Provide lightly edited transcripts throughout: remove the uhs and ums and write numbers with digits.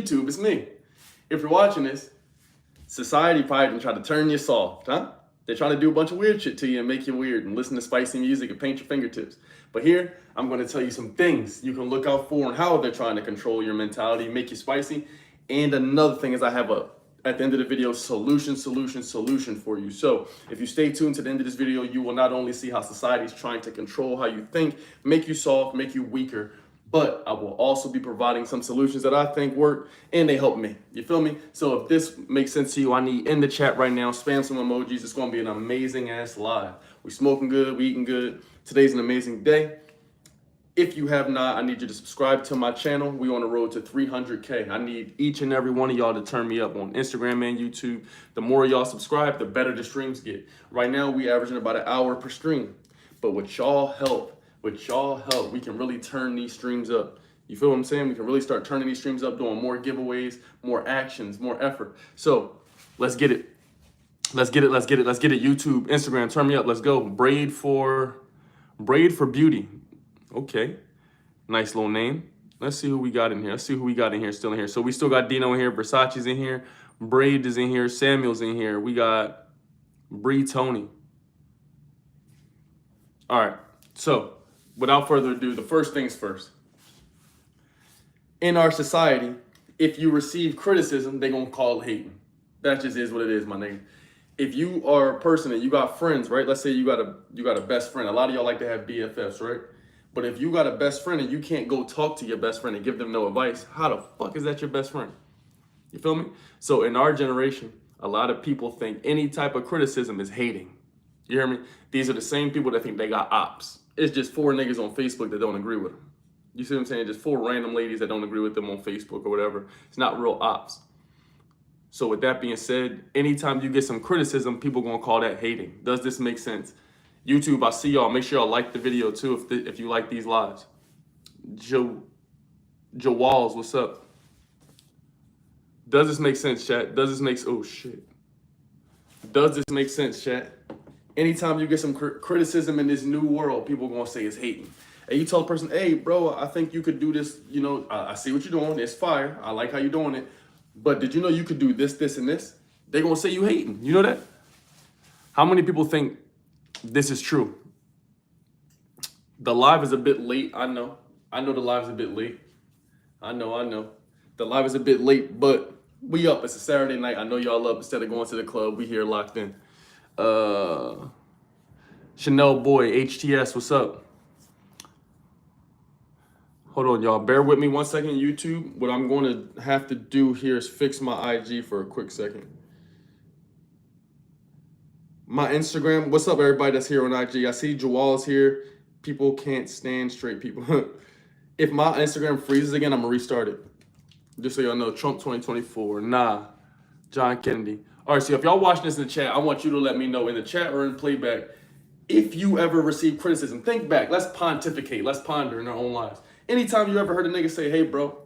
YouTube, it's me. If you're watching this, society probably done try to turn you soft, huh? They're trying to do a bunch of weird shit to you and make you weird and listen to spicy music and paint your fingertips. But here, I'm going to tell you some things you can look out for and how they're trying to control your mentality, make you spicy. And another thing is I have at the end of the video, solution for you. So if you stay tuned to the end of this video, you will not only see how society is trying to control how you think, make you soft, make you weaker, but I will also be providing some solutions that I think work and they help me. You feel me? So if this makes sense to you, I need in the chat right now, spam some emojis. It's going to be an amazing ass live. We smoking good, we eating good. Today's an amazing day. If you have not, I need you to subscribe to my channel. We on the road to 300K. I need each and every one of y'all to turn me up on Instagram and YouTube. The more y'all subscribe, the better the streams get. Right now, we averaging about an hour per stream. But with y'all help, we can really turn these streams up. You feel what I'm saying? We can really start turning these streams up, doing more giveaways, more actions, more effort. So let's get it. Let's get it. YouTube, Instagram, turn me up. Let's go. Braid for Beauty. Okay. Nice little name. Let's see who we got in here. Still in here. So we still got Dino in here. Versace's in here. Braid is in here. Samuel's in here. We got Bree Tony. All right. So without further ado, the first things first. In our society, if you receive criticism, they're going to call it hating. That just is what it is, my nigga. If you are a person and you got friends, right? Let's say you got a best friend. A lot of y'all like to have BFFs, right? But if you got a best friend and you can't go talk to your best friend and give them no advice, how the fuck is that your best friend? You feel me? So in our generation, a lot of people think any type of criticism is hating. You hear me? These are the same people that think they got ops. It's just 4 niggas on Facebook that don't agree with them. You see what I'm saying? Just 4 random ladies that don't agree with them on Facebook or whatever. It's not real ops. So with that being said, anytime you get some criticism, people gonna call that hating. Does this make sense? YouTube, I see y'all. Make sure y'all like the video too if you like these lives. Joe Walls, what's up? Does this make sense, chat? Does this make sense, chat? Anytime you get some criticism in this new world, people gonna say it's hating. And you tell a person, hey, bro, I think you could do this. You know, I see what you're doing. It's fire. I like how you're doing it. But did you know you could do this, this, and this? They're gonna say you hating. You know that? How many people think this is true? The live is a bit late. I know the live is a bit late. I know. The live is a bit late, but we up. It's a Saturday night. I know y'all up. Instead of going to the club, we here locked in. Chanel Boy, HTS, what's up? Hold on, y'all. Bear with me 1 second, YouTube. What I'm going to have to do here is fix my IG for a quick second. My Instagram, what's up, everybody that's here on IG? I see Joel's here. People can't stand straight people. If my Instagram freezes again, I'm going to restart it. Just so y'all know, Trump 2024. Nah, John Kennedy. All right, so if y'all watching this in the chat, I want you to let me know in the chat or in playback, if you ever receive criticism. Think back. Let's pontificate. Let's ponder in our own lives. Anytime you ever heard a nigga say, hey, bro,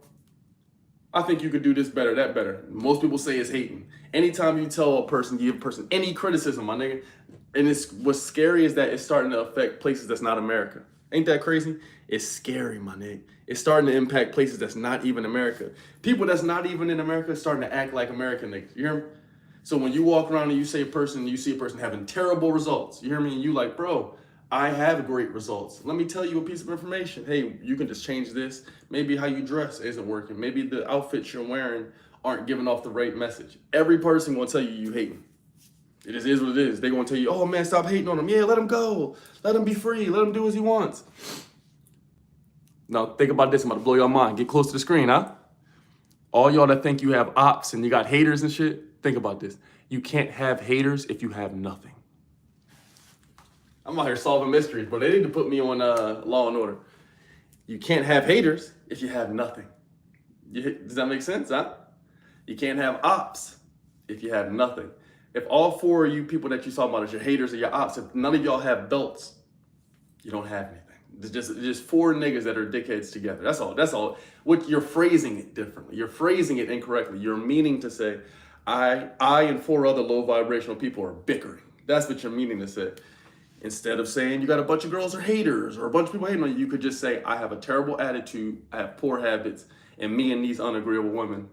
I think you could do this better, that better. Most people say it's hating. Anytime you tell a person, give a person any criticism, my nigga, and what's scary is that it's starting to affect places that's not America. Ain't that crazy? It's scary, my nigga. It's starting to impact places that's not even America. People that's not even in America are starting to act like American niggas. You hear me? So when you walk around and you see a person having terrible results, you hear me? And you like, bro, I have great results. Let me tell you a piece of information. Hey, you can just change this. Maybe how you dress isn't working. Maybe the outfits you're wearing aren't giving off the right message. Every person will tell you hating. It just is what it is. They're going to tell you, oh man, stop hating on him. Yeah, let him go. Let him be free. Let him do as he wants. Now think about this. I'm about to blow your mind. Get close to the screen, huh? All y'all that think you have ops and you got haters and shit, think about this. You can't have haters if you have nothing. I'm out here solving mysteries, but they need to put me on Law and Order. You can't have haters if you have nothing. Does that make sense, huh? You can't have ops if you have nothing. If all 4 of you people that you talk about is your haters or your ops, if none of y'all have belts, you don't have anything. There's just 4 niggas that are dickheads together. That's all. What you're phrasing it differently. You're phrasing it incorrectly. You're meaning to say, I and 4 other low vibrational people are bickering. That's what you're meaning to say. Instead of saying you got a bunch of girls or haters or a bunch of people hating on you, you could just say, I have a terrible attitude, I have poor habits, and me and these unagreeable women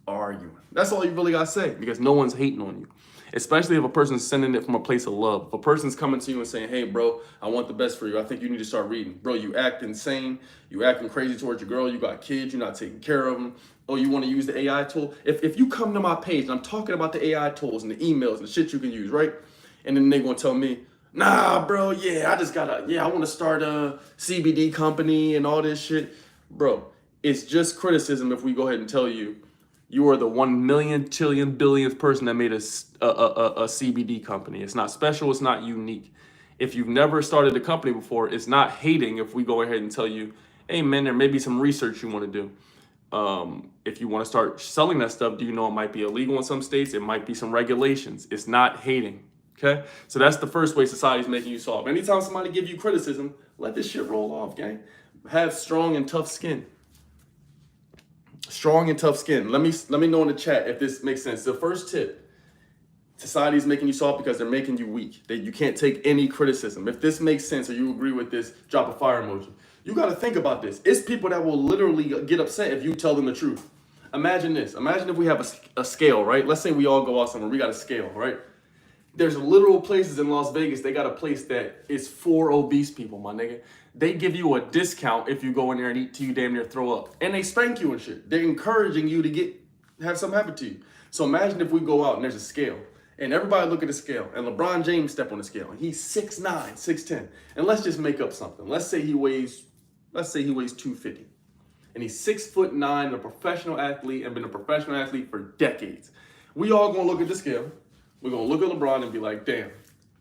arguing. That's all you really got to say, because no one's hating on you. Especially if a person's sending it from a place of love. If a person's coming to you and saying, hey, bro, I want the best for you. I think you need to start reading. Bro, you act insane. You acting crazy towards your girl. You got kids. You're not taking care of them. Oh, you want to use the AI tool? If you come to my page and I'm talking about the AI tools and the emails and the shit you can use, right? And then they going to tell me, nah, bro, yeah, I want to start a CBD company and all this shit. Bro, it's just criticism if we go ahead and tell you, you are the 1 million trillion billionth person that made a CBD company. It's not special. It's not unique. If you've never started a company before, it's not hating if we go ahead and tell you, hey, man, there may be some research you want to do. If you want to start selling that stuff, do you know it might be illegal in some states? It might be some regulations. It's not hating. Okay? So that's the first way society's making you soft. Anytime somebody give you criticism, let this shit roll off, gang. Have strong and tough skin. Strong and tough skin. Let me know in the chat if this makes sense. The first tip, society is making you soft because they're making you weak. That you can't take any criticism. If this makes sense or you agree with this, drop a fire emoji. You got to think about this. It's people that will literally get upset if you tell them the truth. Imagine this. Imagine if we have a scale, right? Let's say we all go out somewhere. We got a scale, right? There's literal places in Las Vegas. They got a place that is for obese people, my nigga. They give you a discount if you go in there and eat till you damn near throw up. And they spank you and shit. They're encouraging you to have something happen to you. So imagine if we go out and there's a scale. And everybody look at the scale. And LeBron James step on the scale. And he's 6'9", 6'10". And let's just make up something. Let's say he weighs 250. And he's 6'9", and a professional athlete, and been a professional athlete for decades. We all gonna look at the scale. We're gonna look at LeBron and be like, damn,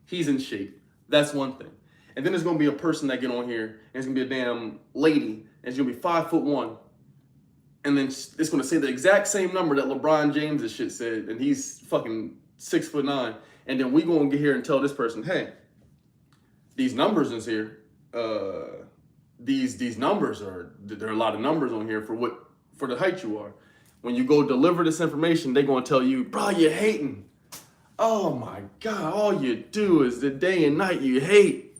he's in shape. That's one thing. And then there's gonna be a person that get on here, and it's gonna be a damn lady, and she's gonna be 5'1", and then it's gonna say the exact same number that LeBron James' shit said, and he's fucking 6'9", and then we gonna get here and tell this person, hey, these numbers is here. These numbers there are a lot of numbers on here for the height you are. When you go deliver this information, they're gonna tell you, bro, you're hating. Oh my God, all you do is the day and night you hate.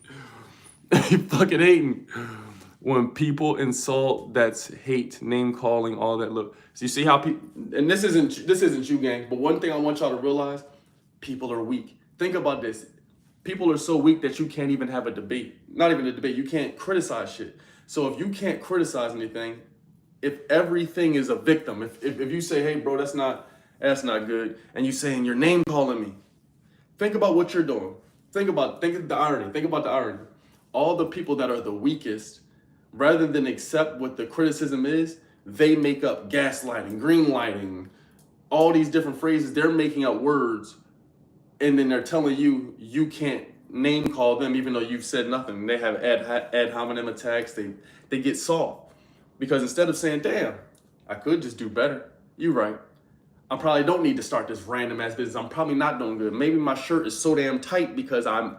You fucking hating. When people insult, that's hate, name calling, all that. Look, so you see how people, and this isn't you, gang, but one thing I want y'all to realize, people are weak. Think about this. People are so weak that you can't even have a debate. Not even a debate, you can't criticize shit. So if you can't criticize anything, if everything is a victim, if you say, hey bro, that's not good, and you saying you're name calling me, think about what you're doing. Think of the irony. Think about the irony. All the people that are the weakest, rather than accept what the criticism is, they make up gaslighting, green lighting, all these different phrases. They're making up words, and then they're telling you you can't name call them even though you've said nothing. They have ad hominem attacks. They get soft because instead of saying, damn, I could just do better. You're right. I probably don't need to start this random ass business. I'm probably not doing good. Maybe my shirt is so damn tight because I'm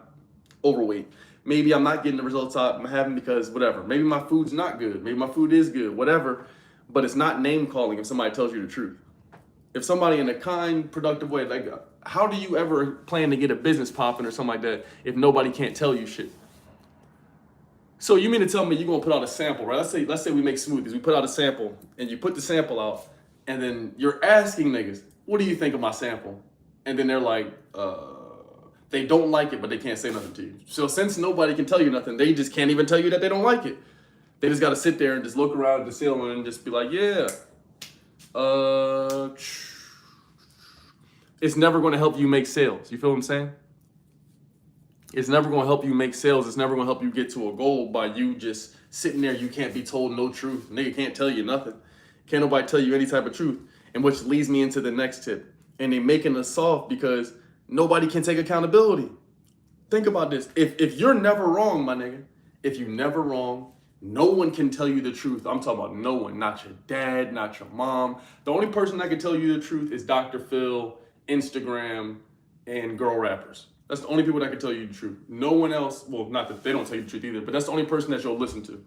overweight. Maybe I'm not getting the results I'm having because whatever. Maybe my food's not good. Maybe my food is good, whatever. But it's not name calling if somebody tells you the truth. If somebody in a kind, productive way, like, how do you ever plan to get a business popping or something like that if nobody can't tell you shit? So you mean to tell me you're gonna put out a sample, right? Let's say we make smoothies. We put out a sample and you put the sample out and then you're asking niggas, what do you think of my sample? And then they're like, they don't like it, but they can't say nothing to you. So since nobody can tell you nothing, they just can't even tell you that they don't like it. They just gotta sit there and just look around the ceiling and just be like, yeah. It's never gonna help you make sales. You feel what I'm saying? It's never gonna help you make sales. It's never gonna help you get to a goal by you just sitting there. You can't be told no truth. Nigga can't tell you nothing. Can't nobody tell you any type of truth. And which leads me into the next tip. And they making us soft because nobody can take accountability. Think about this. If you're never wrong, my nigga, if you're never wrong, no one can tell you the truth. I'm talking about no one, not your dad, not your mom. The only person that can tell you the truth is Dr. Phil, Instagram, and girl rappers. That's the only people that can tell you the truth. No one else, well, not that they don't tell you the truth either, but that's the only person that you'll listen to.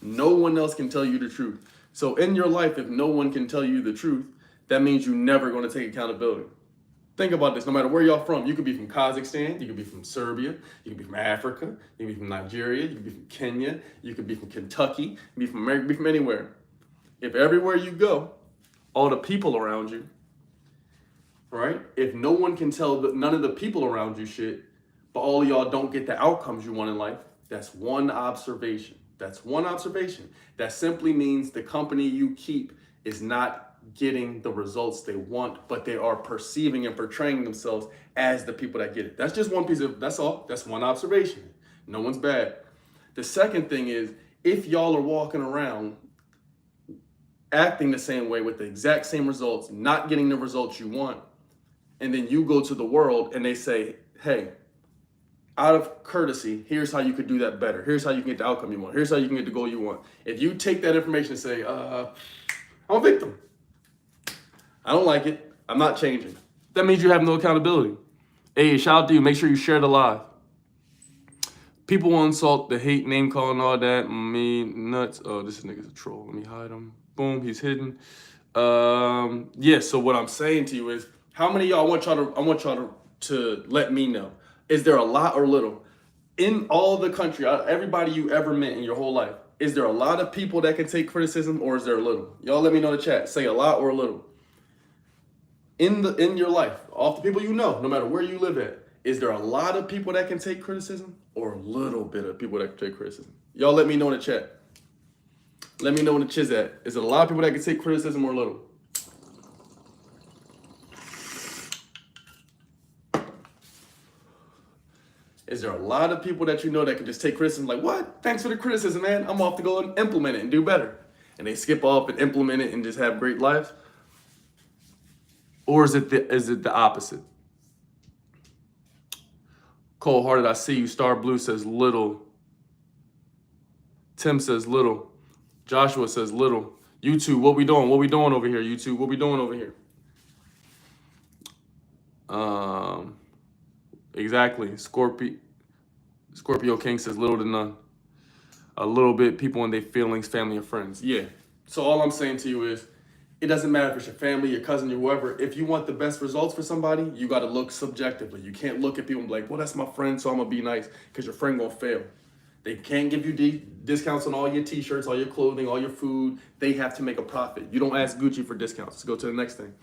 No one else can tell you the truth. So in your life, if no one can tell you the truth, that means you're never going to take accountability. Think about this. No matter where y'all from, you could be from Kazakhstan, you could be from Serbia, you could be from Africa, you could be from Nigeria, you could be from Kenya, you could be from Kentucky, you could be from America, you could be from anywhere. If everywhere you go, all the people around you, right? If no one can tell none of the people around you shit, but all of y'all don't get the outcomes you want in life, that's one observation. That's one observation. That simply means the company you keep is not getting the results they want, but they are perceiving and portraying themselves as the people that get it. That's just one piece of, that's all. That's one observation. No one's bad. The second thing is, if y'all are walking around acting the same way with the exact same results, not getting the results you want, and then you go to the world and they say, hey, out of courtesy, here's how you could do that better. Here's how you can get the outcome you want. Here's how you can get the goal you want. If you take that information and say, I'm a victim, I don't like it, I'm not changing, that means you have no accountability. Hey, shout out to you. Make sure you share the live. People want insult, the hate, name calling, all that. Me nuts. Oh, this nigga's a troll. Let me hide him. Boom, he's hidden. Yeah. So what I'm saying to you is, how many of y'all I want y'all to let me know. Is there a lot or little in all the country? Everybody you ever met in your whole life. Is there a lot of people that can take criticism, or is there a little? Y'all let me know in the chat. Say a lot or a little. In your life, off the people you know, no matter where you live at, is there a lot of people that can take criticism, or a little bit of people that can take criticism? Y'all let me know in the chat. Let me know in the chiz at. Is it a lot of people that can take criticism, or a little? Is there a lot of people that you know that can just take criticism, like, what? Thanks for the criticism, man. I'm off to go and implement it and do better. And they skip off and implement it and just have great lives? Or is it the opposite? Cold Hearted, I see you. Star Blue says little. Tim says little. Joshua says little. YouTube, what we doing? What we doing over here, YouTube? What we doing over here? Exactly. Scorpio King says little to none. A little bit, people and their feelings, family and friends. Yeah. So all I'm saying to you is, it doesn't matter if it's your family, your cousin, your whoever. If you want the best results for somebody, you got to look subjectively. You can't look at people and be like, well, that's my friend, so I'm going to be nice, because your friend going to fail. They can't give you discounts on all your t-shirts, all your clothing, all your food. They have to make a profit. You don't ask Gucci for discounts. Let's go to the next thing.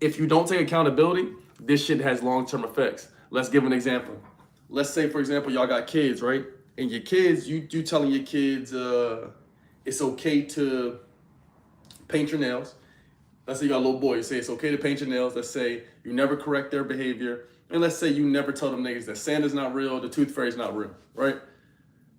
If you don't take accountability, this shit has long-term effects. Let's give an example. Let's say, for example, y'all got kids, right? And your kids, you telling your kids it's okay to paint your nails. Let's say you got a little boy, you say it's okay to paint your nails. Let's say you never correct their behavior. And let's say you never tell them niggas that Santa's not real, the tooth fairy's not real, right?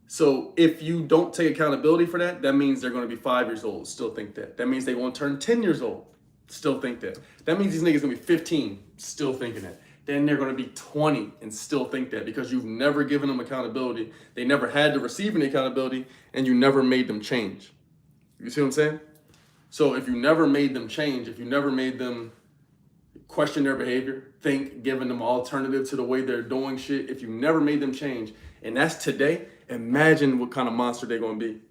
So if you don't take accountability for that, that means they're going to be 5 years old, still think that. That means they're going to turn 10 years old, still think that. That means these niggas going to be 15, still thinking that. Then they're going to be 20 and still think that, because you've never given them accountability. They never had to receive any accountability, and you never made them change. You see what I'm saying? So if you never made them change, if you never made them question their behavior, think, giving them alternative to the way they're doing shit, if you never made them change, and that's today, imagine what kind of monster they're going to be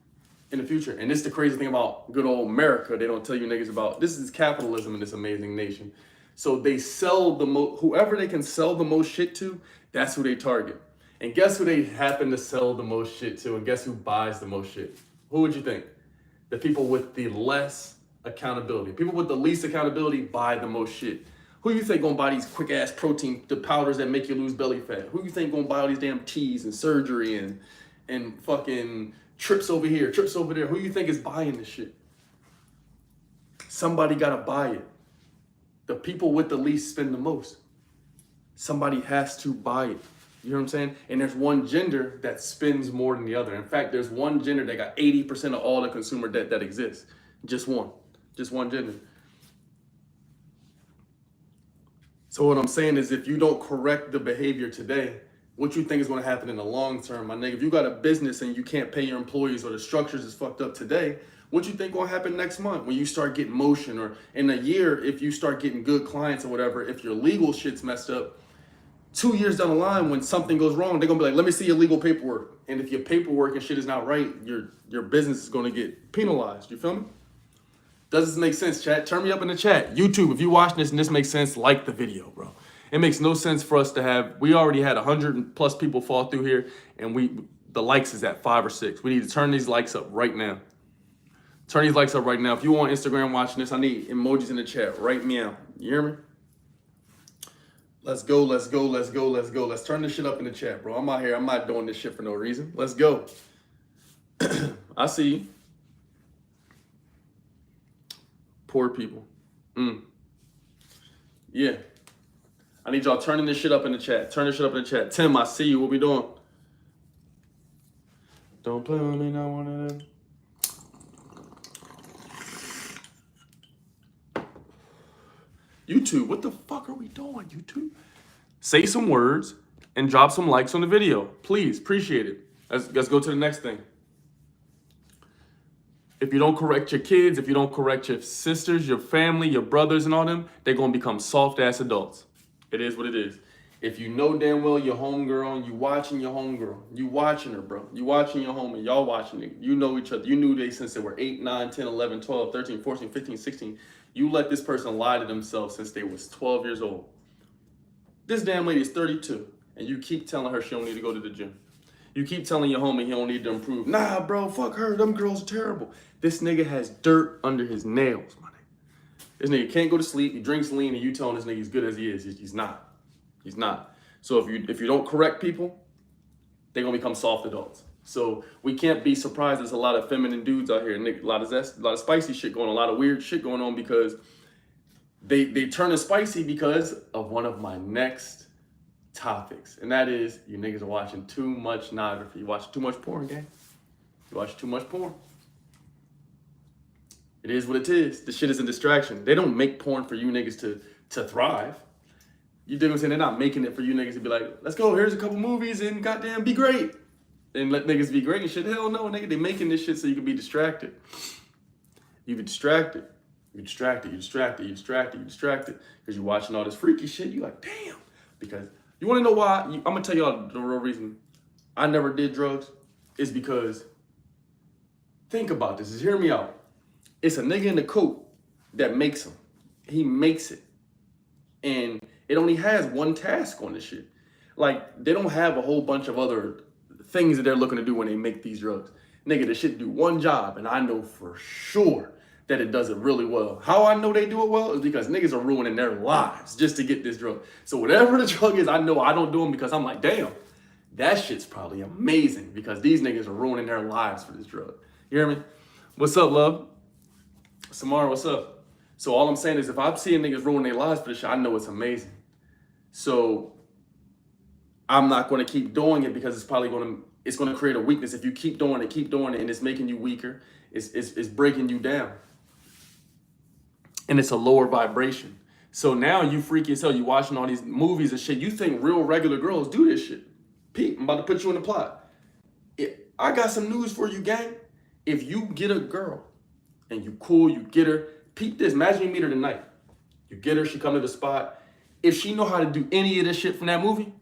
in the future. And this is the crazy thing about good old America. They don't tell you niggas about. This is capitalism in this amazing nation. So they sell whoever they can sell the most shit to, that's who they target. And guess who they happen to sell the most shit to? And guess who buys the most shit? Who would you think? The people with the less accountability. People with the least accountability buy the most shit. Who you think gonna buy these quick ass protein, the powders that make you lose belly fat? Who you think gonna buy all these damn teas and surgery and fucking trips over here, trips over there? Who you think is buying this shit? Somebody gotta buy it. The people with the least spend the most. Somebody has to buy it. You know what I'm saying? And there's one gender that spends more than the other. In fact, there's one gender that got 80% of all the consumer debt that exists. Just one gender. So what I'm saying is, if you don't correct the behavior today, what you think is going to happen in the long term, my nigga? If you got a business and you can't pay your employees, or the structures is fucked up today, what you think going to happen next month when you start getting motion, or in a year if you start getting good clients or whatever? If your legal shit's messed up, 2 years down the line when something goes wrong, they're gonna be like, let me see your legal paperwork. And if your paperwork and shit is not right, your business is gonna get penalized. You feel me? Does this make sense, chat? Turn me up in the chat. YouTube, if you watch this and this makes sense, like the video, bro. It makes no sense for us to have, we already had 100+ people fall through here, and the likes is at 5 or 6. We need to turn these likes up right now. Turn these likes up right now. If you on Instagram watching this, I need emojis in the chat. Write me out. You hear me? Let's go, let's go, let's go, let's go. Let's turn this shit up in the chat, bro. I'm out here. I'm not doing this shit for no reason. Let's go. I see you. Poor people. Yeah. I need y'all turning this shit up in the chat. Turn this shit up in the chat. Tim, I see you. What we doing? Don't play with me, not one of them. YouTube, what the fuck are we doing, YouTube? Say some words and drop some likes on the video. Please, appreciate it. Let's go to the next thing. If you don't correct your kids, if you don't correct your sisters, your family, your brothers and all them, they're going to become soft-ass adults. It is what it is. If you know damn well your homegirl and you watching your homegirl, you watching her, bro. You watching your homie, y'all watching it. You know each other. You knew they since they were 8, 9, 10, 11, 12, 13, 14, 15, 16. You let this person lie to themselves since they was 12 years old. This damn lady is 32, and you keep telling her she don't need to go to the gym. You keep telling your homie he don't need to improve. Nah, bro, fuck her. Them girls are terrible. This nigga has dirt under his nails, my nigga. This nigga can't go to sleep. He drinks lean, and you telling this nigga he's good as he is. He's not. He's not. So if you don't correct people, they're gonna become soft adults. So we can't be surprised there's a lot of feminine dudes out here, a lot of spicy shit going on, a lot of weird shit going on because they turn it spicy because of one of my next topics. And that is, you niggas are watching too much pornography. You watch too much porn, gang. You watch too much porn. It is what it is. The shit is a distraction. They don't make porn for you niggas to thrive. You dig what I'm saying? They're not making it for you niggas to be like, let's go, here's a couple movies and goddamn be great. And let niggas be great and shit. Hell no, nigga. They making this shit so you can be distracted. You get distracted. You distracted. Because you're watching all this freaky shit. You like, damn. Because you want to know why? I'm going to tell y'all the real reason I never did drugs is because, think about this. Just hear me out. It's a nigga in the coat that makes them. He makes it. And it only has one task on this shit. Like, they don't have a whole bunch of other things that they're looking to do when they make these drugs. Nigga, this shit do one job, and I know for sure that it does it really well. How I know they do it well is because niggas are ruining their lives just to get this drug. So whatever the drug is, I know I don't do them because I'm like, damn, that shit's probably amazing because these niggas are ruining their lives for this drug. You hear me? What's up, love? Samara, what's up? So all I'm saying is if I'm seeing niggas ruin their lives for this shit, I know it's amazing. So I'm not going to keep doing it because it's going to create a weakness. If you keep doing it, and it's making you weaker, it's breaking you down. And it's a lower vibration. So now you freaky as hell. You watching all these movies and shit. You think real regular girls do this shit. Pete, I'm about to put you in the plot. I got some news for you, gang. If you get a girl and you cool, you get her, peep this. Imagine you meet her tonight. You get her, she come to the spot. If she know how to do any of this shit from that movie,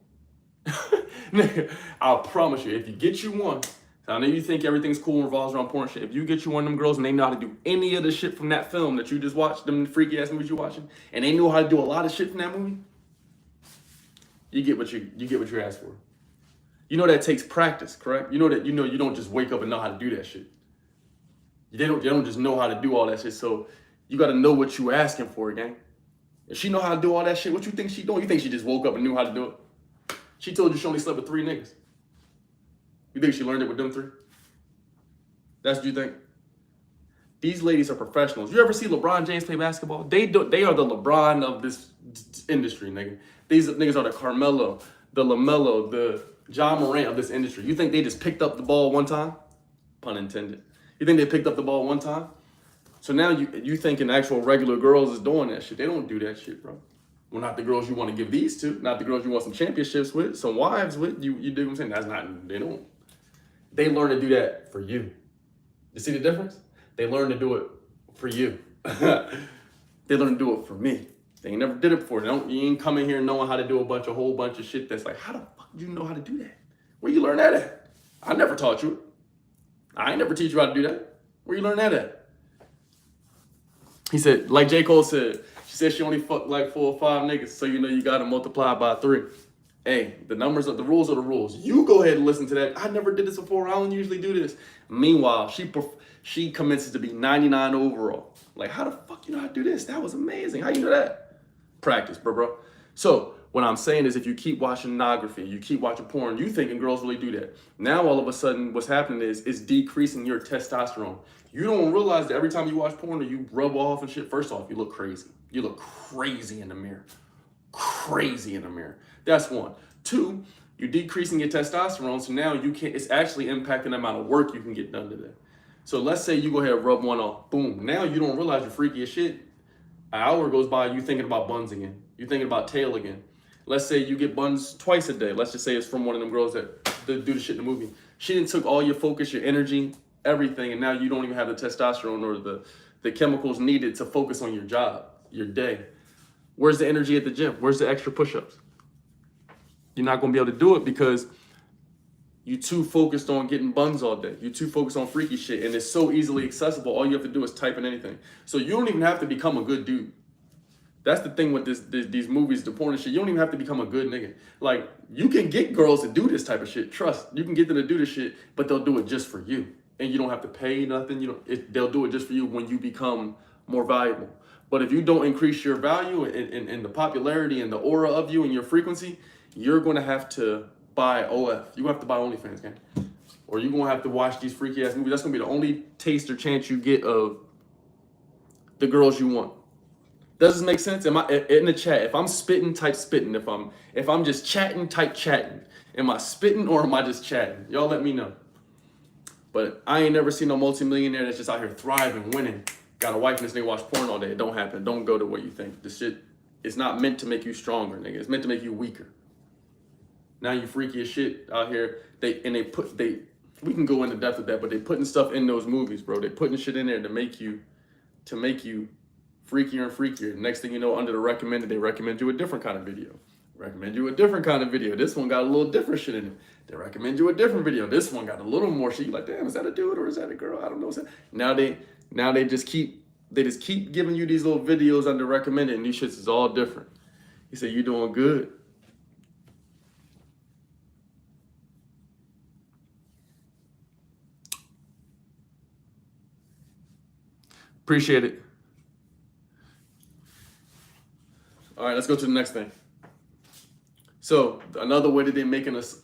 nigga, I'll promise you, if you get you one, I know you think everything's cool and revolves around porn shit. If you get you one of them girls and they know how to do any of the shit from that film that you just watched, them freaky ass movies you watching, and they know how to do a lot of shit from that movie, you get what you asked for. You know that takes practice, correct? You know you don't just wake up and know how to do that shit. They don't just know how to do all that shit. So you got to know what you asking for, gang. If she know how to do all that shit, what you think she doing? You think she just woke up and knew how to do it? She told you she only slept with 3 niggas. You think she learned it with them 3? That's what you think? These ladies are professionals. You ever see LeBron James play basketball? They are the LeBron of this industry, nigga. These niggas are the Carmelo, the LaMelo, the John Morant of this industry. You think they just picked up the ball one time? Pun intended. You think they picked up the ball one time? So now you thinking actual regular girls is doing that shit. They don't do that shit, bro. Well, not the girls you want to give these to. Not the girls you want some championships with, some wives with. You dig what I'm saying? That's not, they don't. They learn to do that for you. You see the difference? They learn to do it for you. They learn to do it for me. They ain't never did it before. You ain't coming here knowing how to do a whole bunch of shit that's like, how the fuck do you know how to do that? Where you learn that at? I never taught you it. I ain't never teach you how to do that. Where you learn that at? He said, like J. Cole said, she said she only fucked like 4 or 5 niggas, so you know you gotta multiply by 3. Hey, the rules are the rules. You go ahead and listen to that. I never did this before. I don't usually do this. Meanwhile, she She commences to be 99 overall. Like, how the fuck you know how to do this? That was amazing. How you know that? Practice, bro. So what I'm saying is, if you keep watching pornography, you keep watching porn, you thinking girls really do that. Now all of a sudden what's happening is it's decreasing your testosterone. You don't realize that every time you watch porn or you rub off and shit, first off, you look crazy. You look crazy in the mirror. Crazy in the mirror. That's one. Two, you're decreasing your testosterone, so now you can't, it's actually impacting the amount of work you can get done today. So let's say you go ahead and rub one off. Boom. Now you don't realize you're freaky as shit. An hour goes by, you thinking about buns again. You thinking about tail again. Let's say you get buns twice a day. Let's just say it's from one of them girls that do the shit in the movie. She didn't took all your focus, your energy, everything, and now you don't even have the testosterone or the chemicals needed to focus on your job, your day. Where's the energy at the gym? Where's the extra push-ups? You're not gonna be able to do it because you're too focused on getting buns all day. You're too focused on freaky shit, and it's so easily accessible. All you have to do is type in anything. So you don't even have to become a good dude. That's the thing with these movies, the porn and shit. You don't even have to become a good nigga. Like, you can get girls to do this type of shit. Trust, you can get them to do this shit, but they'll do it just for you, and you don't have to pay nothing. They'll do it just for you when you become more valuable. But if you don't increase your value and the popularity and the aura of you and your frequency, you're gonna have to buy OF. You're gonna have to buy OnlyFans, gang. Or you're gonna have to watch these freaky ass movies. That's gonna be the only taste or chance you get of the girls you want. Does this make sense? Am I in the chat? If I'm spitting, type spitting. If I'm just chatting, type chatting. Am I spitting or am I just chatting? Y'all let me know. But I ain't never seen no multimillionaire that's just out here thriving, winning. Got a wife and this nigga watch porn all day. It don't happen. Don't go to what you think. This shit is not meant to make you stronger, nigga. It's meant to make you weaker. Now you freaky as shit out here. We can go into depth with that, but they putting stuff in those movies, bro. They putting shit in there to make you freakier and freakier. Next thing you know, under the recommended, they recommend you a different kind of video. Recommend you a different kind of video. This one got a little different shit in it. They recommend you a different video. This one got a little more shit. You like, damn, is that a dude or is that a girl? I don't know. Now they just keep giving you these little videos under recommended, and these shits is all different. He said, you doing good. Appreciate it. All right, let's go to the next thing. So another way that they're making us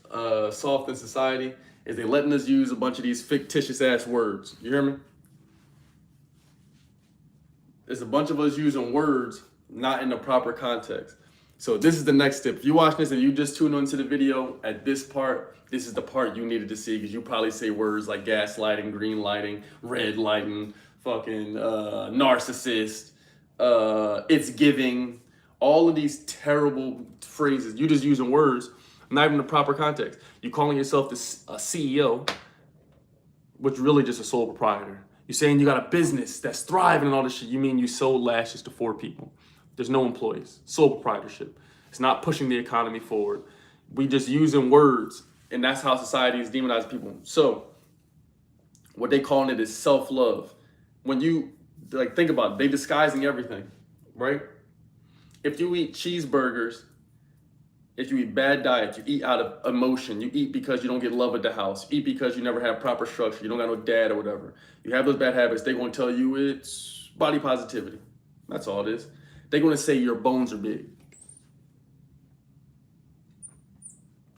soft in society is they letting us use a bunch of these fictitious ass words. You hear me? There's a bunch of us using words not in the proper context. So this is the next step. If you watch this and you just tune into the video at this part, this is the part you needed to see, because you probably say words like gaslighting, green lighting, red lighting, fucking narcissist, it's giving, all of these terrible phrases. You just using words, not even the proper context. You calling yourself a CEO, which really just a sole proprietor. You're saying you got a business that's thriving and all this shit. You mean you sold lashes to 4 people. There's no employees. Sole proprietorship. It's not pushing the economy forward. We just using words, and that's how society is demonizing people. So what they calling it is self-love. When you think about it, they disguising everything, right? If you eat cheeseburgers, if you eat bad diets, you eat out of emotion, you eat because you don't get love at the house, you eat because you never have proper structure, you don't got no dad or whatever. You have those bad habits, they're gonna tell you it's body positivity. That's all it is. They're gonna say your bones are big.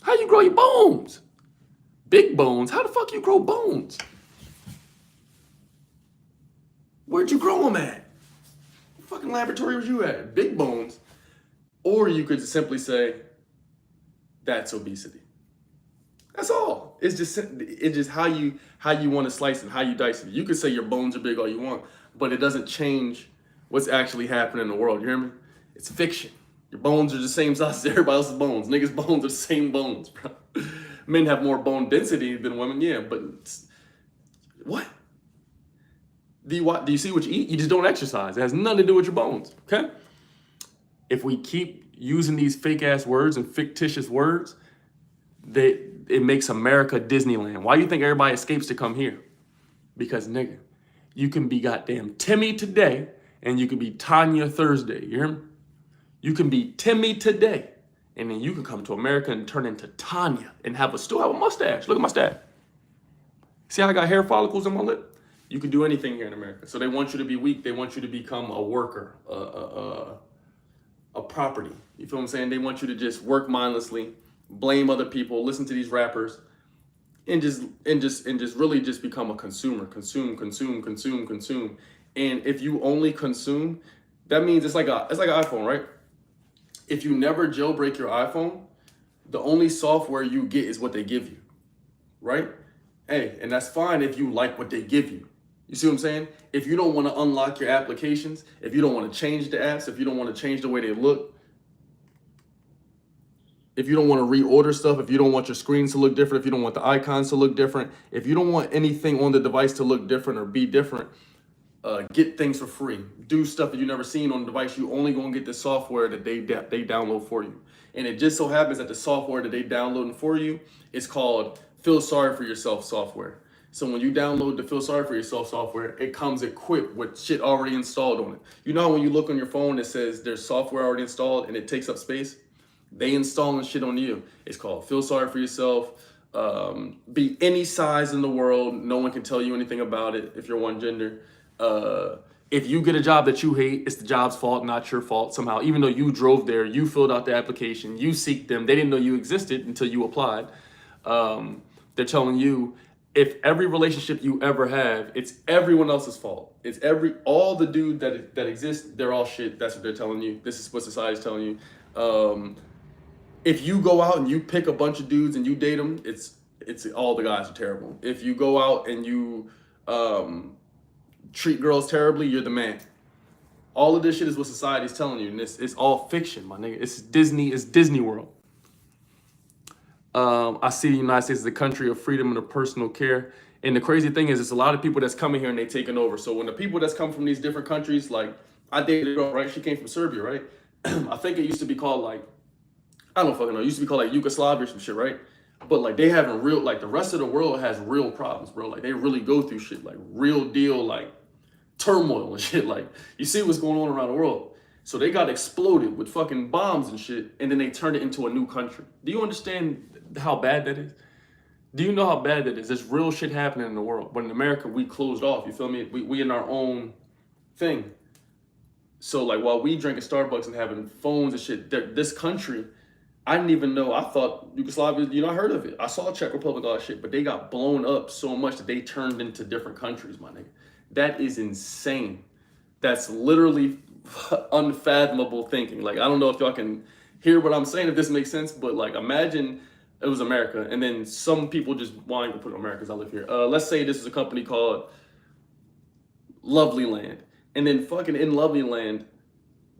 How you grow your bones? Big bones? How the fuck you grow bones? Where'd you grow them at? What fucking laboratory was you at? Big bones. Or you could simply say, that's obesity. That's all. It's just how you want to slice it, how you dice it. You could say your bones are big all you want, but it doesn't change what's actually happening in the world. You hear me? It's fiction. Your bones are the same size as everybody else's bones. Niggas' bones are the same bones, bro. Men have more bone density than women, yeah, but what? Do you see what you eat? You just don't exercise. It has nothing to do with your bones, okay? If we keep using these fake ass words and fictitious words, it makes America Disneyland. Why do you think everybody escapes to come here? Because, nigga, you can be goddamn Timmy today and you can be Tanya Thursday. You hear me? You can be Timmy today and then you can come to America and turn into Tanya and still have a mustache. Look at my mustache. See how I got hair follicles in my lip? You can do anything here in America. So they want you to be weak. They want you to become a worker, a property. You feel what I'm saying? They want you to just work mindlessly, blame other people, listen to these rappers, and just really just become a consumer. Consume. And if you only consume, that means it's like an iPhone, right? If you never jailbreak your iPhone, the only software you get is what they give you, right? Hey, and that's fine if you like what they give you. You see what I'm saying? If you don't want to unlock your applications, if you don't want to change the apps, if you don't want to change the way they look, if you don't want to reorder stuff, if you don't want your screens to look different, if you don't want the icons to look different, if you don't want anything on the device to look different or be different, get things for free. Do stuff that you've never seen on the device. You only gonna get the software that they download for you. And it just so happens that the software that they downloading for you is called Feel Sorry for Yourself software. So when you download the Feel Sorry for Yourself software, it comes equipped with shit already installed on it. You know how when you look on your phone, it says there's software already installed and it takes up space? They installing shit on you. It's called Feel Sorry for Yourself. Be any size in the world. No one can tell you anything about it if you're one gender. If you get a job that you hate, it's the job's fault, not your fault somehow. Even though you drove there, you filled out the application, you seeked them. They didn't know you existed until you applied. They're telling you if every relationship you ever have, it's everyone else's fault. It's all the dude that exists, they're all shit. That's what they're telling you. This is what society's telling you. If you go out and you pick a bunch of dudes and you date them, it's all the guys are terrible. If you go out and you treat girls terribly, you're the man. All of this shit is what society's telling you, and it's all fiction, my nigga. It's Disney World. I see the United States as a country of freedom and of personal care. And the crazy thing is, it's a lot of people that's coming here and they taking over. So when the people that's come from these different countries, like I dated a girl, right? She came from Serbia, right? I think it used to be called like, I don't fucking know. It used to be called like Yugoslavia or some shit, right? But like they having real, like the rest of the world has real problems, bro. Like they really go through shit, like real deal, like turmoil and shit. Like you see what's going on around the world. So they got exploded with fucking bombs and shit, and then they turned it into a new country. Do you understand how bad that is? Do you know how bad that is? There's real shit happening in the world. But in America, we closed off. You feel me? We in our own thing. So like while we drinking Starbucks and having phones and shit, this country, I didn't even know. I thought Yugoslavia, I heard of it. I saw Czech Republic, all that shit, but they got blown up so much that they turned into different countries, my nigga. That is insane. That's literally unfathomable thinking. Like, I don't know if y'all can hear what I'm saying, if this makes sense, but like, imagine it was America, and then some people just wanting to put America because I live here. Let's say this is a company called Lovely Land, and then fucking in Lovely Land,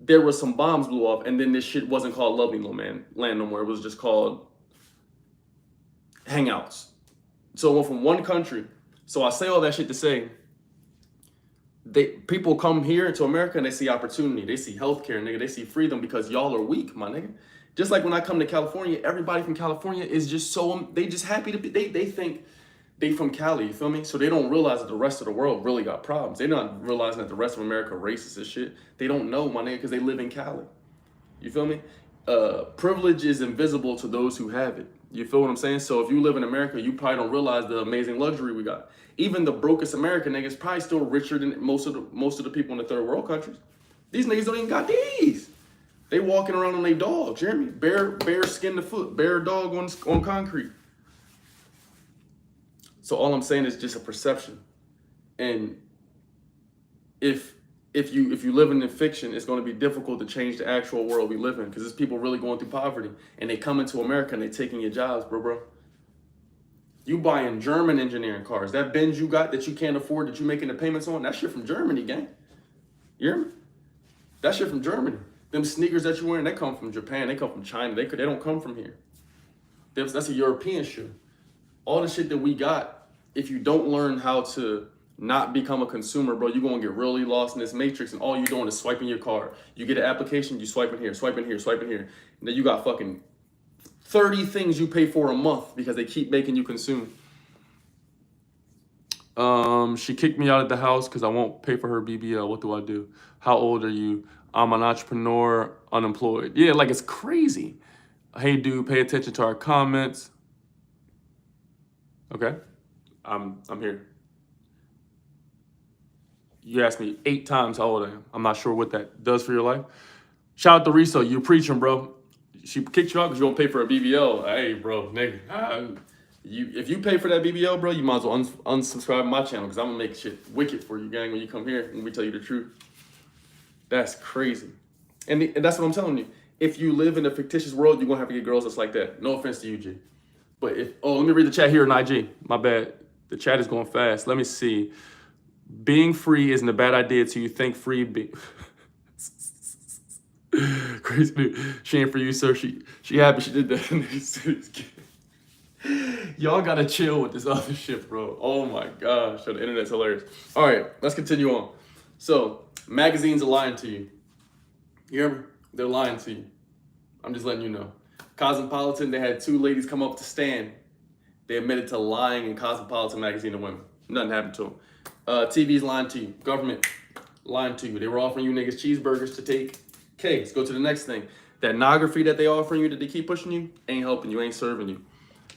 there was some bombs blew off, and then this shit wasn't called Lovely Land no more. It was just called Hangouts. So it went from one country. So I say all that shit to say, people come here to America and they see opportunity. They see healthcare, nigga. They see freedom because y'all are weak, my nigga. Just like when I come to California, everybody from California is just so, they just happy to be, they think they from Cali, you feel me? So they don't realize that the rest of the world really got problems. They're not realizing that the rest of America racist as shit. They don't know, my nigga, because they live in Cali. You feel me? Privilege is invisible to those who have it. You feel what I'm saying? So if you live in America, you probably don't realize the amazing luxury we got. Even the brokest American niggas probably still richer than most of the people in the third world countries. These niggas don't even got these. They walking around on their dogs, you hear me? Bare skin to foot, bare dog on concrete. So all I'm saying is just a perception. And if you live in fiction, it's going to be difficult to change the actual world we live in, because there's people really going through poverty, and they come into America and they taking your jobs, bro. You buying German engineering cars. That Benz you got that you can't afford, that you making the payments on, that shit from Germany, gang. You hear me? That shit from Germany. Them sneakers that you're wearing, they come from Japan. They come from China. They don't come from here. That's a European shoe. All the shit that we got, if you don't learn how to not become a consumer, bro, you're gonna get really lost in this matrix, and all you're doing is swiping your card. You get an application, you swiping here, swiping here, swiping here. And then you got fucking 30 things you pay for a month because they keep making you consume. She kicked me out of the house because I won't pay for her BBL. What do I do? How old are you? I'm an entrepreneur, unemployed. Yeah, like it's crazy. Hey, dude, pay attention to our comments. Okay, I'm here. You asked me 8 times how old I am. I'm not sure what that does for your life. Shout out to Riso. You preaching, bro. She kicked you out because you won't pay for a BBL. Hey, bro, nigga. If you pay for that BBL, bro, you might as well unsubscribe to my channel because I'm going to make shit wicked for you, gang, when you come here and we tell you the truth. That's crazy. And that's what I'm telling you. If you live in a fictitious world, you're going to have to get girls that's like that. No offense to you, G. But let me read the chat here in IG. My bad. The chat is going fast. Let me see. Being free isn't a bad idea till you think free be. Crazy dude. She ain't for you, sir. She happy she did that. Y'all gotta chill with this other shit, bro. Oh my gosh. The internet's hilarious. All right, let's continue on. So, magazines are lying to you. You hear me? They're lying to you. I'm just letting you know. Cosmopolitan, they had 2 ladies come up to stand. They admitted to lying in Cosmopolitan magazine to women. Nothing happened to them. TV's lying to you. Government lying to you. They were offering you niggas cheeseburgers to take. Okay, let's go to the next thing. That pornography that they offering you, that they keep pushing you, ain't helping you, ain't serving you.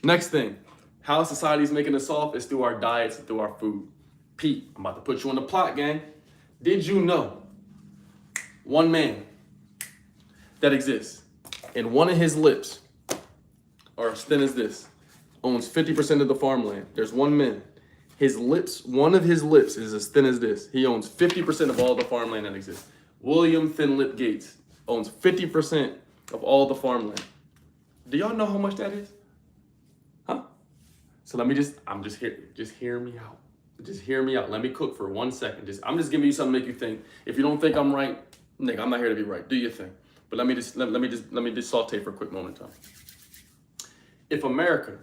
Next thing, how society's making us soft is through our diets and through our food. Pete, I'm about to put you on the plot, gang. Did you know one man that exists and one of his lips are as thin as this, owns 50% of the farmland? There's one man. His lips, one of his lips is as thin as this. He owns 50% of all the farmland that exists. William Thin Lip Gates owns 50% of all the farmland. Do y'all know how much that is? Huh? So just hear me out. Just hear me out. Let me cook for 1 second. I'm just giving you something to make you think. If you don't think I'm right, nigga, I'm not here to be right. Do your thing. But let me just saute for a quick moment in time. If America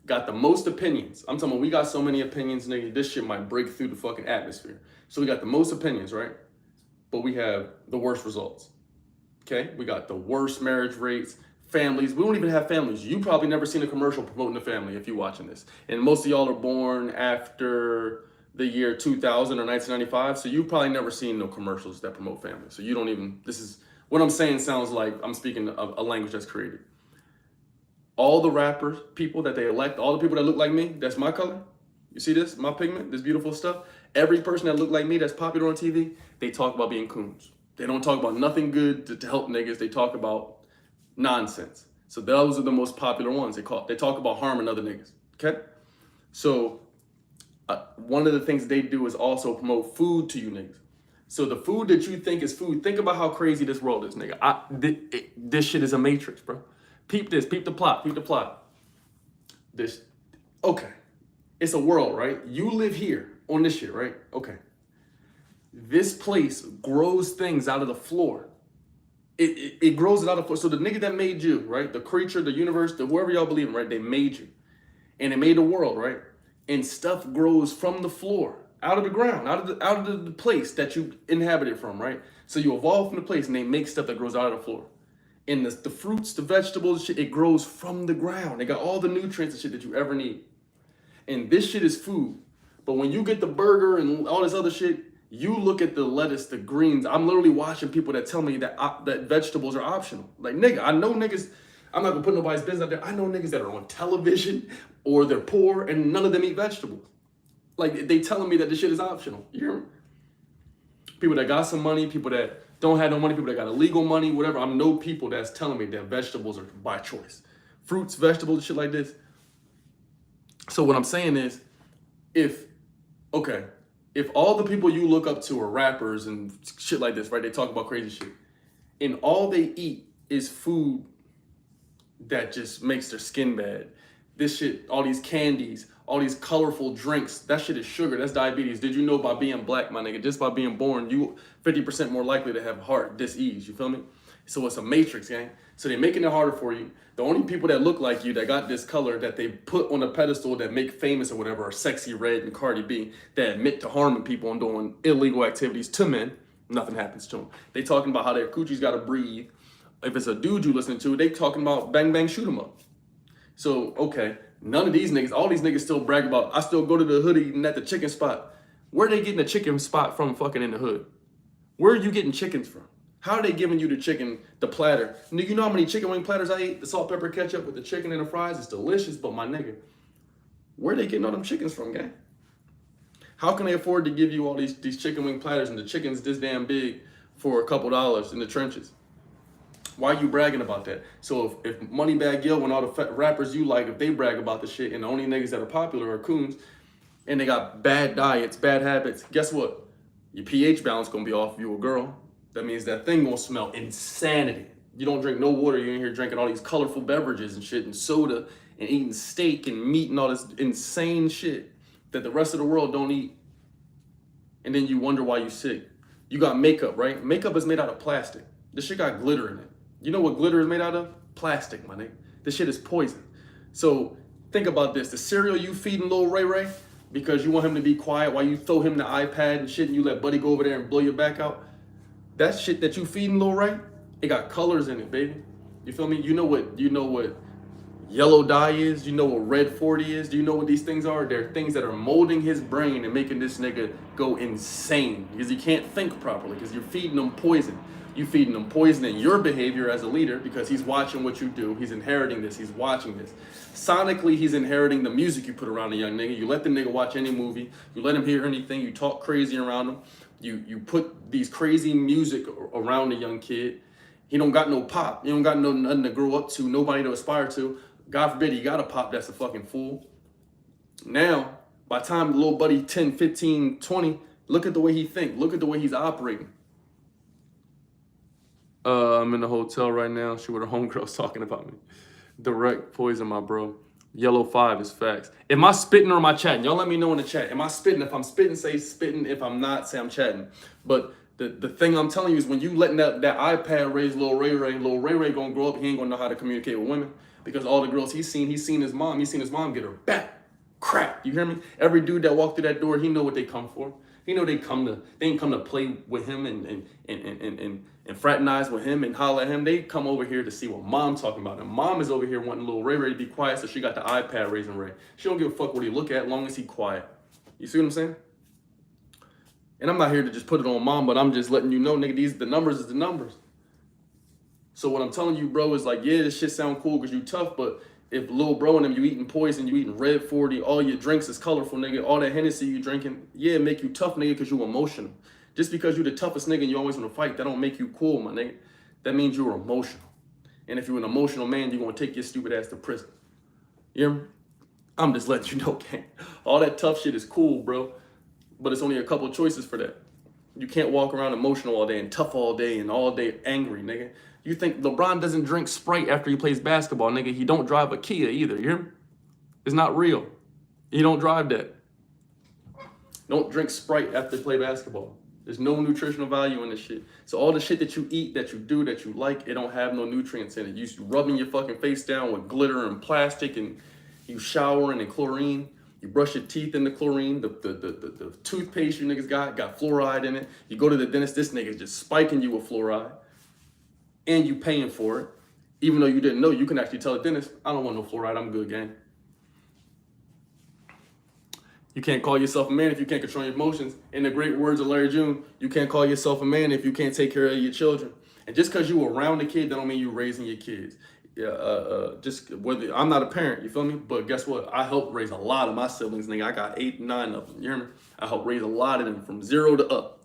got the most opinions, I'm talking about we got so many opinions, nigga, this shit might break through the fucking atmosphere. So we got the most opinions, right? But we have the worst results. Okay? We got the worst marriage rates, families. We don't even have families. You probably never seen a commercial promoting a family if you're watching this. And most of y'all are born after the year 2000 or 1995. So you've probably never seen no commercials that promote family. So you don't even, what I'm saying sounds like I'm speaking a language that's created. All the rappers, people that they elect, all the people that look like me, that's my color. You see this, my pigment, this beautiful stuff? Every person that look like me that's popular on TV, they talk about being coons. They don't talk about nothing good to help niggas. They talk about nonsense. So those are the most popular ones. They talk about harming other niggas, okay? So one of the things they do is also promote food to you niggas. So the food that you think is food, think about how crazy this world is, nigga. This shit is a matrix, bro. Peep this, peep the plot. Okay. It's a world, right? You live here on this shit, right? Okay. This place grows things out of the floor. It grows it out of the floor. So the nigga that made you, right? The creature, the universe, whoever y'all believe in, right? They made you. And they made the world, right? And stuff grows from the floor, out of the ground, out of the place that you inhabited from, right? So you evolve from the place and they make stuff that grows out of the floor. And the fruits, the vegetables, shit, it grows from the ground. They got all the nutrients and shit that you ever need. And this shit is food. But when you get the burger and all this other shit, you look at the lettuce, the greens. I'm literally watching people that tell me that vegetables are optional. Like, nigga, I know niggas, I'm not gonna put nobody's business out there. I know niggas that are on television or they're poor and none of them eat vegetables. Like, they telling me that this shit is optional. You hear me? People that got some money, people that don't have no money, people that got illegal money, whatever. I know people that's telling me that vegetables are by choice. Fruits, vegetables, shit like this. So what I'm saying is, if all the people you look up to are rappers and shit like this, right? They talk about crazy shit. And all they eat is food that just makes their skin bad. This shit, all these candies, all these colorful drinks, that shit is sugar, that's diabetes. Did you know by being black, my nigga, just by being born, you 50% more likely to have heart disease, you feel me? So it's a matrix, gang. So they're making it harder for you. The only people that look like you that got this color that they put on a pedestal that make famous or whatever are Sexy Red and Cardi B that admit to harming people and doing illegal activities to men. Nothing happens to them. They talking about how their coochie's got to breathe. If it's a dude you listening to, they talking about bang, bang, shoot 'em up. So, okay, none of these niggas, all these niggas still brag about, I still go to the hood eating at the chicken spot. Where are they getting the chicken spot from fucking in the hood? Where are you getting chickens from? How are they giving you the chicken, the platter? Nigga, you know how many chicken wing platters I eat? The salt, pepper, ketchup with the chicken and the fries, it's delicious, but my nigga, where are they getting all them chickens from, gang? How can they afford to give you all these chicken wing platters and the chicken's this damn big for a couple dollars in the trenches? Why are you bragging about that? So if Moneybagg Yo and all the rappers you like, if they brag about the shit and the only niggas that are popular are coons and they got bad diets, bad habits, guess what? Your pH balance gonna be off if you a girl. That means that thing gonna smell insanity. You don't drink no water, you're in here drinking all these colorful beverages and shit and soda and eating steak and meat and all this insane shit that the rest of the world don't eat. And then you wonder why you sick. You got makeup, right? Makeup is made out of plastic. This shit got glitter in it. You know what glitter is made out of? Plastic, my nigga. This shit is poison. So think about this. The cereal you feeding Lil Ray Ray because you want him to be quiet while you throw him the iPad and shit and you let Buddy go over there and blow your back out. That shit that you feeding Lil Ray, it got colors in it, baby. You feel me? You know what yellow dye is? You know what red 40 is? Do you know what these things are? They're things that are molding his brain and making this nigga go insane because he can't think properly because you're feeding him poison. You feeding him poison in your behavior as a leader because he's watching what you do. He's inheriting this. He's watching this. Sonically, he's inheriting the music you put around the young nigga. You let the nigga watch any movie. You let him hear anything. You talk crazy around him. You put these crazy music around the young kid. He don't got no pop. He don't got nothing to grow up to. Nobody to aspire to. God forbid he got a pop that's a fucking fool. Now, by the time little buddy 10, 15, 20, look at the way he think. Look at the way he's operating. I'm in the hotel right now. She with her homegirls talking about me. Direct poison, my bro. Yellow 5 is facts. Am I spitting or am I chatting? Y'all let me know in the chat. Am I spitting? If I'm spitting, say spitting. If I'm not, say I'm chatting. But the thing I'm telling you is when you letting that iPad raise Lil Ray Ray gonna grow up, he ain't gonna know how to communicate with women. Because all the girls he's seen his mom get her back. Crap, you hear me? Every dude that walked through that door, he know what they come for. He know they ain't come to play with him and fraternize with him and holler at him. They come over here to see what mom talking about. And mom is over here wanting little Ray Ray to be quiet, so she got the iPad raising Ray. She don't give a fuck what he look at, as long as he quiet. You see what I'm saying? And I'm not here to just put it on mom, but I'm just letting you know, nigga, the numbers is the numbers. So what I'm telling you, bro, is like, yeah, this shit sound cool because you tough, but if little bro and them, you eating poison, you eating red 40, all your drinks is colorful, nigga, all that Hennessy you drinking, yeah, make you tough, nigga, because you emotional. Just because you the toughest nigga and you always want to fight, that don't make you cool, my nigga. That means you're emotional. And if you're an emotional man, you're going to take your stupid ass to prison. You hear me? I'm just letting you know, gang. All that tough shit is cool, bro. But it's only a couple choices for that. You can't walk around emotional all day and tough all day and all day angry, nigga. You think LeBron doesn't drink Sprite after he plays basketball, nigga. He don't drive a Kia either, you hear me? It's not real. He don't drive that. Don't drink Sprite after you play basketball. There's no nutritional value in this shit. So all the shit that you eat, that you do, that you like, it don't have no nutrients in it. You rubbing your fucking face down with glitter and plastic, and you showering in chlorine. You brush your teeth in the chlorine. The toothpaste you niggas got fluoride in it. You go to the dentist, this nigga's just spiking you with fluoride. And you paying for it. Even though you didn't know, you can actually tell the dentist, I don't want no fluoride, I'm good, gang. You can't call yourself a man if you can't control your emotions. In the great words of Larry June, you can't call yourself a man if you can't take care of your children. And just because you around a kid, that don't mean you raising your kids. Just whether I'm not a parent, you feel me? But guess what? I helped raise a lot of my siblings, nigga. I got 8, 9 of them. You hear me? I helped raise a lot of them from 0 to up.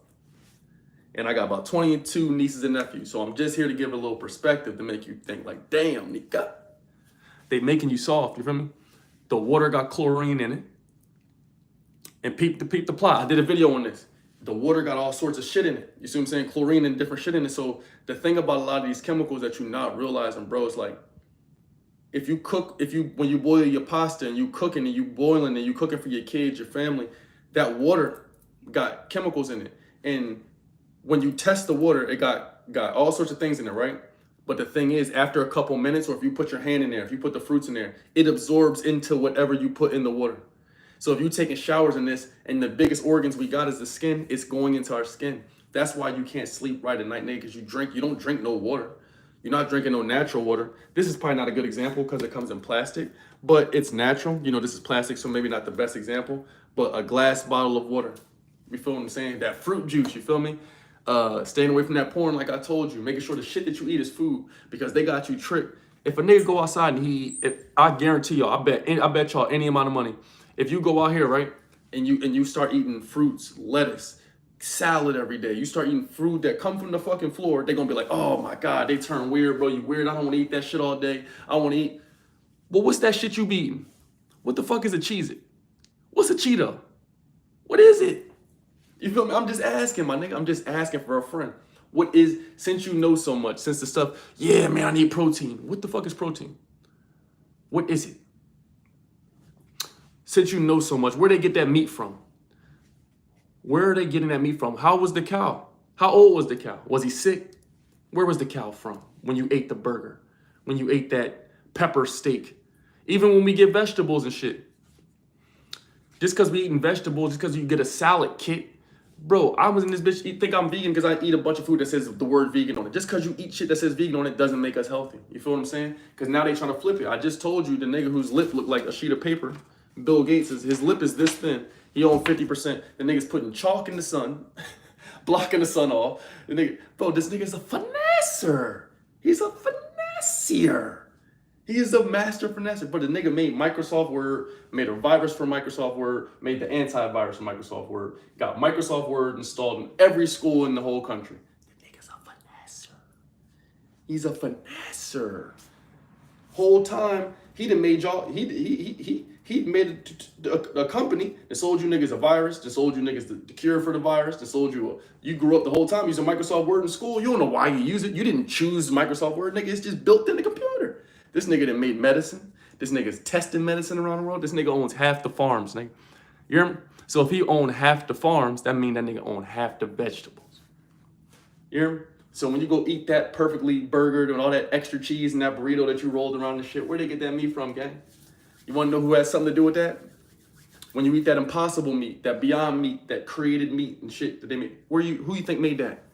And I got about 22 nieces and nephews. So I'm just here to give a little perspective to make you think like, damn, nigga. They making you soft, you feel me? The water got chlorine in it. And peep the plot. I did a video on this. The water got all sorts of shit in it. You see what I'm saying? Chlorine and different shit in it. So the thing about a lot of these chemicals that you're not realizing, bro, is like, when you boil your pasta and you cooking and you boiling and you cooking for your kids, your family, that water got chemicals in it. And when you test the water, it got all sorts of things in it, right? But the thing is, after a couple minutes, or if you put your hand in there, if you put the fruits in there, it absorbs into whatever you put in the water. So if you're taking showers in this, and the biggest organs we got is the skin, it's going into our skin. That's why you can't sleep right at night, nigga, because you don't drink no water. You're not drinking no natural water. This is probably not a good example because it comes in plastic, but it's natural. You know, this is plastic, so maybe not the best example, but a glass bottle of water. You feel what I'm saying? That fruit juice, you feel me? Staying away from that porn, like I told you, making sure the shit that you eat is food because they got you tricked. If a nigga go outside and I guarantee y'all, I bet y'all any amount of money. If you go out here, right, and you start eating fruits, lettuce, salad every day. You start eating food that come from the fucking floor. They're gonna be like, oh my God, they turn weird, bro. You weird. I don't want to eat that shit all day. I want to eat. Well, what's that shit you be eating? What the fuck is a Cheez-It? What's a Cheeto? What is it? You feel me? I'm just asking, my nigga. I'm just asking for a friend. What is, since you know so much, since the stuff, yeah, man, I need protein. What the fuck is protein? What is it? Since you know so much, where they get that meat from? Where are they getting that meat from? How was the cow? How old was the cow? Was he sick? Where was the cow from when you ate the burger? When you ate that pepper steak? Even when we get vegetables and shit. Just because we eating vegetables, just because you get a salad kit. Bro, I was in this bitch, think I'm vegan because I eat a bunch of food that says the word vegan on it. Just because you eat shit that says vegan on it doesn't make us healthy. You feel what I'm saying? Because now they trying to flip it. I just told you the nigga whose lip looked like a sheet of paper, Bill Gates, his lip is this thin. He owned 50%. The nigga's putting chalk in the sun, blocking the sun off. The nigga, bro, this nigga's a finesser. He's a finessier. He is a master finesser. But the nigga made Microsoft Word, made a virus for Microsoft Word, made the antivirus for Microsoft Word, got Microsoft Word installed in every school in the whole country. The nigga's a finesser. He's a finesser. Whole time, he done made y'all, he made a company that sold you niggas a virus, that sold you niggas the cure for the virus, that sold you, you grew up the whole time using Microsoft Word in school. You don't know why you use it. You didn't choose Microsoft Word, nigga. It's just built in the computer. This nigga that made medicine. This nigga's testing medicine around the world. This nigga owns half the farms, nigga. You hear me? So if he owned half the farms, that means that nigga owned half the vegetables. You hear me? So when you go eat that perfectly burgered and all that extra cheese and that burrito that you rolled around and shit, where they get that meat from, gang? You want to know who has something to do with that? When you eat that impossible meat, that beyond meat, that created meat and shit that they made, who you think made that?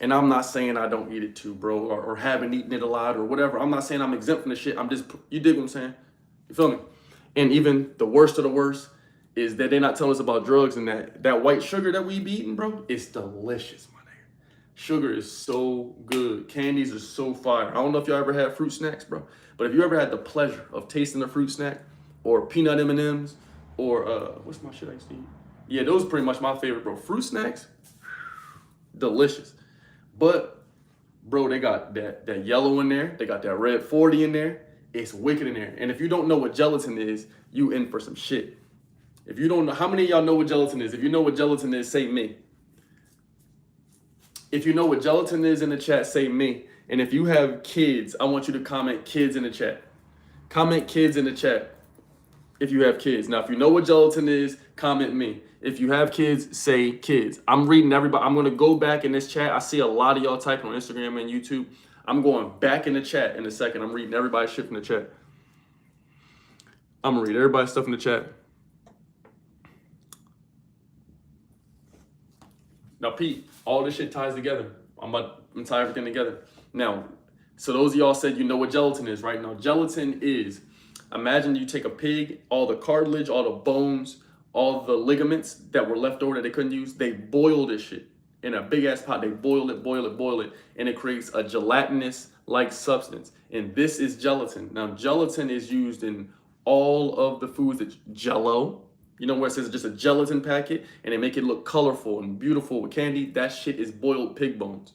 And I'm not saying I don't eat it too, bro, or haven't eaten it a lot or whatever. I'm not saying I'm exempt from the shit. I'm just, you dig what I'm saying? You feel me? And even the worst of the worst is that they're not telling us about drugs and that white sugar that we be eating, bro. It's delicious, my nigga. Sugar is so good. Candies are so fire. I don't know if y'all ever had fruit snacks, bro. But if you ever had the pleasure of tasting a fruit snack or peanut M&Ms or, what's my shit I used to eat? Yeah, those are pretty much my favorite, bro. Fruit snacks, delicious. But, bro, they got that yellow in there. They got that red 40 in there. It's wicked in there. And if you don't know what gelatin is, you in for some shit. If you don't know, how many of y'all know what gelatin is? If you know what gelatin is, say me. If you know what gelatin is in the chat, say me. And if you have kids, I want you to comment kids in the chat. Comment kids in the chat if you have kids. Now, if you know what gelatin is, comment me. If you have kids, say kids. I'm reading everybody. I'm going to go back in this chat. I see a lot of y'all typing on Instagram and YouTube. I'm going back in the chat in a second. I'm reading everybody's shit from the chat. I'm going to read everybody's stuff in the chat. Now, Pete, all this shit ties together. I'm going to tie everything together. Now, so those of y'all said you know what gelatin is, right? Now, gelatin is, imagine you take a pig, all the cartilage, all the bones, all the ligaments that were left over that they couldn't use, they boil this shit in a big ass pot. They boil it, and it creates a gelatinous-like substance. And this is gelatin. Now, gelatin is used in all of the foods that Jello, you know where it says just a gelatin packet, and they make it look colorful and beautiful with candy. That shit is boiled pig bones.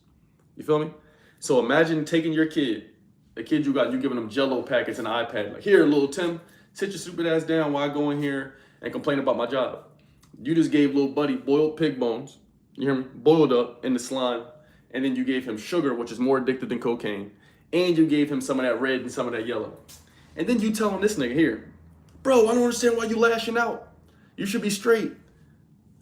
You feel me? So imagine taking your kid, the kid you got, you giving them Jello packets and an iPad. Like, here, little Tim, sit your stupid ass down while I go in here and complain about my job. You just gave little buddy boiled pig bones, you hear me? Boiled up in the slime, and then you gave him sugar, which is more addictive than cocaine, and you gave him some of that red and some of that yellow. And then you telling this nigga here, bro, I don't understand why you lashing out. You should be straight.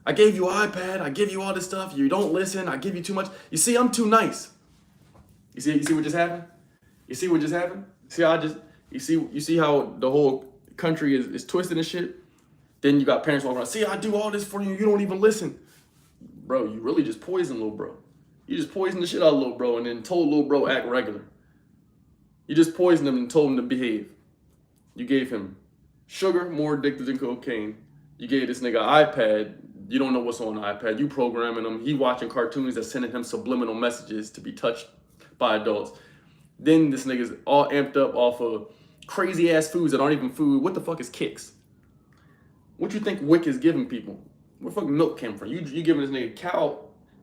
I gave you an iPad, I give you all this stuff, you don't listen, I give you too much. You see, I'm too nice. You see what just happened? You see what just happened? You see how the whole country is twisted and shit? Then you got parents walking around, see, I do all this for you, you don't even listen. Bro, you really just poisoned little bro. You just poisoned the shit out of little bro and then told little bro act regular. You just poisoned him and told him to behave. You gave him sugar, more addictive than cocaine. You gave this nigga an iPad. You don't know what's on the iPad. You programming him. He watching cartoons that's sending him subliminal messages to be touched by adults. Then this nigga's all amped up off of crazy ass foods that aren't even food. What the fuck is kicks? What you think Wick is giving people? Where fucking milk came from? You giving this nigga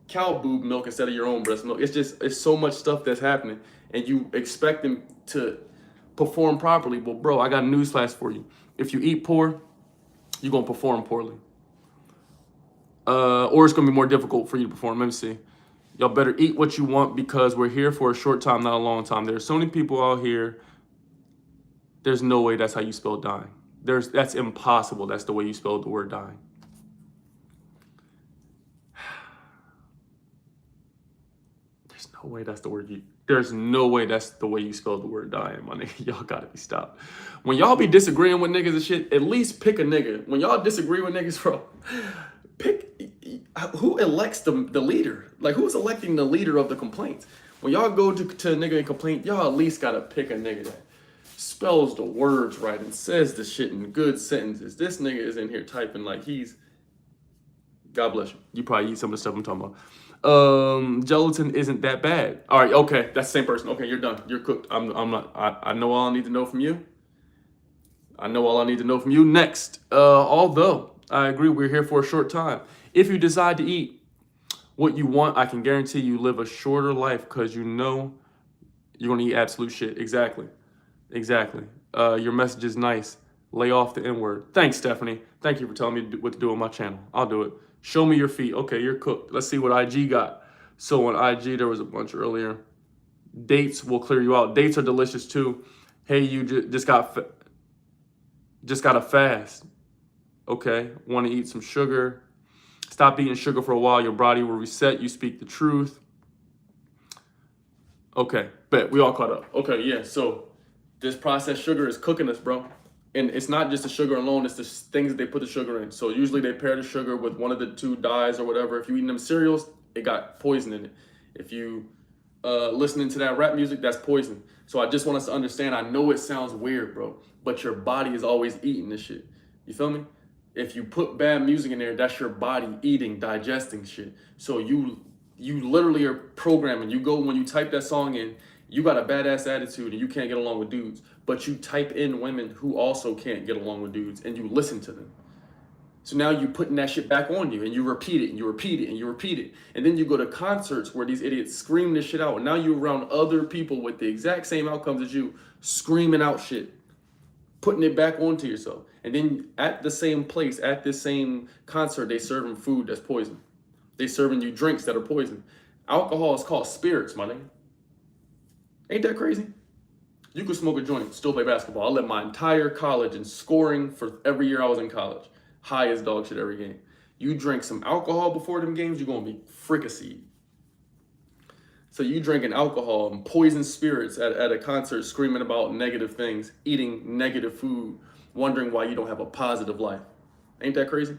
cow boob milk instead of your own breast milk. It's so much stuff that's happening, and you expect them to perform properly. Well, bro, I got a newsflash for you. If you eat poor, you're gonna perform poorly. Or it's gonna be more difficult for you to perform. Let me see. Y'all better eat what you want because we're here for a short time, not a long time. There's so many people out here. There's no way that's how you spell dying. That's impossible. That's the way you spell the word dying. There's no way that's the word you. There's no way that's the way you spell the word dying, my nigga. Y'all gotta be stopped. When y'all be disagreeing with niggas and shit, at least pick a nigga. When y'all disagree with niggas, bro, pick who elects the leader. Like, who's electing the leader of the complaints? When y'all go to a nigga and complain, y'all at least gotta pick a nigga that spells the words right and says the shit in good sentences. This nigga is in here typing like he's. God bless you. You probably eat some of the stuff I'm talking about. Gelatin isn't that bad. All right, okay, that's the same person. Okay, you're done. You're cooked. I'm not. I know all I need to know from you. I know all I need to know from you. Next, although I agree we're here for a short time, if you decide to eat what you want, I can guarantee you live a shorter life because you know you're gonna eat absolute shit. Exactly. Your message is nice. Lay off the N-word. Thanks, Stephanie. Thank you for telling me what to do on my channel. I'll do it. Show me your feet. Okay, you're cooked. Let's see what IG got. So on IG, there was a bunch earlier. Dates will clear you out. Dates are delicious too. Hey, you just got a fast. Okay, want to eat some sugar. Stop eating sugar for a while. Your body will reset. You speak the truth. Okay, bet. We all caught up. Okay, yeah, so this processed sugar is cooking us, bro. And it's not just the sugar alone, it's the things that they put the sugar in. So usually they pair the sugar with one of the two dyes or whatever. If you eating them cereals, it got poison in it. If you listening to that rap music, that's poison. So I just want us to understand, I know it sounds weird, bro, but your body is always eating this shit. You feel me? If you put bad music in there, that's your body eating, digesting shit. So you literally are programming. You go, when you type that song in, you got a badass attitude and you can't get along with dudes, but you type in women who also can't get along with dudes and you listen to them. So now you putting that shit back on you and you repeat it and you repeat it and you repeat it. And then you go to concerts where these idiots scream this shit out. And now you're around other people with the exact same outcomes as you, screaming out shit, putting it back onto yourself. And then at the same place, at this same concert, they serving food that's poison. They serving you drinks that are poison. Alcohol is called spirits, my nigga. Ain't that crazy? You could smoke a joint, still play basketball. I led my entire college in scoring for every year I was in college. High as dog shit every game. You drink some alcohol before them games, you're gonna be fricasseed. So you drinking alcohol and poison spirits at a concert, screaming about negative things, eating negative food, wondering why you don't have a positive life. Ain't that crazy?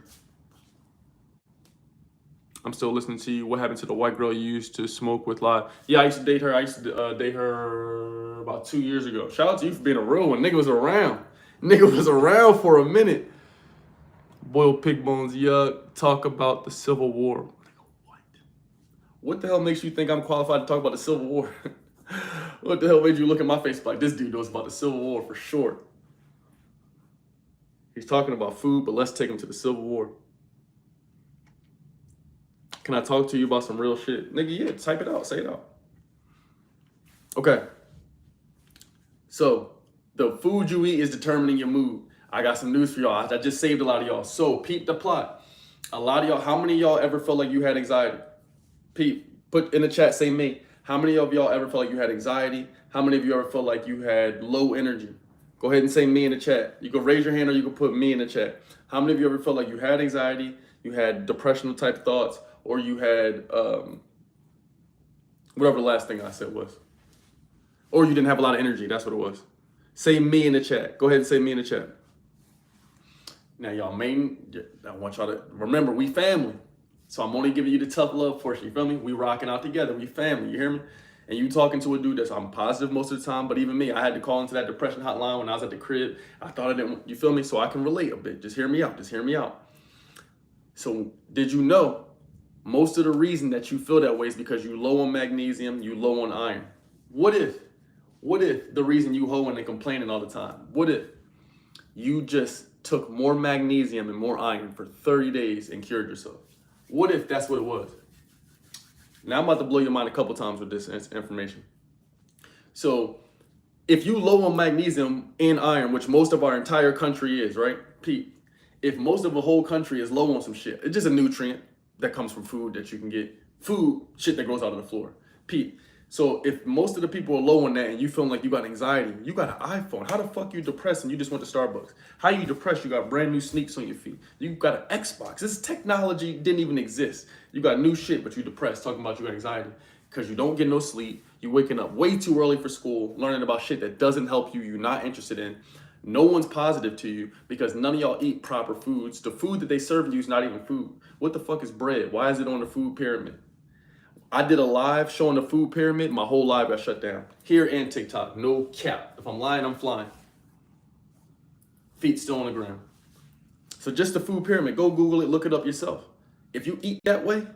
I'm still listening to you. What happened to the white girl you used to smoke with live? Yeah, I used to date her. I used to date her about 2 years ago. Shout out to you for being a real one. Nigga was around. Nigga was around for a minute. Boiled pig bones, yuck. Talk about the Civil War. What? What the hell makes you think I'm qualified to talk about the Civil War? What the hell made you look at my face like this dude knows about the Civil War for sure? He's talking about food, but let's take him to the Civil War. Can I talk to you about some real shit? Nigga, yeah, type it out, say it out. Okay. So, the food you eat is determining your mood. I got some news for y'all. I just saved a lot of y'all. So, peep the plot. A lot of y'all, how many of y'all ever felt like you had anxiety? Peep, put in the chat, say me. How many of y'all ever felt like you had anxiety? How many of you ever felt like you had low energy? Go ahead and say me in the chat. You can raise your hand or you can put me in the chat. How many of you ever felt like you had anxiety, you had depressional type thoughts, or you had whatever the last thing I said was? Or you didn't have a lot of energy, that's what it was. Say me in the chat. Go ahead and say me in the chat. Now y'all I want y'all to remember, we family. So I'm only giving you the tough love portion, you feel me? We rocking out together, we family, you hear me? And you talking to a dude that's, I'm positive most of the time, but even me, I had to call into that depression hotline when I was at the crib. I thought I didn't, you feel me? So I can relate a bit, just hear me out, So did you know, most of the reason that you feel that way is because you low on magnesium, you low on iron. What if the reason you hoeing and complaining all the time, what if you just took more magnesium and more iron for 30 days and cured yourself? What if that's what it was? Now I'm about to blow your mind a couple times with this information. So if you low on magnesium and iron, which most of our entire country is, right, Pete? If most of the whole country is low on some shit, it's just a nutrient that comes from food that you can get. Food, shit that grows out of the floor. Pete, so if most of the people are low on that and you feeling like you got anxiety, you got an iPhone. How the fuck you depressed and you just went to Starbucks? How you depressed? You got brand new sneaks on your feet. You got an Xbox. This technology didn't even exist. You got new shit, but you depressed, talking about you got anxiety because you don't get no sleep. You waking up way too early for school, learning about shit that doesn't help you, you're not interested in. No one's positive to you because none of y'all eat proper foods. The food that they serve you is not even food. What the fuck is bread? Why is it on the food pyramid? I did a live showing the food pyramid. My whole live got shut down. Here and TikTok. No cap. If I'm lying, I'm flying. Feet still on the ground. So just the food pyramid. Go Google it. Look it up yourself. If you eat that way,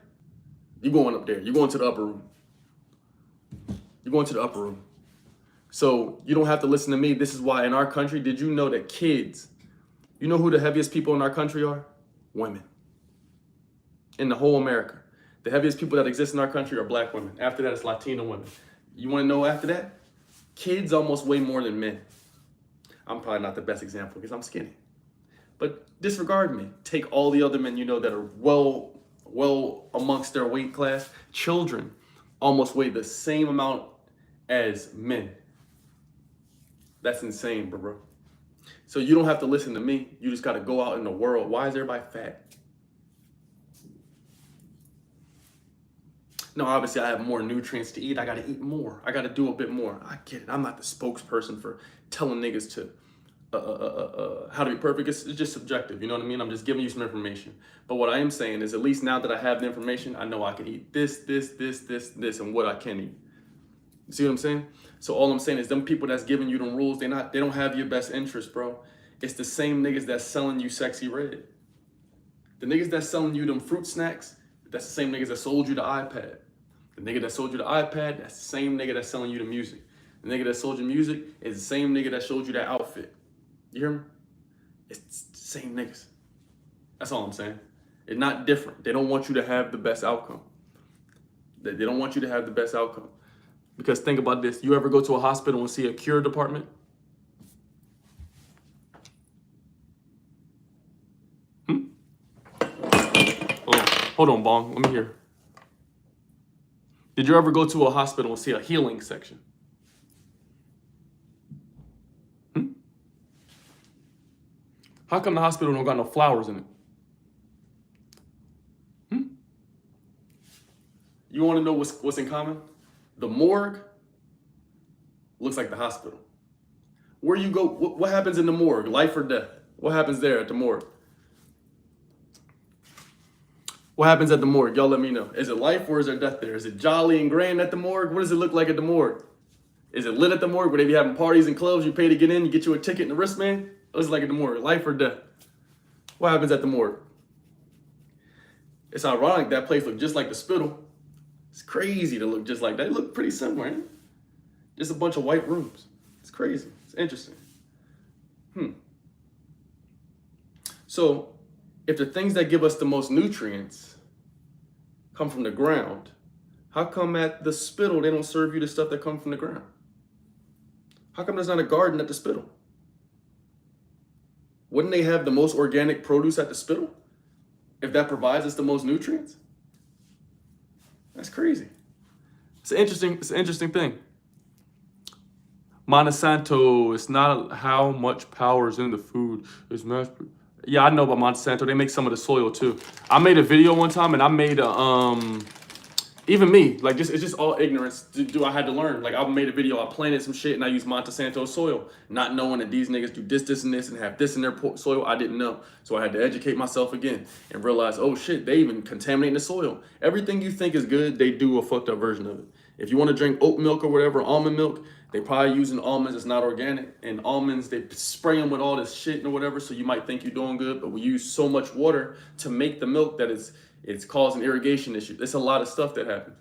you're going up there. You're going to the upper room. You're going to the upper room. So you don't have to listen to me. This is why in our country, did you know that kids, you know who the heaviest people in our country are? Women. In the whole America. The heaviest people that exist in our country are black women. After that, it's Latino women. You want to know after that? Kids almost weigh more than men. I'm probably not the best example because I'm skinny. But disregard me. Take all the other men you know that are well amongst their weight class. Children almost weigh the same amount as men. That's insane, bro. So you don't have to listen to me. You just got to go out in the world. Why is everybody fat? No, obviously I have more nutrients to eat. I got to eat more. I got to do a bit more. I get it. I'm not the spokesperson for telling niggas to how to be perfect. It's just subjective. You know what I mean? I'm just giving you some information. But what I am saying is at least now that I have the information, I know I can eat this, and what I can eat. See what I'm saying? So all I'm saying is them people that's giving you them rules, they don't have your best interest, bro. It's the same niggas that's selling you Sexy Red. The niggas that's selling you them fruit snacks, that's the same niggas that sold you the iPad. The nigga that sold you the iPad, that's the same nigga that's selling you the music. The nigga that sold you music is the same nigga that showed you that outfit. You hear me? It's the same niggas. That's all I'm saying. It's not different. They don't want you to have the best outcome. They don't want you to have the best outcome. Because think about this. You ever go to a hospital and see a cure department? Hold on, Bong. Let me hear. Did you ever go to a hospital and see a healing section? How come the hospital don't got no flowers in it? You want to know what's in common? The morgue looks like the hospital. Where you go, what happens in the morgue? Life or death? What happens there at the morgue? What happens at the morgue? Y'all let me know. Is it life or is there death there? Is it jolly and grand at the morgue? What does it look like at the morgue? Is it lit at the morgue where they be having parties and clubs? You pay to get in, you get you a ticket and a wristband? What is it like at the morgue? Life or death? What happens at the morgue? It's ironic that place looked just like the spittle. It's crazy to look just like that. It looked pretty similar, ain't it? Just a bunch of white rooms. It's crazy. It's interesting. So, if the things that give us the most nutrients come from the ground, how come at the spittle they don't serve you the stuff that come from the ground? How come there's not a garden at the spittle? Wouldn't they have the most organic produce at the spittle if that provides us the most nutrients? That's crazy. It's an interesting thing. Monsanto, it's not how much power is in the food. It's mass. Yeah, I know about Monsanto. They make some of the soil too. I made a video one time and I made a even me, like it's just all ignorance. I had to learn. Like I made a video, I planted some shit and I used Monsanto soil, not knowing that these niggas do this, and this, and have this in their soil. I didn't know. So I had to educate myself again and realize, oh shit, they even contaminate the soil. Everything you think is good, they do a fucked up version of it. If you want to drink oat milk or whatever, almond milk, they probably using almonds that's not organic. And almonds, they spray them with all this shit or whatever, so you might think you're doing good, but we use so much water to make the milk that it's causing irrigation issues. There's a lot of stuff that happens.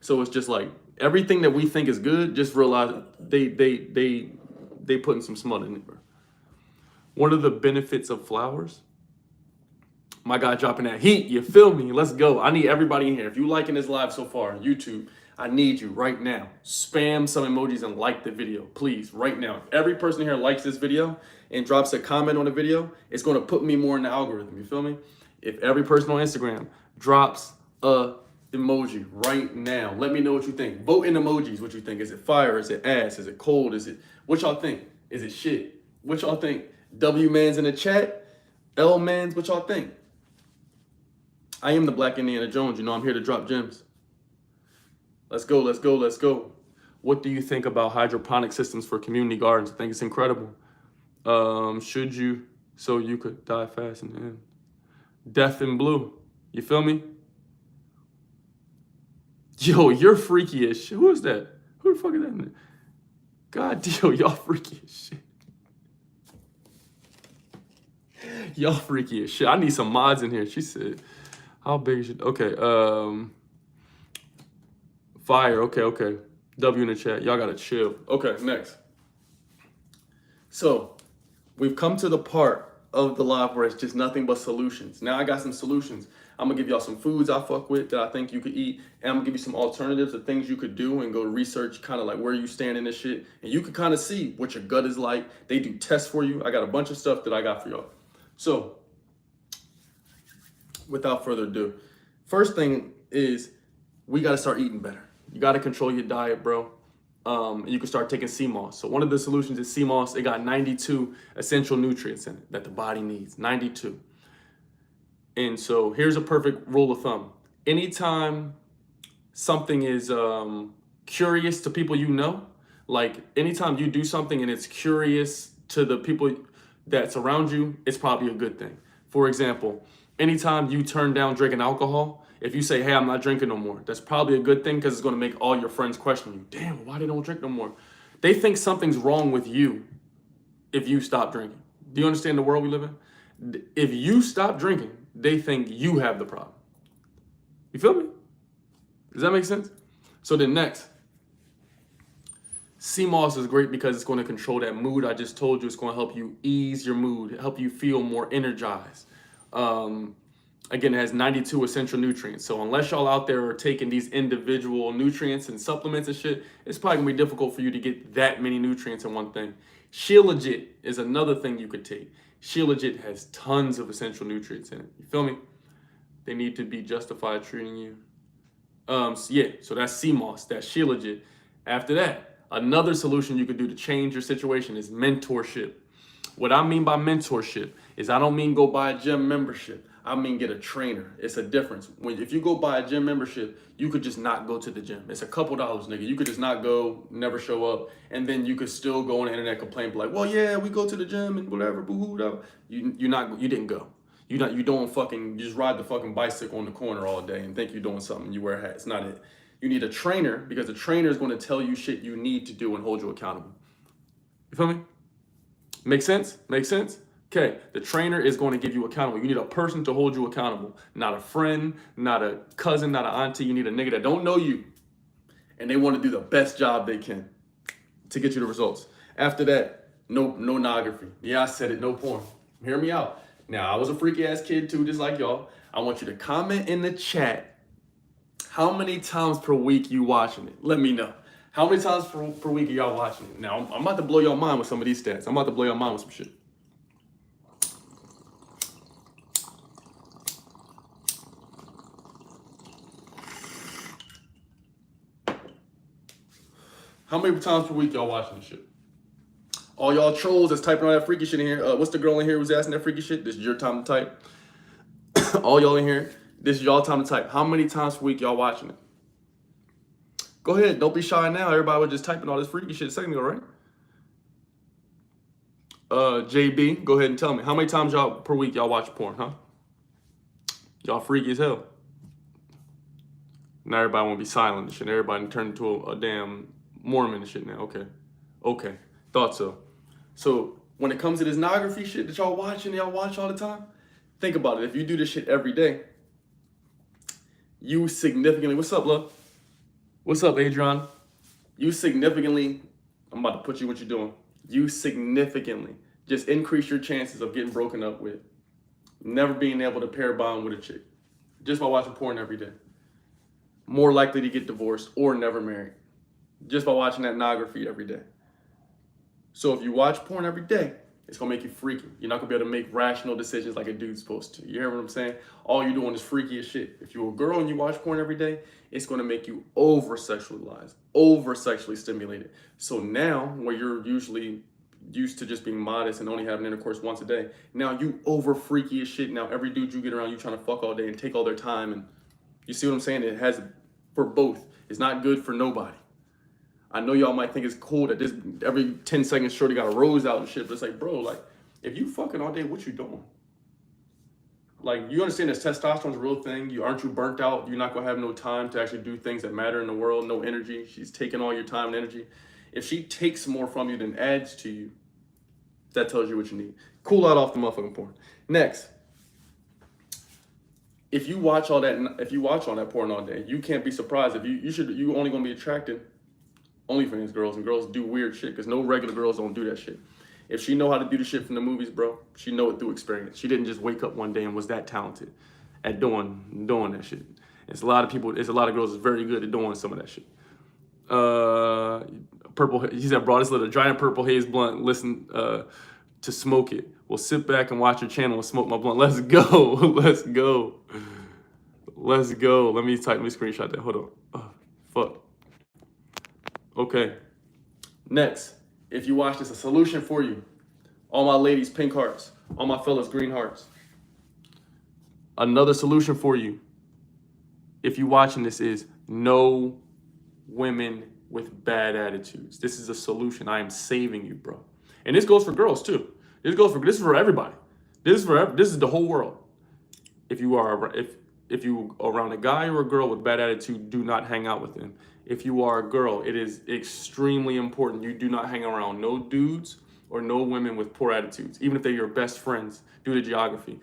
So it's just like everything that we think is good, just realize they putting some smut in it, bro. One of the benefits of flowers, my guy dropping that heat, you feel me? Let's go. I need everybody in here. If you liking this live so far on YouTube, I need you right now. Spam some emojis and like the video, please, right now. If every person here likes this video and drops a comment on the video, it's gonna put me more in the algorithm, you feel me? If every person on Instagram drops a emoji right now, let me know what you think. Vote in emojis what you think. Is it fire? Is it ass? Is it cold? Is it, what y'all think? Is it shit? What y'all think? W man's in the chat. L man's, what y'all think? I am the Black Indiana Jones. You know, I'm here to drop gems. Let's go, let's go, let's go. What do you think about hydroponic systems for community gardens? I think it's incredible. Should you, so you could die fast and end. Death in blue. You feel me? Yo, you're freaky as shit. Who is that? Who the fuck is that? God damn, y'all freaky as shit. Y'all freaky as shit. I need some mods in here. She said, how big is it? Okay, fire, okay. W in the chat, y'all gotta chill. Okay, next. So, we've come to the part of the live where it's just nothing but solutions. Now I got some solutions. I'm gonna give y'all some foods I fuck with that I think you could eat, and I'm gonna give you some alternatives of things you could do and go research kind of like where you stand in this shit. And you can kind of see what your gut is like. They do tests for you. I got a bunch of stuff that I got for y'all. So, without further ado, first thing is we gotta start eating better. You gotta control your diet, bro. You can start taking sea moss. So one of the solutions is sea moss. It got 92 essential nutrients in it that the body needs, 92. And so here's a perfect rule of thumb. Anytime something is curious to people you know, like anytime you do something and it's curious to the people that's around you, it's probably a good thing. For example, anytime you turn down drinking alcohol, if you say, hey, I'm not drinking no more, that's probably a good thing because it's going to make all your friends question you. Damn, why they don't drink no more? They think something's wrong with you if you stop drinking. Do you understand the world we live in? If you stop drinking, they think you have the problem. You feel me? Does that make sense? So then next, sea moss is great because it's going to control that mood. I just told you it's going to help you ease your mood, help you feel more energized. Again, it has 92 essential nutrients. So unless y'all out there are taking these individual nutrients and supplements and shit, it's probably gonna be difficult for you to get that many nutrients in one thing. Shilajit is another thing you could take. Shilajit has tons of essential nutrients in it. You feel me? They need to be justified treating you. So that's sea moss, that's Shilajit. After that, another solution you could do to change your situation is mentorship. What I mean by mentorship is I don't mean go buy a gym membership. I mean get a trainer. It's a difference. If you go buy a gym membership, you could just not go to the gym. It's a couple dollars, nigga. You could just not go, never show up, and then you could still go on the internet complain, be like, well, yeah, we go to the gym and whatever, boo-hoo. You didn't go. You just ride the fucking bicycle on the corner all day and think you're doing something. You wear a hat. It's not it. You need a trainer because the trainer is going to tell you shit you need to do and hold you accountable. You feel me? Make sense? Make sense? Okay, the trainer is going to give you accountable. You need a person to hold you accountable. Not a friend, not a cousin, not an auntie. You need a nigga that don't know you. And they want to do the best job they can to get you the results. After that, no pornography. Yeah, I said it, no porn. Hear me out. Now, I was a freaky ass kid too, just like y'all. I want you to comment in the chat how many times per week you watching it. Let me know. How many times per week are y'all watching it? Now, I'm about to blow your mind with some of these stats. I'm about to blow your mind with some shit. How many times per week y'all watching this shit? All y'all trolls that's typing all that freaky shit in here. What's the girl in here who's asking that freaky shit? This is your time to type. All y'all in here, this is y'all time to type. How many times per week y'all watching it? Go ahead, don't be shy now. Everybody was just typing all this freaky shit a second ago, right? JB, go ahead and tell me. How many times y'all per week y'all watch porn, huh? Y'all freaky as hell. Now everybody want to be silent and shit. Everybody turned into a damn Mormon and shit now. Okay. Thought so. So when it comes to this pornography shit that y'all watching, y'all watch all the time, think about it. If you do this shit every day, you significantly, what's up, love? What's up, Adrian? You significantly, I'm about to put you what you're doing. You significantly just increase your chances of getting broken up with, never being able to pair bond with a chick, just by watching porn every day. More likely to get divorced or never married, just by watching that pornography every day. So if you watch porn every day, it's gonna make you freaky. You're not gonna be able to make rational decisions like a dude's supposed to. You hear what I'm saying? All you're doing is freaky as shit. If you're a girl and you watch porn every day, it's gonna make you over sexualized, over sexually stimulated. So now, where you're usually used to just being modest and only having intercourse once a day, now you over freaky as shit. Now every dude you get around, you trying to fuck all day and take all their time. And you see what I'm saying? It has for both. It's not good for nobody. I know y'all might think it's cool that this every 10 seconds shorty got a rose out and shit, but it's like, bro, like, if you fucking all day, what you doing? Like, you understand that testosterone's a real thing. Aren't you burnt out? You're not gonna have no time to actually do things that matter in the world, no energy. She's taking all your time and energy. If she takes more from you than adds to you, that tells you what you need. Cool out off the motherfucking porn. Next, if you watch all that porn all day, you can't be surprised if you only gonna be attracted OnlyFans girls, and girls do weird shit because no regular girls don't do that shit. If she know how to do the shit from the movies, bro, she know it through experience. She didn't just wake up one day and was that talented at doing that shit. It's a lot of girls that's very good at doing some of that shit. He said, bro, this little giant purple haze blunt, listen to smoke it. We'll sit back and watch your channel and smoke my blunt. Let's go. Let's go. Let's go. Let me screenshot that. Hold on. Oh, fuck. Okay. Next, if you watch this, a solution for you. All my ladies, pink hearts. All my fellas, green hearts. Another solution for you, if you're watching this, is no women with bad attitudes. This is a solution. I am saving you, bro. And this goes for girls too. This is for everybody. This is the whole world. If you around a guy or a girl with bad attitude, do not hang out with them. If you are a girl, it is extremely important you do not hang around no dudes or no women with poor attitudes, even if they're your best friends due to geography.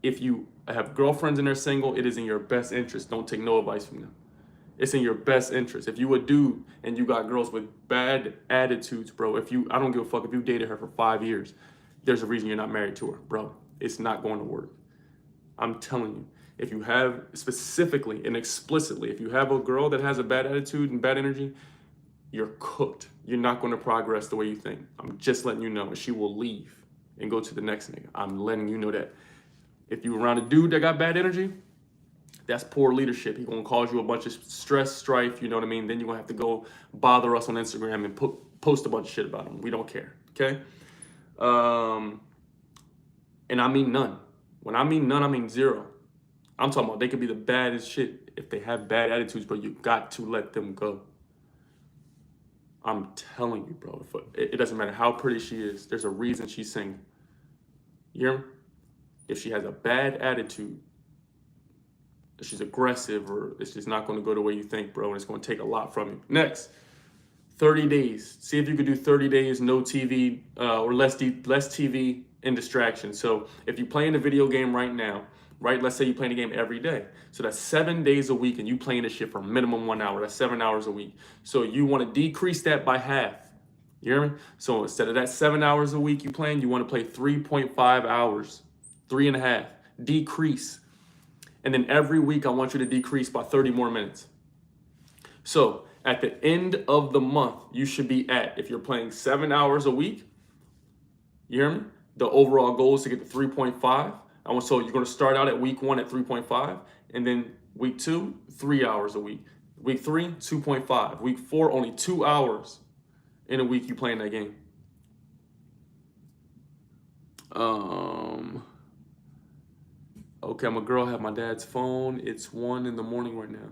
If you have girlfriends and they're single, it is in your best interest. Don't take no advice from them. It's in your best interest. If you a dude and you got girls with bad attitudes, bro, I don't give a fuck if you dated her for 5 years, there's a reason you're not married to her, bro. It's not going to work. I'm telling you. If you have specifically and explicitly, if you have a girl that has a bad attitude and bad energy, you're cooked. You're not going to progress the way you think. I'm just letting you know. And she will leave and go to the next nigga. I'm letting you know that. If you around a dude that got bad energy, that's poor leadership. He's going to cause you a bunch of stress, strife, you know what I mean? Then you're going to have to go bother us on Instagram and post a bunch of shit about him. We don't care, okay? And I mean none. When I mean none, I mean zero. I'm talking about they could be the baddest shit. If they have bad attitudes, bro, you got to let them go. I'm telling you, bro. It doesn't matter how pretty she is. There's a reason she's single. You hear me? If she has a bad attitude, if she's aggressive, or it's just not going to go the way you think, bro, and it's going to take a lot from you. Next, 30 days. See if you could do 30 days, no TV, or less TV and distraction. So if you're playing a video game right now, right? Let's say you're playing a game every day. So that's 7 days a week and you playing this shit for minimum 1 hour. That's 7 hours a week. So you want to decrease that by half. You hear me? So instead of that 7 hours a week you playing, you want to play 3.5 hours, 3.5, decrease. And then every week I want you to decrease by 30 more minutes. So at the end of the month, you should be at, if you're playing 7 hours a week, you hear me? The overall goal is to get to 3.5. So you're going to start out at week 1 at 3.5, and then week 2, 3 hours a week. Week 3, 2.5. Week 4, only 2 hours in a week you playing that game. Okay, I'm a girl, have my dad's phone. It's 1 in the morning right now.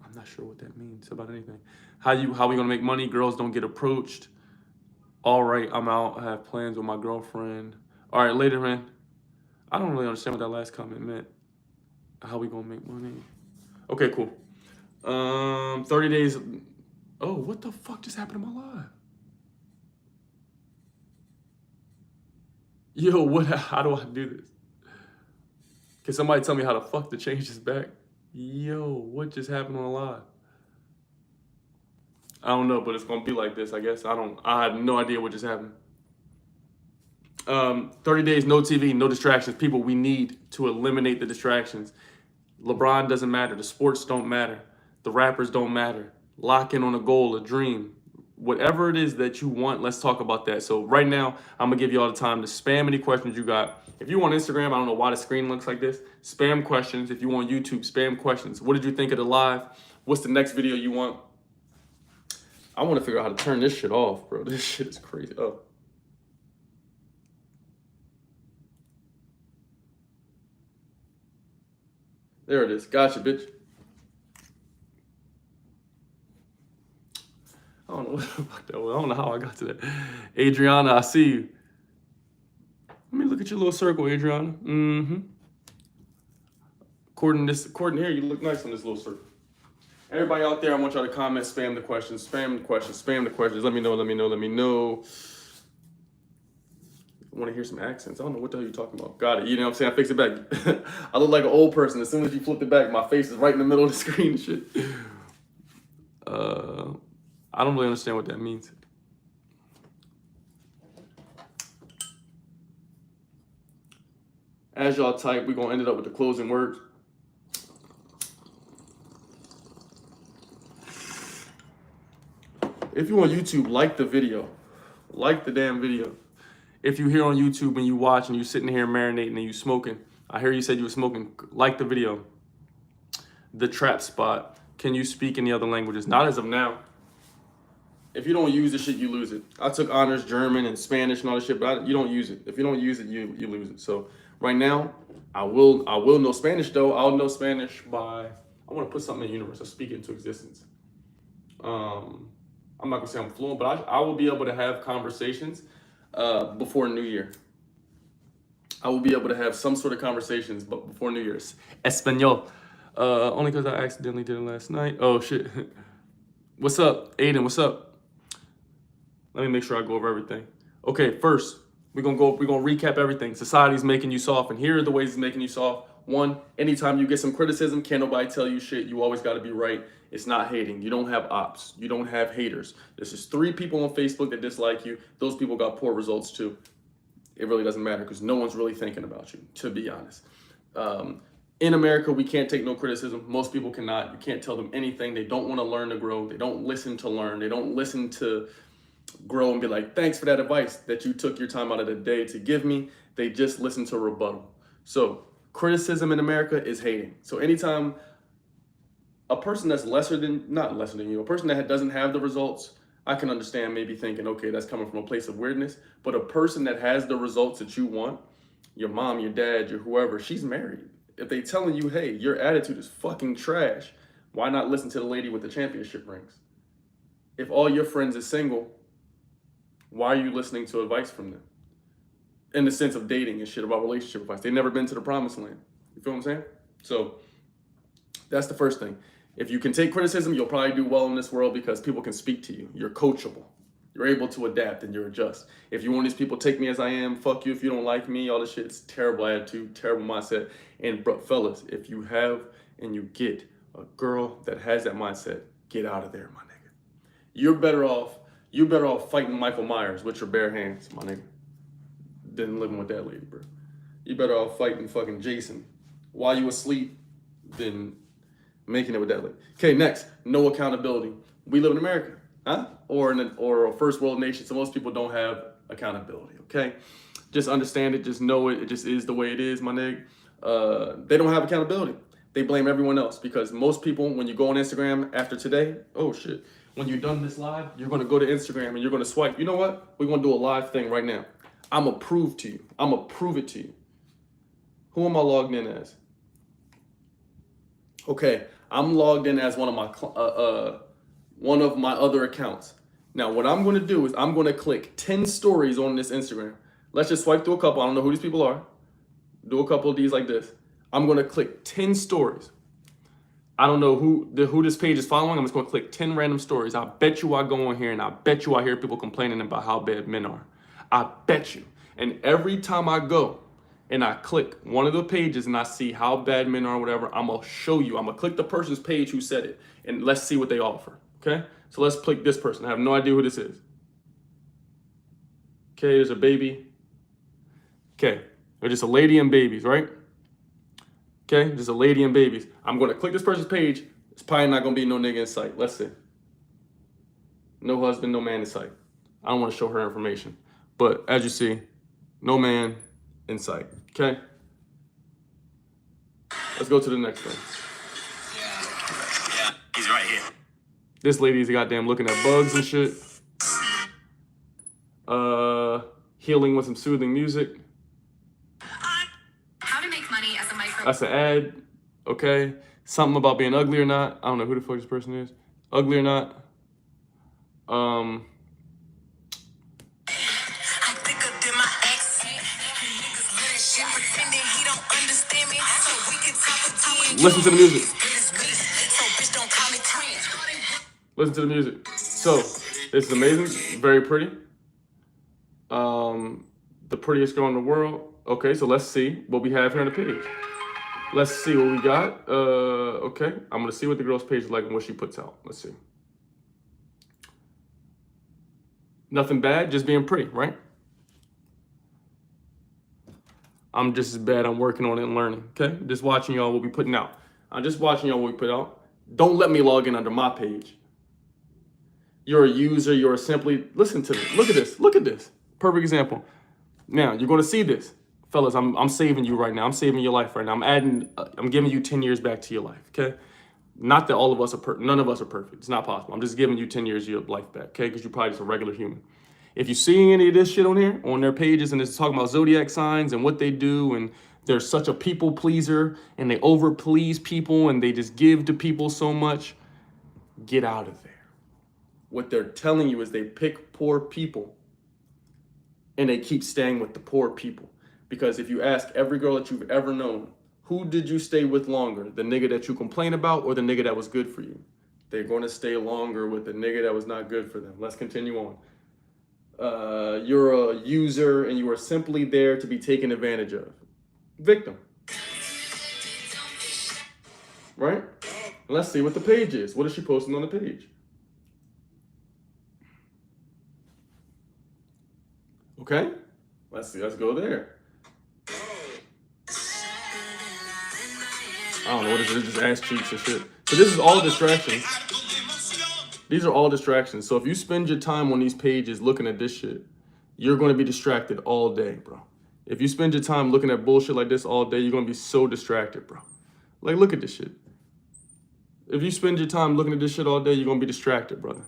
I'm not sure what that means about anything. How we gonna make money? Girls don't get approached. All right, I'm out. I have plans with my girlfriend. All right, later, man. I don't really understand what that last comment meant. How we gonna make money? Okay, cool. 30 days. Oh, what the fuck just happened to my life? Yo, how do I do this? Can somebody tell me how the fuck to change this back? Yo, what just happened on the live? I don't know, but it's gonna be like this, I guess. I have no idea what just happened. 30 days, no TV, no distractions. People, we need to eliminate the distractions. LeBron doesn't matter. The sports don't matter. The rappers don't matter. Lock in on a goal, a dream. Whatever it is that you want, let's talk about that. So right now, I'm going to give you all the time to spam any questions you got. If you want Instagram, I don't know why the screen looks like this. Spam questions. If you want YouTube, spam questions. What did you think of the live? What's the next video you want? I want to figure out how to turn this shit off, bro. This shit is crazy. Oh. There it is. Gotcha, bitch. I don't know what the fuck that was. I don't know how I got to that. Adriana, I see you. Let me look at your little circle, Adriana. Mm-hmm. According here, you look nice on this little circle. Everybody out there, I want y'all to comment, spam the questions, spam the questions, spam the questions. Let me know, let me know, let me know. I want to hear some accents. I don't know what the hell you're talking about. Got it. You know what I'm saying? I fixed it back. I look like an old person. As soon as you flipped it back, my face is right in the middle of the screen and shit. I don't really understand what that means. As y'all type, we're going to end it up with the closing words. If you on YouTube, like the video. Like the damn video. If you're here on YouTube and you watch and you're sitting here marinating and you smoking, I hear you said you were smoking, like the video. The trap spot. Can you speak any other languages? Not as of now. If you don't use this shit, you lose it. I took honors German and Spanish and all this shit, but you don't use it. If you don't use it, you lose it. So right now, I will know Spanish though. I'll know Spanish by, I want to put something in the universe. I'll speak it into existence. I'm not gonna say I'm fluent, but I will be able to have conversations before New Year. I will be able to have some sort of conversations, but before New Year's. Espanol. Only because I accidentally did it last night. Oh shit. What's up, Aiden? What's up? Let me make sure I go over everything. Okay, first we're gonna recap everything. Society's making you soft, and here are the ways it's making you soft. One, anytime you get some criticism, can't nobody tell you shit. You always got to be right. It's not hating. You don't have ops. You don't have haters. There's just 3 people on Facebook that dislike you. Those people got poor results too. It really doesn't matter because no one's really thinking about you, to be honest. In America, we can't take no criticism. Most people cannot. You can't tell them anything. They don't want to learn to grow. They don't listen to learn. They don't listen to grow and be like, thanks for that advice that you took your time out of the day to give me. They just listen to rebuttal. So criticism in America is hating. So anytime a person that's not lesser than you, a person that doesn't have the results, I can understand maybe thinking, okay, that's coming from a place of weirdness. But a person that has the results that you want, your mom, your dad, your whoever, she's married. If they telling you, hey, your attitude is fucking trash, why not listen to the lady with the championship rings? If all your friends are single, why are you listening to advice from them? In the sense of dating and shit, about relationship advice. They've never been to the promised land. You feel what I'm saying? So that's the first thing. If you can take criticism, you'll probably do well in this world because people can speak to you. You're coachable. You're able to adapt and you adjust. If you want these people, take me as I am, fuck you if you don't like me, all this shit, it's terrible attitude, terrible mindset. And bro, fellas, if you have and you get a girl that has that mindset, get out of there, my nigga. You're better off fighting Michael Myers with your bare hands, my nigga, than living with that lady, bro. You better off fighting fucking Jason while you asleep than making it with that lady. Okay, next, no accountability. We live in America, huh? Or a first world nation, so most people don't have accountability, okay? Just understand it, just know it, it just is the way it is, my nigga. They don't have accountability. They blame everyone else because most people, when you go on Instagram after today, oh shit, when you're done this live, you're gonna go to Instagram and you're gonna swipe. You know what? We're gonna do a live thing right now. I'm gonna prove to you. I'm gonna prove it to you. Who am I logged in as? Okay, I'm logged in as one of my other accounts. Now, what I'm gonna do is I'm gonna click 10 stories on this Instagram. Let's just swipe through a couple. I don't know who these people are. Do a couple of these like this. I'm gonna click 10 stories. I don't know who this page is following. I'm just gonna click 10 random stories. I bet you I go on here and I bet you I hear people complaining about how bad men are. I bet you. And every time I go and I click one of the pages and I see how bad men are or whatever, I'm gonna show you. I'm gonna click the person's page who said it and let's see what they offer, okay? So let's click this person. I have no idea who this is. Okay, there's a baby. Okay, or just a lady and babies, right? Okay, just a lady and babies. I'm going to click this person's page. It's probably not going to be no nigga in sight. Let's see. No husband, no man in sight. I don't want to show her information. But as you see, no man in sight. Okay? Let's go to the next thing. Yeah, he's right here. This lady's goddamn looking at bugs and shit. Healing with some soothing music. How to make money as a micro. That's an ad. Okay. Something about being ugly or not. I don't know who the fuck this person is. Ugly or not. Listen to the music. Listen to the music. So, this is amazing. Very pretty. The prettiest girl in the world. Okay, so let's see what we have here on the page. Let's see what we got. Okay, I'm gonna see what the girl's page is like and what she puts out. Let's see. Nothing bad, just being pretty, right? I'm just as bad. I'm working on it and learning. Okay, just watching y'all what we putting out. I'm just watching y'all what we put out. Don't let me log in under my page. You're a user. You're simply listen to this. Look at this. Look at this. Perfect example. Now you're going to see this, fellas. I'm saving you right now. I'm saving your life right now. I'm giving you 10 years back to your life. Okay. Not that all of us are none of us are perfect. It's not possible. I'm just giving you 10 years of your life back. Okay, because you're probably just a regular human. If you see any of this shit on here, on their pages, and it's talking about zodiac signs and what they do, and they're such a people pleaser, and they over please people, and they just give to people so much, get out of there. What they're telling you is they pick poor people, and they keep staying with the poor people. Because if you ask every girl that you've ever known, who did you stay with longer? The nigga that you complain about or the nigga that was good for you? They're going to stay longer with the nigga that was not good for them. Let's continue on. You're a user and you are simply there to be taken advantage of. Victim. Right? And let's see what the page is. What is she posting on the page? Okay? Let's see. Let's go there. I don't know what it is. Just ass cheeks and shit. So this is all distractions. These are all distractions. So if you spend your time on these pages looking at this shit, you're going to be distracted all day, bro. If you spend your time looking at bullshit like this all day, you're going to be so distracted, bro. Like, look at this shit. If you spend your time looking at this shit all day, you're going to be distracted, brother.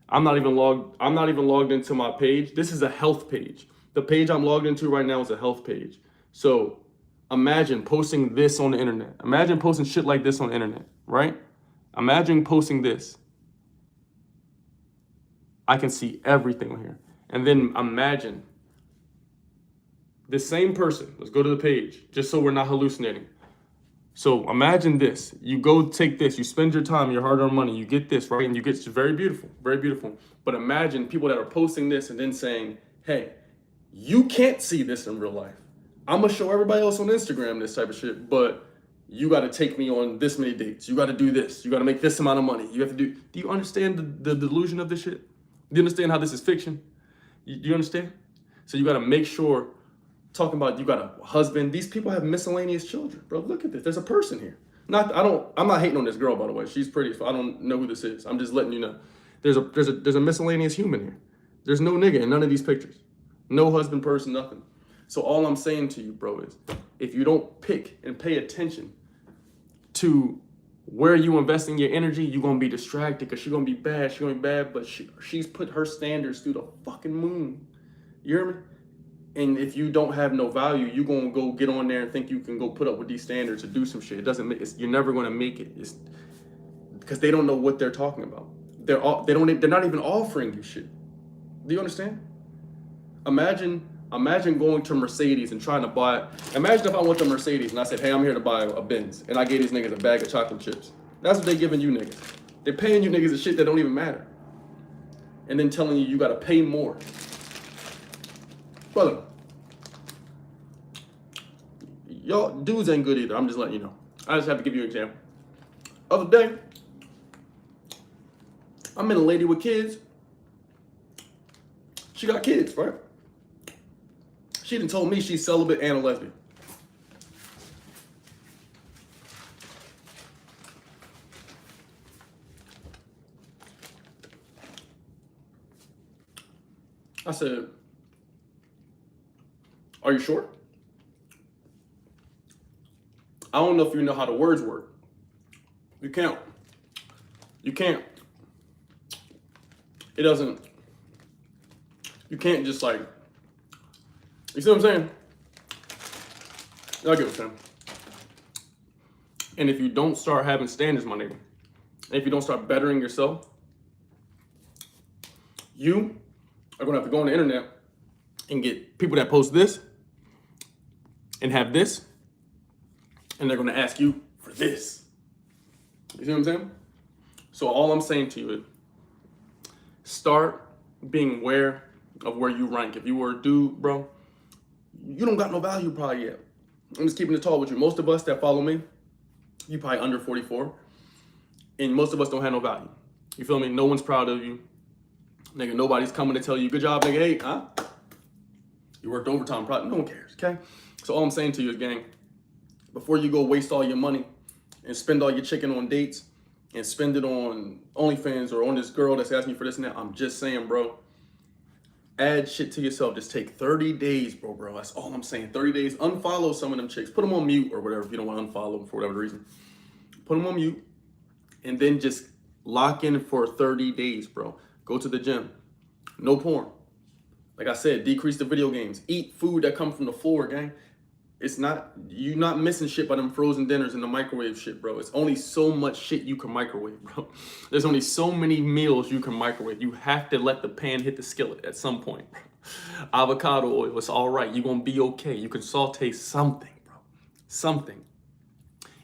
I'm not even logged into my page. This is a health page. The page I'm logged into right now is a health page. So imagine posting this on the internet. Imagine posting shit like this on the internet, right? Imagine posting this. I can see everything on here. And then imagine this same person. Let's go to the page, just so we're not hallucinating. So imagine this. You go take this. You spend your time, your hard-earned money. You get this, right? And you get it's very beautiful, very beautiful. But imagine people that are posting this and then saying, hey, you can't see this in real life. I'm going to show everybody else on Instagram this type of shit, but you got to take me on this many dates. You got to do this. You got to make this amount of money. You have to do you understand the delusion of this shit? Do you understand how this is fiction? You understand? So you got to make sure, talking about you got a husband. These people have miscellaneous children, bro. Look at this. There's a person here. I'm not hating on this girl, by the way. She's pretty, so I don't know who this is. I'm just letting you know. There's a miscellaneous human here. There's no nigga in none of these pictures. No husband, person, nothing. So all I'm saying to you, bro, is if you don't pick and pay attention to where you investing your energy, you're going to be distracted because she's going to be bad. She's going to be bad, but she's put her standards through the fucking moon. You hear me? And if you don't have no value, you're going to go get on there and think you can go put up with these standards and do some shit. It doesn't make you're never going to make it. It's because they don't know what they're talking about. They're not even offering you shit. Do you understand? Imagine going to Mercedes and trying to buy. Imagine if I went to Mercedes and I said, hey, I'm here to buy a Benz. And I gave these niggas a bag of chocolate chips. That's what they giving you niggas. They're paying you niggas a shit that don't even matter. And then telling you got to pay more. Brother, y'all dudes ain't good either. I'm just letting you know. I just have to give you an example. Other day, I met a lady with kids. She got kids, right? She done told me she's celibate and a lesbian. I said, are you sure? I don't know if you know how the words work. You can't. It doesn't. You can't just like. You see what I'm saying? I get what I'm saying. And if you don't start having standards, my nigga, and if you don't start bettering yourself, you are gonna have to go on the internet and get people that post this and have this, and they're gonna ask you for this. You see what I'm saying? So all I'm saying to you is start being aware of where you rank. If you were a dude, bro, you don't got no value probably yet. I'm just keeping it tall with you. Most of us that follow me, you probably under 44, and most of us don't have no value. You feel me? No one's proud of you. Nigga, nobody's coming to tell you, good job, nigga, hey, huh? You worked overtime, probably, no one cares, okay? So all I'm saying to you is, gang, before you go waste all your money and spend all your chicken on dates and spend it on OnlyFans or on this girl that's asking you for this and that, I'm just saying, bro, add shit to yourself. Just take 30 days, bro. That's all I'm saying. 30 days. Unfollow some of them chicks. Put them on mute or whatever if you don't want to unfollow them for whatever reason. Put them on mute and then just lock in for 30 days, bro. Go to the gym. No porn. Like I said, decrease the video games. Eat food that comes from the floor, gang. It's not, you're not missing shit by them frozen dinners and the microwave shit, bro. It's only so much shit you can microwave, bro. There's only so many meals you can microwave. You have to let the pan hit the skillet at some point, bro. Avocado oil, it's all right. You're gonna be okay. You can saute something, bro. Something.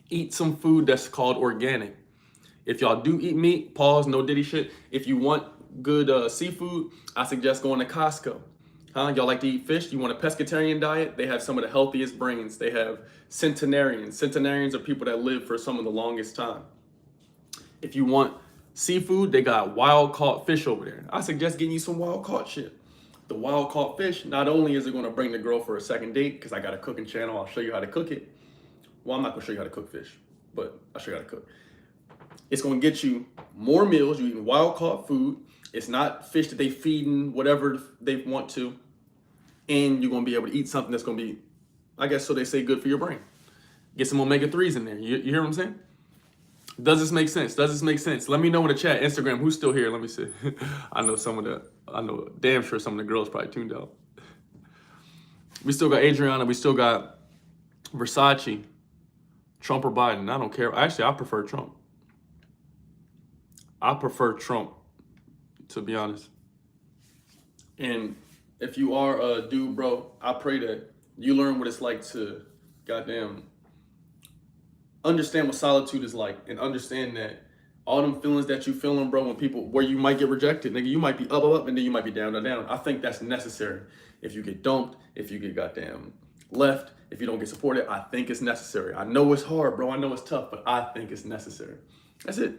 Eat some food that's called organic. If y'all do eat meat, pause, no diddy shit. If you want good seafood, I suggest going to Costco. Y'all like to eat fish? You want a pescatarian diet? They have some of the healthiest brains. They have centenarians. Centenarians are people that live for some of the longest time. If you want seafood, they got wild caught fish over there. I suggest getting you some wild caught shit. The wild caught fish, not only is it gonna bring the girl for a second date, because I got a cooking channel, I'll show you how to cook it. Well, I'm not gonna show you how to cook fish, but I'll show you how to cook. It's gonna get you more meals. You're eating wild caught food. It's not fish that they feeding whatever they want to. And you're gonna be able to eat something that's gonna be, I guess so they say, good for your brain. Get some omega-3s in there. You hear what I'm saying? Does this make sense? Does this make sense? Let me know in the chat, Instagram, who's still here? Let me see. I know damn sure some of the girls probably tuned out. We still got Adriana, we still got Versace, Trump or Biden. I don't care. Actually, I prefer Trump. I prefer Trump, to be honest. And if you are a dude, bro, I pray that you learn what it's like to goddamn understand what solitude is like and understand that all them feelings that you feeling, bro, when people, where you might get rejected, nigga, you might be up, and then you might be down, down. I think that's necessary. If you get dumped, if you get goddamn left, if you don't get supported, I think it's necessary. I know it's hard, bro. I know it's tough, but I think it's necessary. That's it.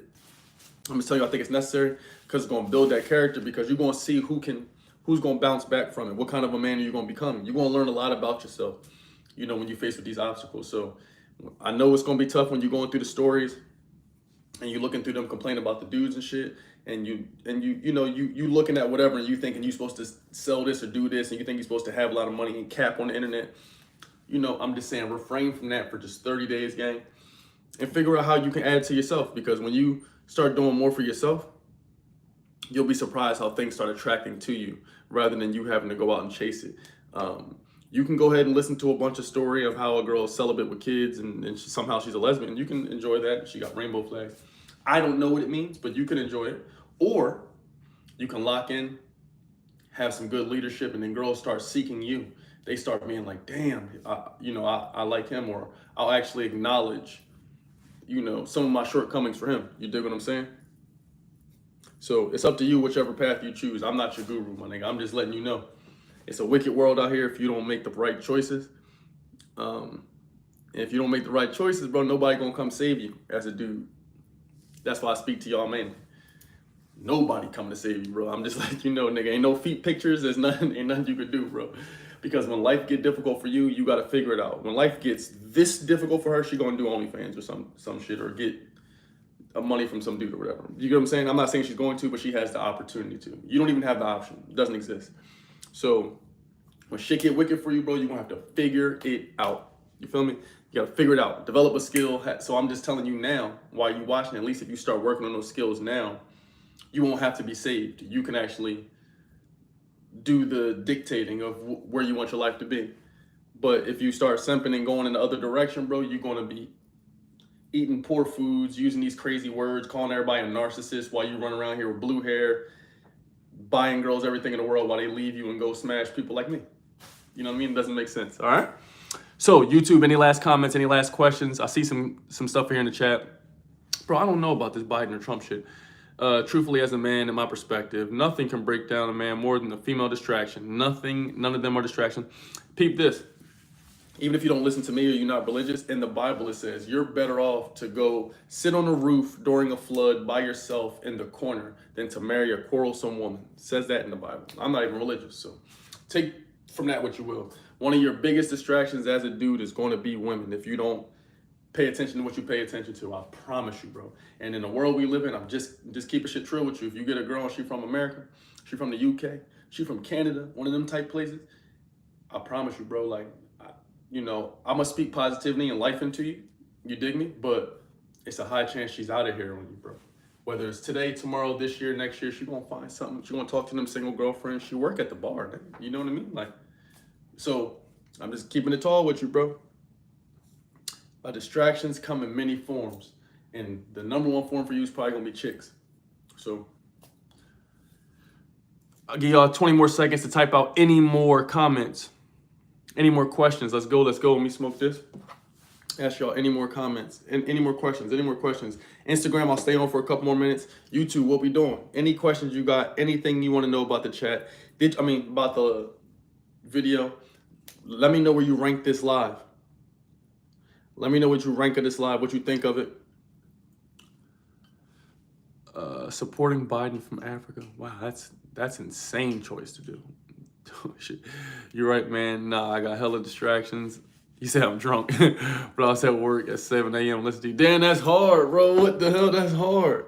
I'm gonna tell you, I think it's necessary because it's gonna build that character, because you're gonna see who's gonna bounce back from it. What kind of a man are you gonna become? You're gonna learn a lot about yourself, you know, when you're faced with these obstacles. So I know it's gonna be tough when you're going through the stories and you're looking through them, complaining about the dudes and shit, and you looking at whatever and you thinking you're supposed to sell this or do this, and you think you're supposed to have a lot of money and cap on the internet. You know, I'm just saying, refrain from that for just 30 days, gang, and figure out how you can add to yourself, because when you start doing more for yourself, you'll be surprised how things start attracting to you rather than you having to go out and chase it. You can go ahead and listen to a bunch of story of how a girl is celibate with kids and somehow she's a lesbian. You can enjoy that. She got rainbow flags. I don't know what it means, but you can enjoy it. Or you can lock in, have some good leadership, and then girls start seeking you. They start being like, damn, I like him, or I'll actually acknowledge, some of my shortcomings for him. You dig what I'm saying? So it's up to you, whichever path you choose. I'm not your guru, my nigga. I'm just letting you know. It's a wicked world out here if you don't make the right choices. If you don't make the right choices, bro, nobody gonna come save you as a dude. That's why I speak to y'all, man. Nobody coming to save you, bro. I'm just like, nigga, ain't no feet pictures. Ain't nothing you could do, bro. Because when life get difficult for you, you got to figure it out. When life gets this difficult for her, she gonna do OnlyFans or some shit, or get money from some dude or whatever. You get what I'm saying? I'm not saying she's going to, but she has the opportunity to. You don't even have the option. It doesn't exist. So when shit get wicked for you, bro, you're gonna have to figure it out. You feel me? You gotta figure it out. Develop a skill. So I'm just telling you now, while you watching, at least if you start working on those skills now, you won't have to be saved. You can actually do the dictating of where you want your life to be. But if you start simping and going in the other direction, bro, you're gonna be eating poor foods, using these crazy words, calling everybody a narcissist while you run around here with blue hair, buying girls everything in the world while they leave you and go smash people like me. You know what I mean? It doesn't make sense. All right. So YouTube, any last comments, any last questions? I see some stuff here in the chat. Bro, I don't know about this Biden or Trump shit. Truthfully, as a man, in my perspective, nothing can break down a man more than a female distraction. None of them are distraction. Peep this. Even if you don't listen to me or you're not religious, in the Bible it says you're better off to go sit on a roof during a flood by yourself in the corner than to marry a quarrelsome woman. It says that in the Bible. I'm not even religious, so take from that what you will. One of your biggest distractions as a dude is going to be women if you don't pay attention to what you pay attention to. I promise you, bro. And in the world we live in, I'm just keeping shit true with you. If you get a girl and she from America, she from the UK, she from Canada, one of them type places, I promise you, bro, like, you know, I'm gonna speak positivity and life into you. You dig me? But it's a high chance she's out of here on you, bro. Whether it's today, tomorrow, this year, next year, she gonna find something. She gonna talk to them single girlfriends. She work at the bar, nigga. You know what I mean? Like, so I'm just keeping it tall with you, bro. Distractions come in many forms, and the number one form for you is probably gonna be chicks. So I'll give y'all 20 more seconds to type out any more comments. Any more questions? Let's go. Let me smoke this. Ask y'all any more comments and any more questions. Instagram, I'll stay on for a couple more minutes. YouTube, what we doing? Any questions you got? Anything you want to know about the chat? About the video? Let me know where you rank this live. Let me know what you rank of this live, what you think of it. Supporting Biden from Africa. Wow, that's insane choice to do. Shit. You're right, man. Nah, I got hella distractions. You said I'm drunk, but I was at work at 7 a.m. Listen to you. Damn, that's hard, bro. What the hell? That's hard.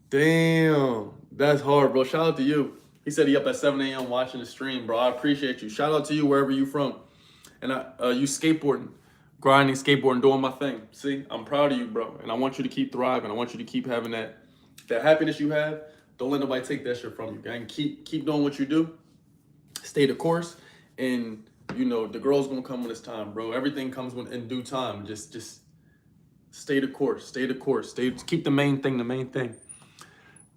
Damn, that's hard, bro. Shout out to you. He said he up at 7 a.m. watching the stream, bro. I appreciate you. Shout out to you wherever you from. And you skateboarding, grinding, skateboarding, doing my thing. See, I'm proud of you, bro. And I want you to keep thriving. I want you to keep having that happiness you have. Don't let nobody take that shit from you, gang. Keep doing what you do. Stay the course, and you know the girl's gonna come when it's time, bro. Everything comes in due time. Just stay the course. Stay the course. Keep the main thing the main thing.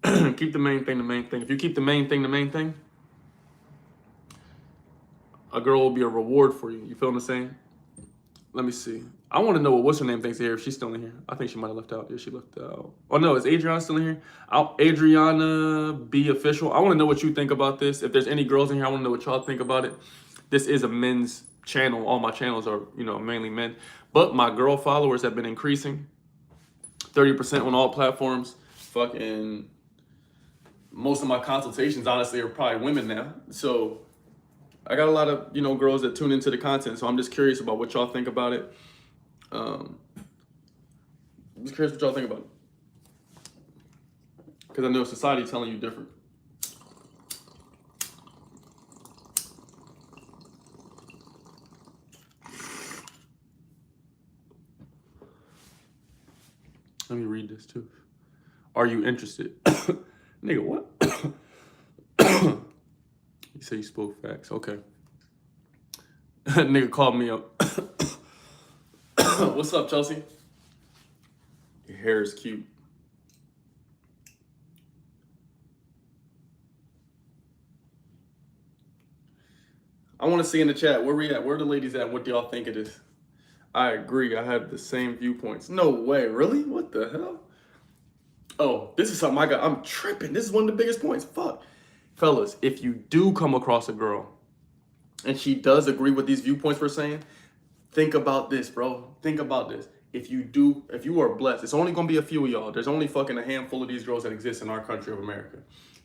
Keep the main thing the main thing. If you keep the main thing the main thing, a girl will be a reward for you. You feel what I'm saying? Let me see. I want to know what's her name thinks here. If she's still in here, I think she might have left out. Yeah, she left out. Oh no, is Adriana still in here? Adriana B official. I want to know what you think about this. If there's any girls in here, I want to know what y'all think about it. This is a men's channel. All my channels are, mainly men. But my girl followers have been increasing. 30% on all platforms. Fucking most of my consultations, honestly, are probably women now. So I got a lot of, girls that tune into the content. So I'm just curious about what y'all think about it. I'm just curious what y'all think about it. Because I know society telling you different. Let me read this too. Are you interested? Nigga, what? You say you spoke facts. Okay. Nigga called me up. What's up, Chelsea? Your hair is cute. I want to see in the chat, where we at? Where the ladies at? What do y'all think of this? I agree. I have the same viewpoints. No way. Really? What the hell? Oh, this is something I got. I'm tripping. This is one of the biggest points. Fuck. Fellas, if you do come across a girl and she does agree with these viewpoints we're saying, think about this, bro. Think about this. If you are blessed, it's only going to be a few of y'all. There's only fucking a handful of these girls that exist in our country of America.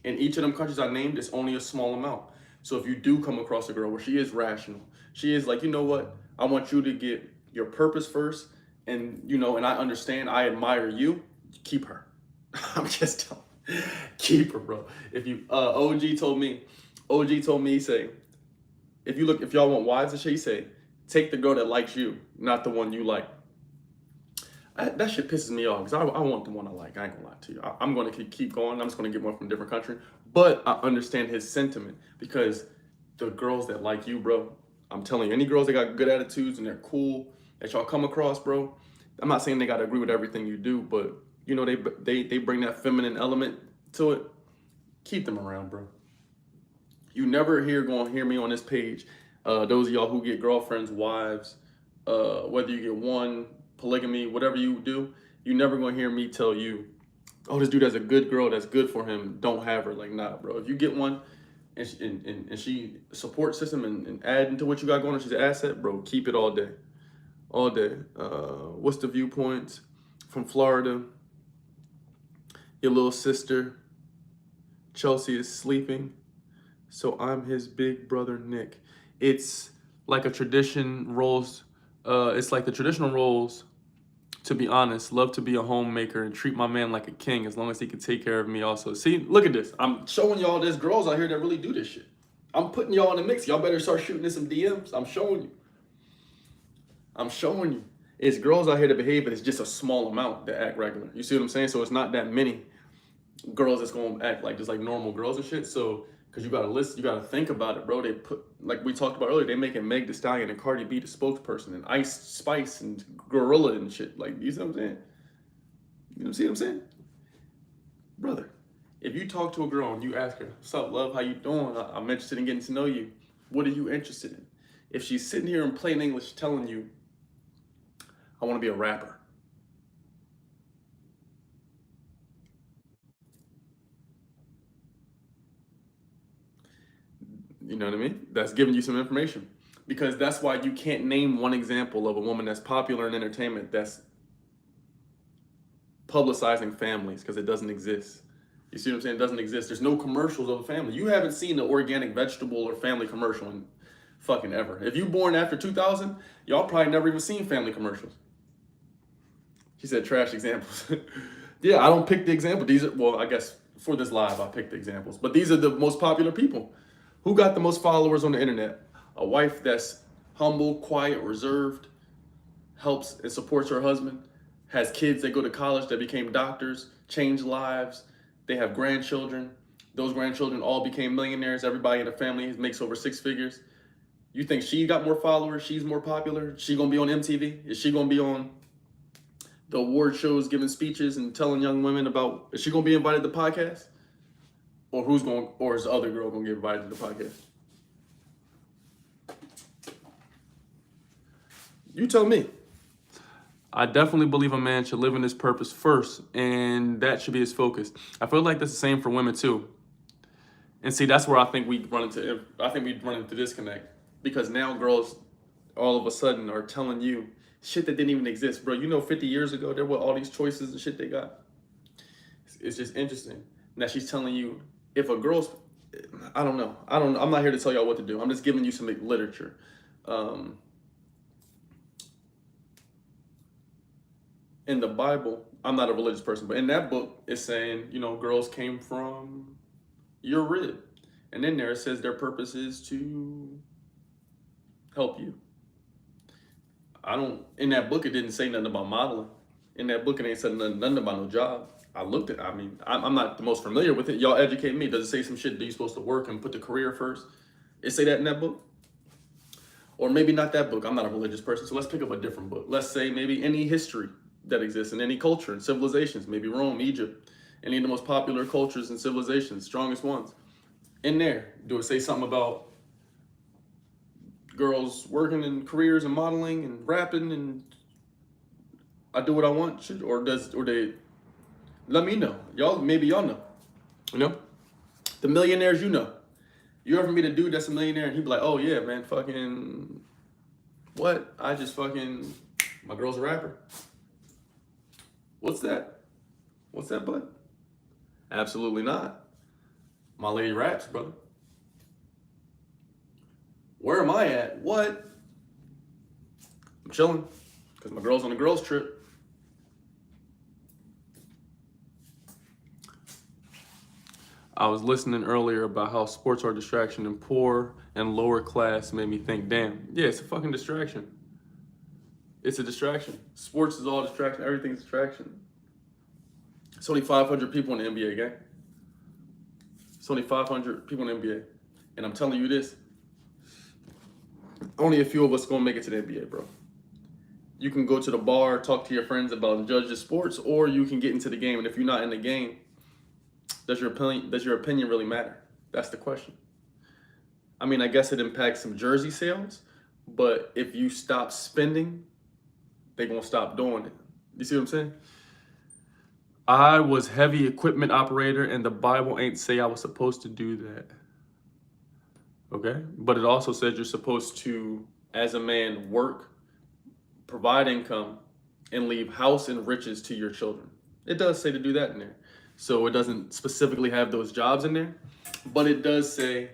In each of them countries I named, it's only a small amount. So if you do come across a girl where she is rational, she is like, you know what, I want you to get your purpose first, and you know, and I understand, I admire you, keep her. I'm just telling, keep her, bro. If you OG told me, he say, if y'all want wives and shit, he say, take the girl that likes you, not the one you like. That shit pisses me off, because I want the one I like. I ain't gonna lie to you. I'm gonna keep going. I'm just gonna get one from a different country. But I understand his sentiment, because the girls that like you, bro, I'm telling you, any girls that got good attitudes and they're cool that y'all come across, bro. I'm not saying they gotta agree with everything you do, but you know, they bring that feminine element to it. Keep them around, bro. You never gonna hear me on this page. Those of y'all who get girlfriends, wives, whether you get one, polygamy, whatever you do, you never gonna hear me tell you, oh, this dude has a good girl that's good for him, don't have her. Like, nah, bro. If you get one and she support system and add into what you got going on, she's an asset, bro, keep it all day. All day. What's the viewpoint from Florida? Your little sister, Chelsea, is sleeping, so I'm his big brother, Nick. It's like a tradition roles. It's like the traditional roles. To be honest, love to be a homemaker and treat my man like a king, as long as he can take care of me also. See, look at this. I'm showing y'all there's girls out here that really do this shit. I'm putting y'all in the mix. Y'all better start shooting in some DMs. I'm showing you. I'm showing you. It's girls out here that behave, but it's just a small amount that act regular. You see what I'm saying? So it's not that many girls that's gonna act like just like normal girls and shit. So, cause you gotta listen, you gotta think about it, bro. They put, like we talked about earlier, they making Meg Thee Stallion and Cardi B the spokesperson, and Ice Spice and Gorilla and shit. Like, you see what I'm saying? You see what I'm saying? Brother, if you talk to a girl and you ask her, what's up, love, how you doing? I'm interested in getting to know you. What are you interested in? If she's sitting here in plain English telling you, I wanna be a rapper, you know what I mean? That's giving you some information. Because that's why you can't name one example of a woman that's popular in entertainment that's publicizing families, because it doesn't exist. You see what I'm saying? It doesn't exist. There's no commercials of a family. You haven't seen an organic vegetable or family commercial in fucking ever. If you born after 2000, y'all probably never even seen family commercials. She said trash examples. Yeah, I don't pick the example. These are, well, I guess for this live, I picked the examples. But these are the most popular people. Who got the most followers on the internet? A wife that's humble, quiet, reserved, helps and supports her husband, has kids that go to college that became doctors, changed lives, they have grandchildren. Those grandchildren all became millionaires. Everybody in the family makes over six figures. You think she got more followers? She's more popular? She gonna be on MTV? Is she gonna be on the award shows giving speeches and telling young women about, is she gonna be invited to podcasts? Or is the other girl gonna get invited to the podcast? You tell me. I definitely believe a man should live in his purpose first, and that should be his focus. I feel like that's the same for women too. And see, that's where I think we run into disconnect, because now girls all of a sudden are telling you shit that didn't even exist, bro. You know, 50 years ago there were all these choices and shit they got. It's just interesting. Now she's telling you, if a girl's, I'm not here to tell y'all what to do. I'm just giving you some literature. In the Bible, I'm not a religious person, but in that book, it's saying, you know, girls came from your rib. And in there, it says their purpose is to help you. In that book, it didn't say nothing about modeling. In that book, it ain't said nothing about no job. I'm not the most familiar with it. Y'all educate me. Does it say some shit that you're supposed to work and put the career first? It say that in that book? Or maybe not that book. I'm not a religious person, so let's pick up a different book. Let's say maybe any history that exists in any culture and civilizations, maybe Rome, Egypt, any of the most popular cultures and civilizations, strongest ones. In there, do it say something about girls working in careers and modeling and rapping and I do what I want? Or they, let me know. Maybe y'all know. You know? The millionaires, you know. You ever meet a dude that's a millionaire and he be like, oh yeah, man, fucking, what? My girl's a rapper. What's that? What's that, bud? Absolutely not. My lady raps, brother. Where am I at? What? I'm chilling because my girl's on a girls trip. I was listening earlier about how sports are a distraction and poor and lower class made me think, damn, yeah, it's a fucking distraction. It's a distraction. Sports is all distraction. Everything's distraction. It's only 500 people in the NBA, gang. It's only 500 people in the NBA. And I'm telling you this, only a few of us going to make it to the NBA, bro. You can go to the bar, talk to your friends about and judge the sports, or you can get into the game. And if you're not in the game, does your opinion really matter? That's the question. I mean, I guess it impacts some jersey sales, but if you stop spending, they're going to stop doing it. You see what I'm saying? I was heavy equipment operator and the Bible ain't say I was supposed to do that. Okay? But it also says you're supposed to, as a man, work, provide income, and leave house and riches to your children. It does say to do that in there. So it doesn't specifically have those jobs in there, but it does say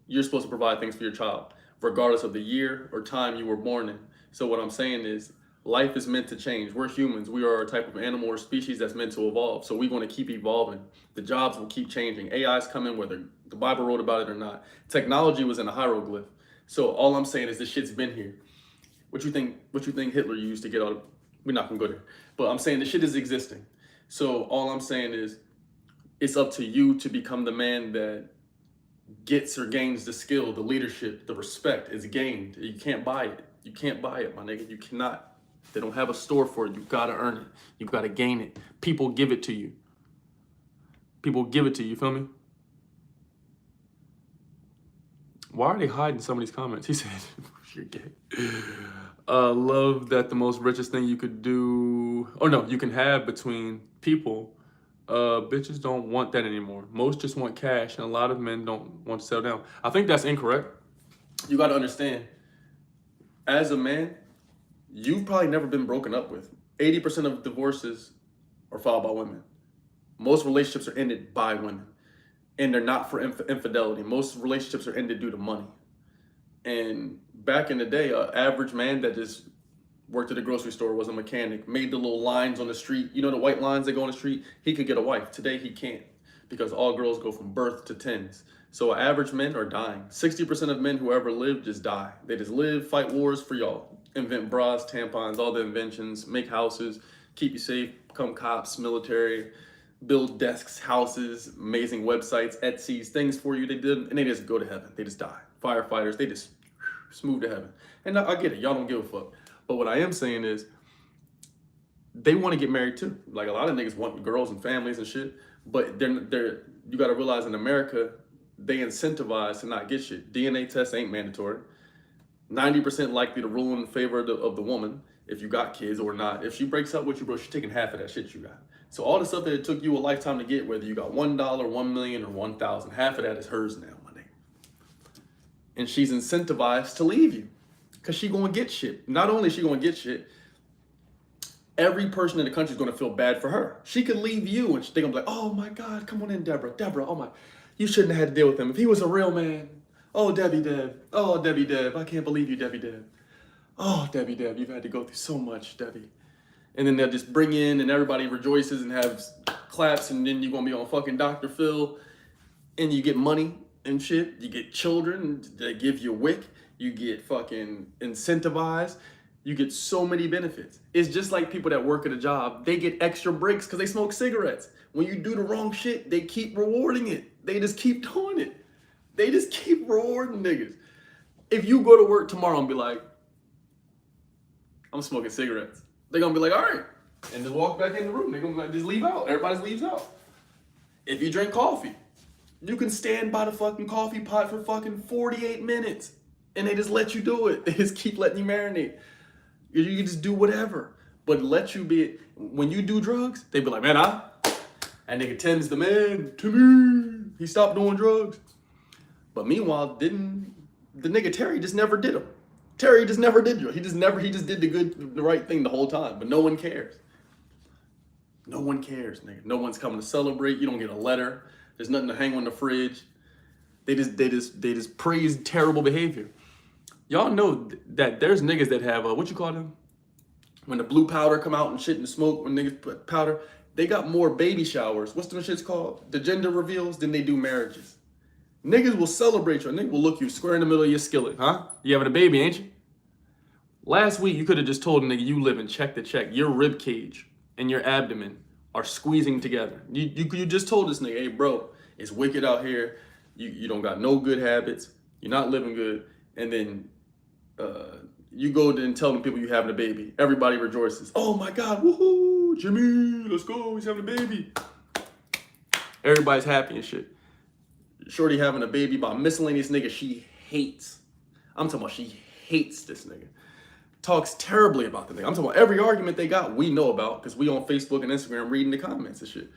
you're supposed to provide things for your child, regardless of the year or time you were born in. So what I'm saying is life is meant to change. We're humans. We are a type of animal or species that's meant to evolve. So we're going to keep evolving. The jobs will keep changing. AI's coming whether the Bible wrote about it or not. Technology was in a hieroglyph. So all I'm saying is this shit's been here. What you think Hitler used to get all, we're not gonna go there. But I'm saying the shit is existing. So all I'm saying is it's up to you to become the man that gets or gains the skill, the leadership, the respect is gained. You can't buy it. You can't buy it, my nigga. You cannot. They don't have a store for it. You gotta earn it. You gotta gain it. People give it to you. People give it to you, you feel me? Why are they hiding some of these comments? He said, you're gay. Love that the most richest thing you could do, or no, you can have between people. Bitches don't want that anymore. Most just want cash, and a lot of men don't want to settle down. I think that's incorrect. You got to understand, as a man, you've probably never been broken up with. 80% of divorces are filed by women. Most relationships are ended by women, and they're not for infidelity. Most relationships are ended due to money. And back in the day, an average man that just worked at a grocery store, was a mechanic, made the little lines on the street, you know the white lines that go on the street, he could get a wife. Today he can't, because all girls go from birth to tens. So average men are dying. 60% of men who ever live just die. They just live, fight wars for y'all. Invent bras, tampons, all the inventions, make houses, keep you safe, become cops, military, build desks, houses, amazing websites, Etsy's, things for you. They did, and they just go to heaven. They just die. Firefighters, they just move to heaven. And I get it, y'all don't give a fuck. But what I am saying is, they want to get married too. Like a lot of niggas want girls and families and shit. But they're you got to realize in America, they incentivize to not get shit. DNA tests ain't mandatory. 90% likely to rule in favor of the woman if you got kids or not. If she breaks up with you, bro, she's taking half of that shit you got. So all the stuff that it took you a lifetime to get, whether you got $1, 1 million, or 1,000, half of that is hers now, my nigga. And she's incentivized to leave you because she gonna get shit. Not only is she gonna get shit, every person in the country is gonna feel bad for her. She could leave you and they're gonna be like, oh my God, come on in, Deborah. Deborah, oh my, you shouldn't have had to deal with him. If he was a real man. Oh, Debbie Deb. Oh, Debbie Deb. I can't believe you, Debbie Deb. Oh, Debbie Deb, you've had to go through so much, Debbie. And then they'll just bring in and everybody rejoices and have claps, and then you're gonna be on fucking Dr. Phil, and you get money and shit. You get children, they give you a wick, you get fucking incentivized, you get so many benefits. It's just like people that work at a job, they get extra breaks because they smoke cigarettes. When you do the wrong shit, they keep rewarding it. They just keep doing it. They just keep rewarding niggas. If you go to work tomorrow and be like, I'm smoking cigarettes, they're gonna be like, all right. And then walk back in the room. They're gonna be like, just leave out. Everybody leaves out. If you drink coffee, you can stand by the fucking coffee pot for fucking 48 minutes. And they just let you do it. They just keep letting you marinate. You can just do whatever. But let you be, when you do drugs, they be like, man, that nigga Tim's the man. Timmy, he stopped doing drugs. But meanwhile, the nigga Terry just never did them. Terry just never did you. He just did the right thing the whole time. But no one cares. No one cares, nigga. No one's coming to celebrate. You don't get a letter. There's nothing to hang on the fridge. They just praise terrible behavior. Y'all know that there's niggas that have what you call them? When the blue powder come out and shit and smoke, when niggas put powder, they got more baby showers. What's them shits called? The gender reveals than they do marriages. Niggas will celebrate you. A nigga will look you square in the middle of your skillet, huh? You having a baby, ain't you? Last week, you could have just told a nigga you live in check to check. Your rib cage and your abdomen are squeezing together. You just told this nigga, hey, bro, it's wicked out here. You don't got no good habits. You're not living good. And then you go and tell them people you having a baby. Everybody rejoices. Oh my God, woohoo, Jimmy, let's go. He's having a baby. Everybody's happy and shit. Shorty having a baby by a miscellaneous nigga she hates. I'm talking about she hates this nigga. Talks terribly about the nigga. I'm talking about every argument they got, we know about because we on Facebook and Instagram reading the comments and shit.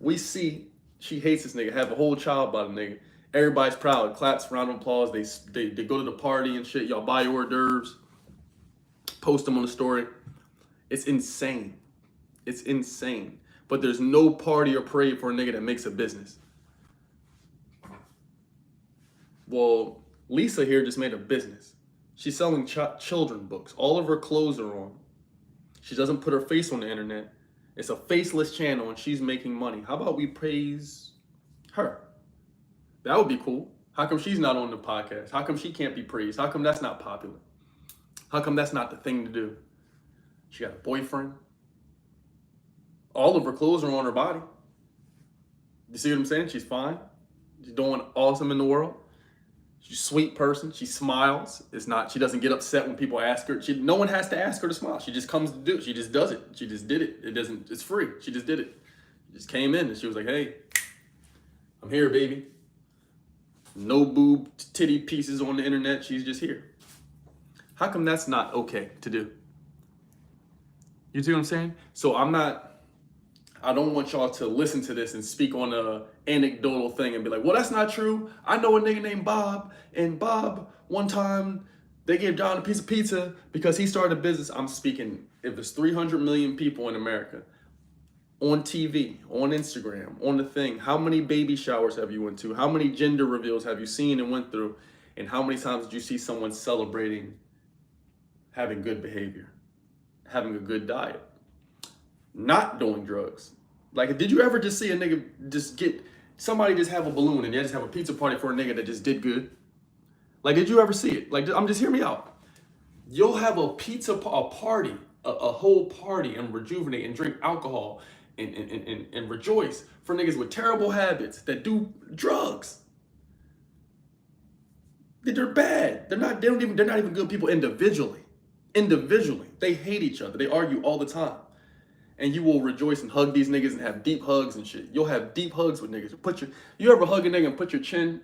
We see she hates this nigga, have a whole child by the nigga. Everybody's proud, claps, round of applause. They go to the party and shit. Y'all buy hors d'oeuvres, post them on the story. It's insane. It's insane. But there's no party or parade for a nigga that makes a business. Well, Lisa here just made a business. She's selling children books. All of her clothes are on. She doesn't put her face on the internet. It's a faceless channel and she's making money. How about we praise her? That would be cool. How come she's not on the podcast? How come she can't be praised? How come that's not popular? How come that's not the thing to do? She got a boyfriend. All of her clothes are on her body. You see what I'm saying? She's fine. She's doing awesome in the world. She's a sweet person. She smiles. She doesn't get upset when people ask her. No one has to ask her to smile. She just comes to do it. She just does it. She just did it. It's free. She just did it. She just came in and she was like, hey, I'm here, baby. No boob titty pieces on the internet. She's just here. How come that's not okay to do? You see what I'm saying? So I don't want y'all to listen to this and speak on a anecdotal thing and be like, well, that's not true. I know a nigga named Bob, and Bob, one time they gave John a piece of pizza because he started a business. I'm speaking, if it's 300 million people in America, on TV, on Instagram, on the thing, how many baby showers have you went to? How many gender reveals have you seen and went through? And how many times did you see someone celebrating having good behavior, having a good diet, not doing drugs? Like, did you ever just see a nigga somebody just have a balloon and they just have a pizza party for a nigga that just did good? Like, did you ever see it? Like, hear me out. You'll have a party, a whole party, and rejuvenate and drink alcohol and rejoice for niggas with terrible habits that do drugs. They're bad. They're not even good people individually. They hate each other. They argue all the time. And you will rejoice and hug these niggas and have deep hugs and shit. You'll have deep hugs with niggas. You ever hug a nigga and put your chin,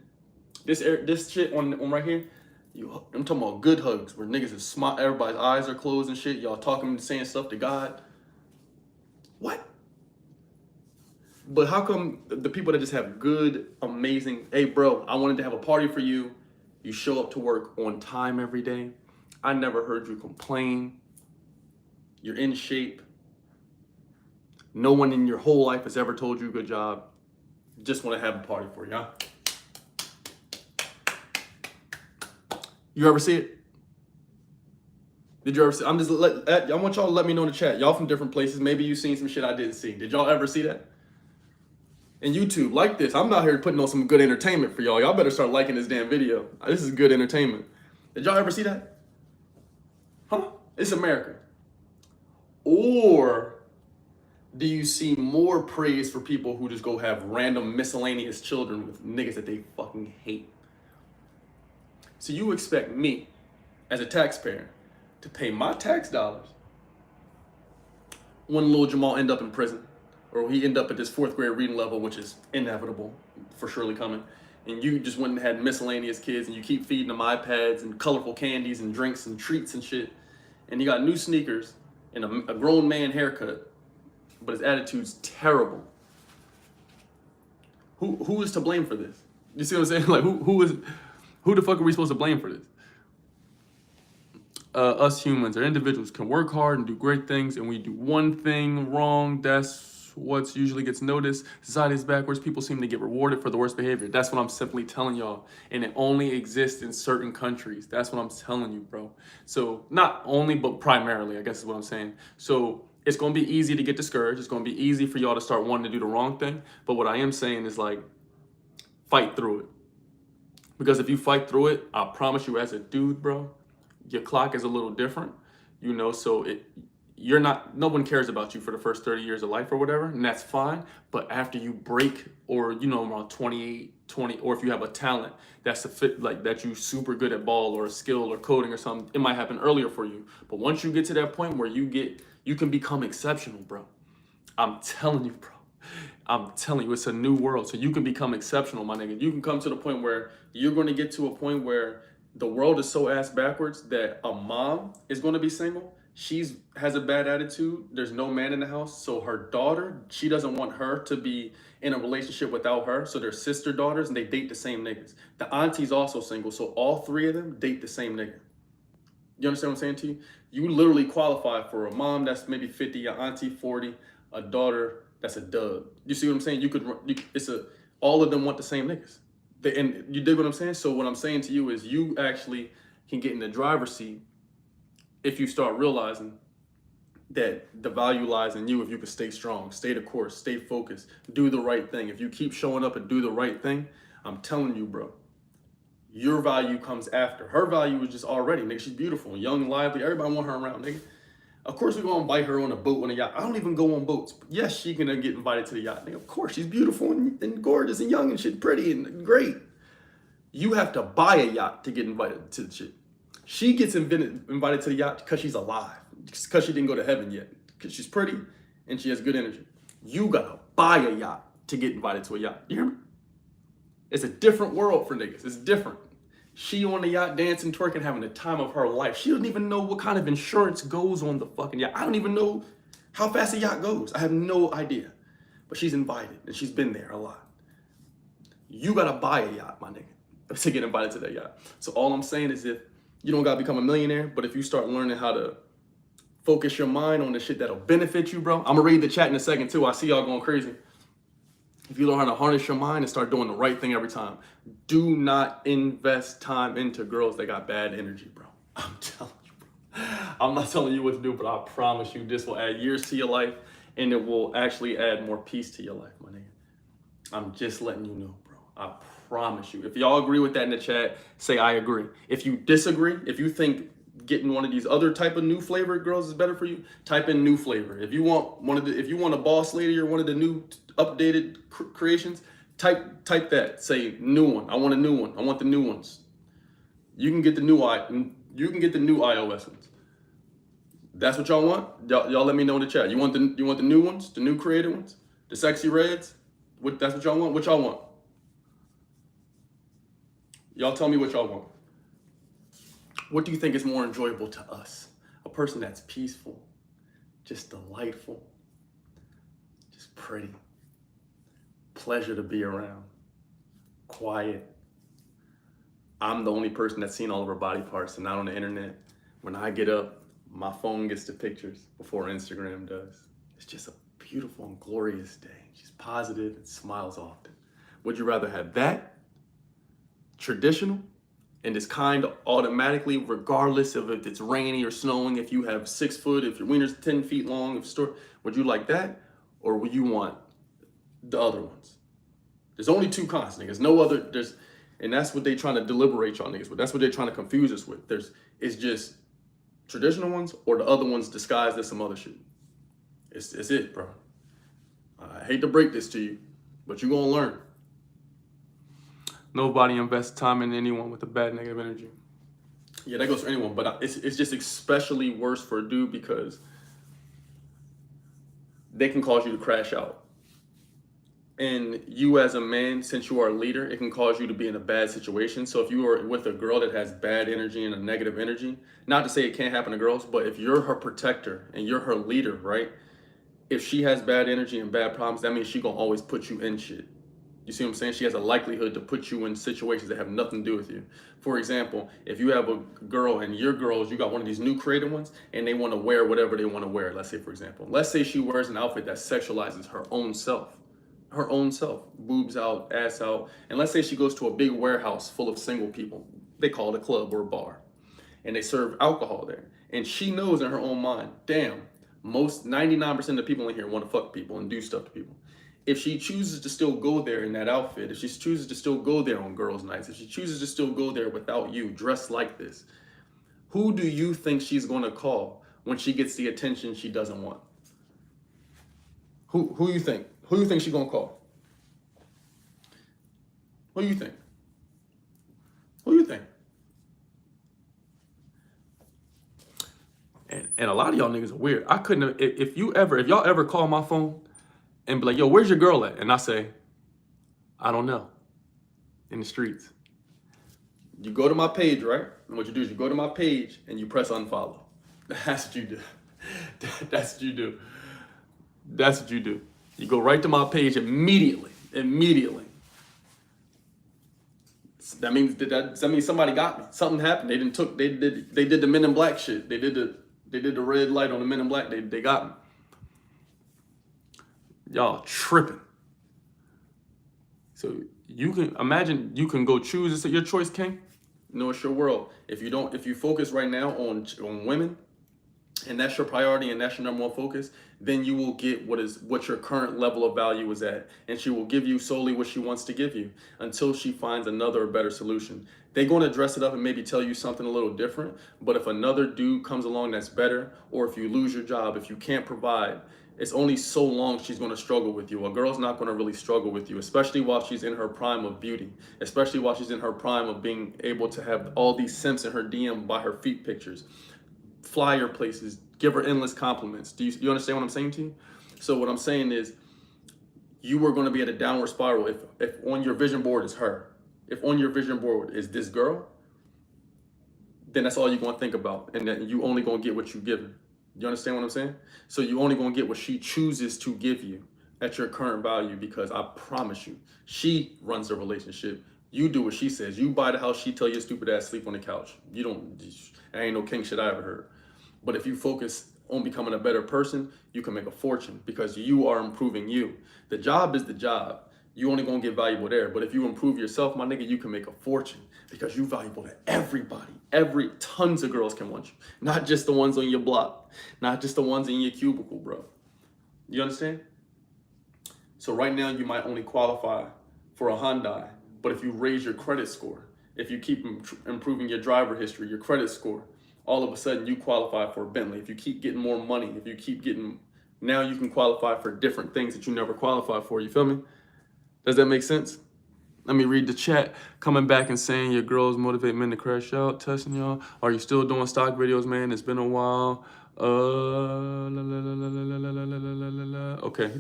this shit on right here? I'm talking about good hugs where niggas is smart, everybody's eyes are closed and shit. Y'all talking and saying stuff to God. What? But how come the people that just have good, amazing, hey bro, I wanted to have a party for you. You show up to work on time every day. I never heard you complain. You're in shape. No one in your whole life has ever told you good job. Just want to have a party for you, huh? You ever see it? Did you ever see? I want y'all to let me know in the chat. Y'all from different places. Maybe you've seen some shit I didn't see. Did y'all ever see that? And YouTube, like this. I'm not here putting on some good entertainment for y'all. Y'all better start liking this damn video. This is good entertainment. Did y'all ever see that? Huh? It's America. Or do you see more praise for people who just go have random miscellaneous children with niggas that they fucking hate? So you expect me, as a taxpayer, to pay my tax dollars when little Jamal end up in prison, or he end up at this 4th grade reading level, which is inevitable, for surely coming, and you just went and had miscellaneous kids and you keep feeding them iPads and colorful candies and drinks and treats and shit, and you got new sneakers and a grown man haircut, but his attitude's terrible. Who is to blame for this? You see what I'm saying? Like, who the fuck are we supposed to blame for this? Us humans or individuals can work hard and do great things, and we do one thing wrong, that's what usually gets noticed. Society is backwards. People seem to get rewarded for the worst behavior. That's what I'm simply telling y'all. And it only exists in certain countries. That's what I'm telling you, bro. So not only, but primarily, I guess is what I'm saying. So it's going to be easy to get discouraged. It's going to be easy for y'all to start wanting to do the wrong thing. But what I am saying is like, fight through it. Because if you fight through it, I promise you as a dude, bro, your clock is a little different, you know, so you're not, no one cares about you for the first 30 years of life or whatever, and that's fine. But after you break, or, you know, around 28, 20, or if you have a talent that's a fit, like that you super good at ball or a skill or coding or something, it might happen earlier for you. But once you get to that point where you can become exceptional, bro. I'm telling you, bro. I'm telling you, it's a new world. So you can become exceptional, my nigga. You can come to the point where you're going to get to a point where the world is so ass backwards that a mom is going to be single. Has a bad attitude. There's no man in the house. So her daughter, she doesn't want her to be in a relationship without her. So they're sister daughters and they date the same niggas. The auntie's also single. So all three of them date the same nigga. You understand what I'm saying to you? You literally qualify for a mom that's maybe 50, an auntie 40, a daughter that's a dub. You see what I'm saying? All of them want the same niggas. And you dig what I'm saying? So what I'm saying to you is you actually can get in the driver's seat if you start realizing that the value lies in you if you can stay strong, stay the course, stay focused, do the right thing. If you keep showing up and do the right thing, I'm telling you, bro, your value comes after. Her value is just already, nigga, she's beautiful, young, lively. Everybody want her around, nigga. Of course we're gonna invite her on a boat, on a yacht. I don't even go on boats. But yes, she gonna get invited to the yacht. Nigga, of course, she's beautiful and gorgeous and young and shit, pretty and great. You have to buy a yacht to get invited to the shit. She gets invited to the yacht because she's alive. Because she didn't go to heaven yet. Because she's pretty and she has good energy. You gotta buy a yacht to get invited to a yacht. You hear me? It's a different world for niggas. It's different. She on the yacht dancing, twerking, having the time of her life. She doesn't even know what kind of insurance goes on the fucking yacht. I don't even know how fast a yacht goes. I have no idea. But she's invited and she's been there a lot. You gotta buy a yacht, my nigga, to get invited to that yacht. So all I'm saying is if you don't gotta become a millionaire, but if you start learning how to focus your mind on the shit that'll benefit you, bro. I'm gonna read the chat in a second too. I see y'all going crazy. If you learn how to harness your mind and start doing the right thing every time, do not invest time into girls that got bad energy, bro. I'm telling you, bro. I'm not telling you what to do, but I promise you this will add years to your life and it will actually add more peace to your life, my nigga. I'm just letting you know, bro. I promise you. If y'all agree with that in the chat, say I agree. If you disagree, if you think getting one of these other type of new flavored girls is better for you, type in new flavor. If you want a boss lady or one of the new updated creations, type that. Say new one. I want a new one. I want the new ones. You can get the new iOS ones. That's what y'all want. Y'all let me know in the chat. You want the new ones, the new created ones, the sexy reds. That's what y'all want. What y'all want? Y'all tell me what y'all want. What do you think is more enjoyable to us? A person that's peaceful, just delightful, just pretty, pleasure to be around, quiet. I'm the only person that's seen all of her body parts and not on the internet. When I get up, my phone gets the pictures before Instagram does. It's just a beautiful and glorious day. She's positive and smiles often. Would you rather have that, traditional, and it's kind automatically, regardless of if it's rainy or snowing, if you have 6 foot, if your wiener's 10 feet long, would you like that? Or would you want the other ones? There's only 2 kinds, niggas. No other, and that's what they trying to deliberate y'all niggas with. That's what they're trying to confuse us with. It's just traditional ones or the other ones disguised as some other shit. It's it, bro. I hate to break this to you, but you're gonna learn. Nobody invests time in anyone with a bad negative energy. Yeah, that goes for anyone, but it's just especially worse for a dude because they can cause you to crash out. And you as a man, since you are a leader, it can cause you to be in a bad situation. So if you are with a girl that has bad energy and a negative energy, not to say it can't happen to girls, but if you're her protector and you're her leader, right? If she has bad energy and bad problems, that means she gonna always put you in shit. You see what I'm saying? She has a likelihood to put you in situations that have nothing to do with you. For example, if you have a girl and your girls, you got one of these new creative ones and they want to wear whatever they want to wear. Let's say, for example, let's say she wears an outfit that sexualizes her own self. Her own self, boobs out, ass out. And let's say she goes to a big warehouse full of single people. They call it a club or a bar. And they serve alcohol there. And she knows in her own mind, damn, most 99% of the people in here want to fuck people and do stuff to people. If she chooses to still go there in that outfit, if she chooses to still go there on girls' nights, if she chooses to still go there without you, dressed like this, who do you think she's going to call when she gets the attention she doesn't want? Who you think? Who you think she's going to call? Who you think? Who you think? And a lot of y'all niggas are weird. I couldn't have, if y'all ever call my phone and be like, yo, where's your girl at? And I say, I don't know, in the streets. You go to my page, right? And what you do is you go to my page and you press unfollow. That's what you do. That's what you do. That's what you do. You go right to my page immediately. Immediately. That means somebody got me. Something happened. They did the Men in Black shit. They did the red light on the Men in Black. They got me. Y'all tripping. So you can imagine you can go choose. It's your choice, King. No, it's your world. If you focus right now on women, and that's your priority and that's your number one focus, then you will get what your current level of value is at. And she will give you solely what she wants to give you until she finds another better solution. They're going to dress it up and maybe tell you something a little different. But if another dude comes along that's better, or if you lose your job, if you can't provide, it's only so long she's going to struggle with you. A girl's not going to really struggle with you, especially while she's in her prime of beauty, especially while she's in her prime of being able to have all these simps in her DM by her feet pictures, fly her places, give her endless compliments. Do you understand what I'm saying to you? So what I'm saying is, you are going to be at a downward spiral if on your vision board is her. If on your vision board is this girl, then that's all you're going to think about, and then you only going to get what you give her. You understand what I'm saying? So you only going to get what she chooses to give you at your current value, because I promise you, she runs the relationship. You do what she says. You buy the house, she tell your stupid ass sleep on the couch. You don't, that ain't no king shit I ever heard. But if you focus on becoming a better person, you can make a fortune because you are improving you. The job is the job. You only gonna get valuable there. But if you improve yourself, my nigga, you can make a fortune because you valuable to everybody. Tons of girls can want you. Not just the ones on your block. Not just the ones in your cubicle, bro. You understand? So right now you might only qualify for a Hyundai, but if you raise your credit score, if you keep improving your driver history, your credit score, all of a sudden you qualify for a Bentley. If you keep getting more money, if you keep getting, now you can qualify for different things that you never qualified for. You feel me? Does that make sense? Let me read the chat. Coming back and saying your girls motivate men to crash out. Testing y'all. Are you still doing stock videos, man? It's been a while. Okay,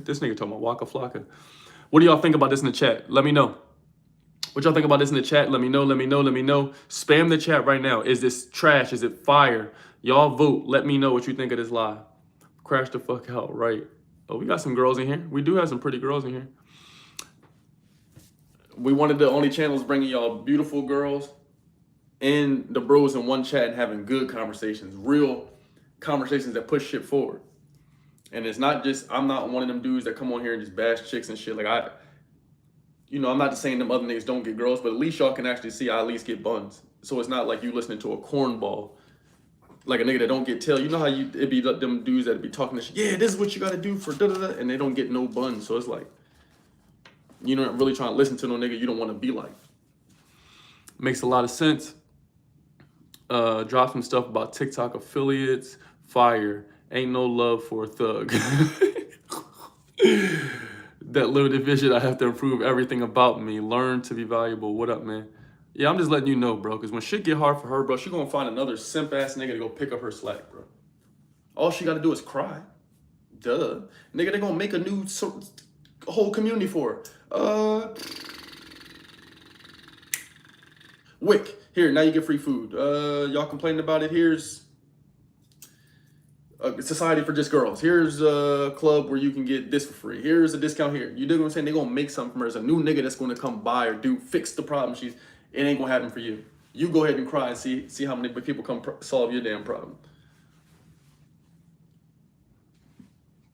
this nigga talking about Waka Flocka. What do y'all think about this in the chat? Let me know. What y'all think about this in the chat? Let me know. Spam the chat right now. Is this trash? Is it fire? Y'all vote. Let me know what you think of this live. Crash the fuck out, right? Oh, we got some girls in here. We do have some pretty girls in here. We wanted the only channels bringing y'all beautiful girls and the bros in one chat and having good conversations, real conversations that push shit forward. And it's not just, I'm not one of them dudes that come on here and just bash chicks and shit. Like I'm not just saying them other niggas don't get girls, but at least y'all can actually see I at least get buns. So it's not like you listening to a cornball, like a nigga that don't get tail. You know how it be them dudes that be talking this shit. Yeah, this is what you got to do for da-da-da, and they don't get no buns. So it's like, you're not really trying to listen to no nigga you don't want to be like. Makes a lot of sense. Drop some stuff about TikTok affiliates. Fire. Ain't no love for a thug. That limited vision, I have to improve everything about me. Learn to be valuable. What up, man? Yeah, I'm just letting you know, bro. Because when shit get hard for her, bro, she gonna find another simp-ass nigga to go pick up her slack, bro. All she gotta do is cry. Duh. Nigga, they gonna make a new whole community for her. Wick, here, now you get free food. Y'all complaining about it. Here's a society for just girls. Here's a club where you can get this for free. Here's a discount here. You dig what I'm saying? They're gonna make something from her. There's a new nigga that's gonna come by or fix the problem. It ain't gonna happen for you. You go ahead and cry and see how many people come solve your damn problem.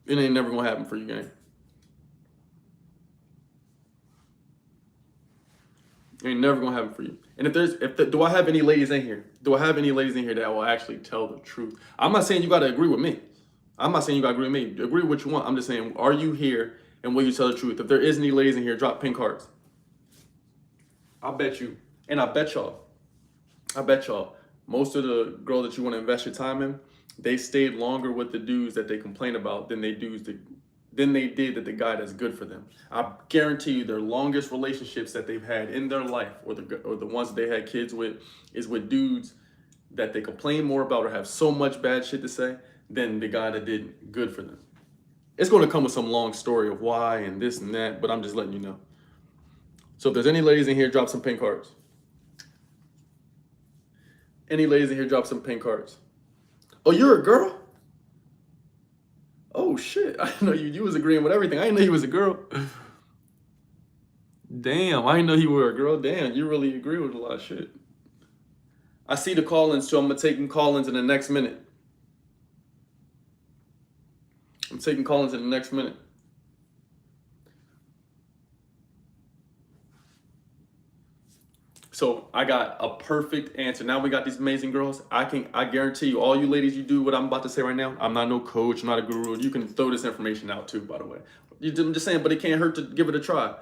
It ain't never gonna happen for you, gang. It ain't never gonna happen for you. And do I have any ladies in here? Do I have any ladies in here that will actually tell the truth? I'm not saying you gotta agree with me. I'm not saying you gotta agree with me. Agree with what you want. I'm just saying, are you here and will you tell the truth? If there is any ladies in here, drop pink cards. I bet you, and I bet y'all, most of the girls that you want to invest your time in, they stayed longer with the dudes that they complain about than they did that the guy that's good for them. I guarantee you their longest relationships that they've had in their life, or the ones that they had kids with, is with dudes that they complain more about or have so much bad shit to say than the guy that did good for them. It's going to come with some long story of why and this and that, but I'm just letting you know. So if there's any ladies in here, drop some pink cards. Any ladies in here, drop some pink cards. Oh, you're a girl? Oh shit, I didn't know you was agreeing with everything. I didn't know you was a girl. Damn, I didn't know you were a girl. Damn, you really agree with a lot of shit. I see the call-ins, so I'm gonna take call-ins in the next minute. I'm taking call-ins in the next minute. So I got a perfect answer. Now we got these amazing girls. I guarantee you, all you ladies, you do what I'm about to say right now. I'm not no coach, I'm not a guru. You can throw this information out too, by the way. I'm just saying, but it can't hurt to give it a try.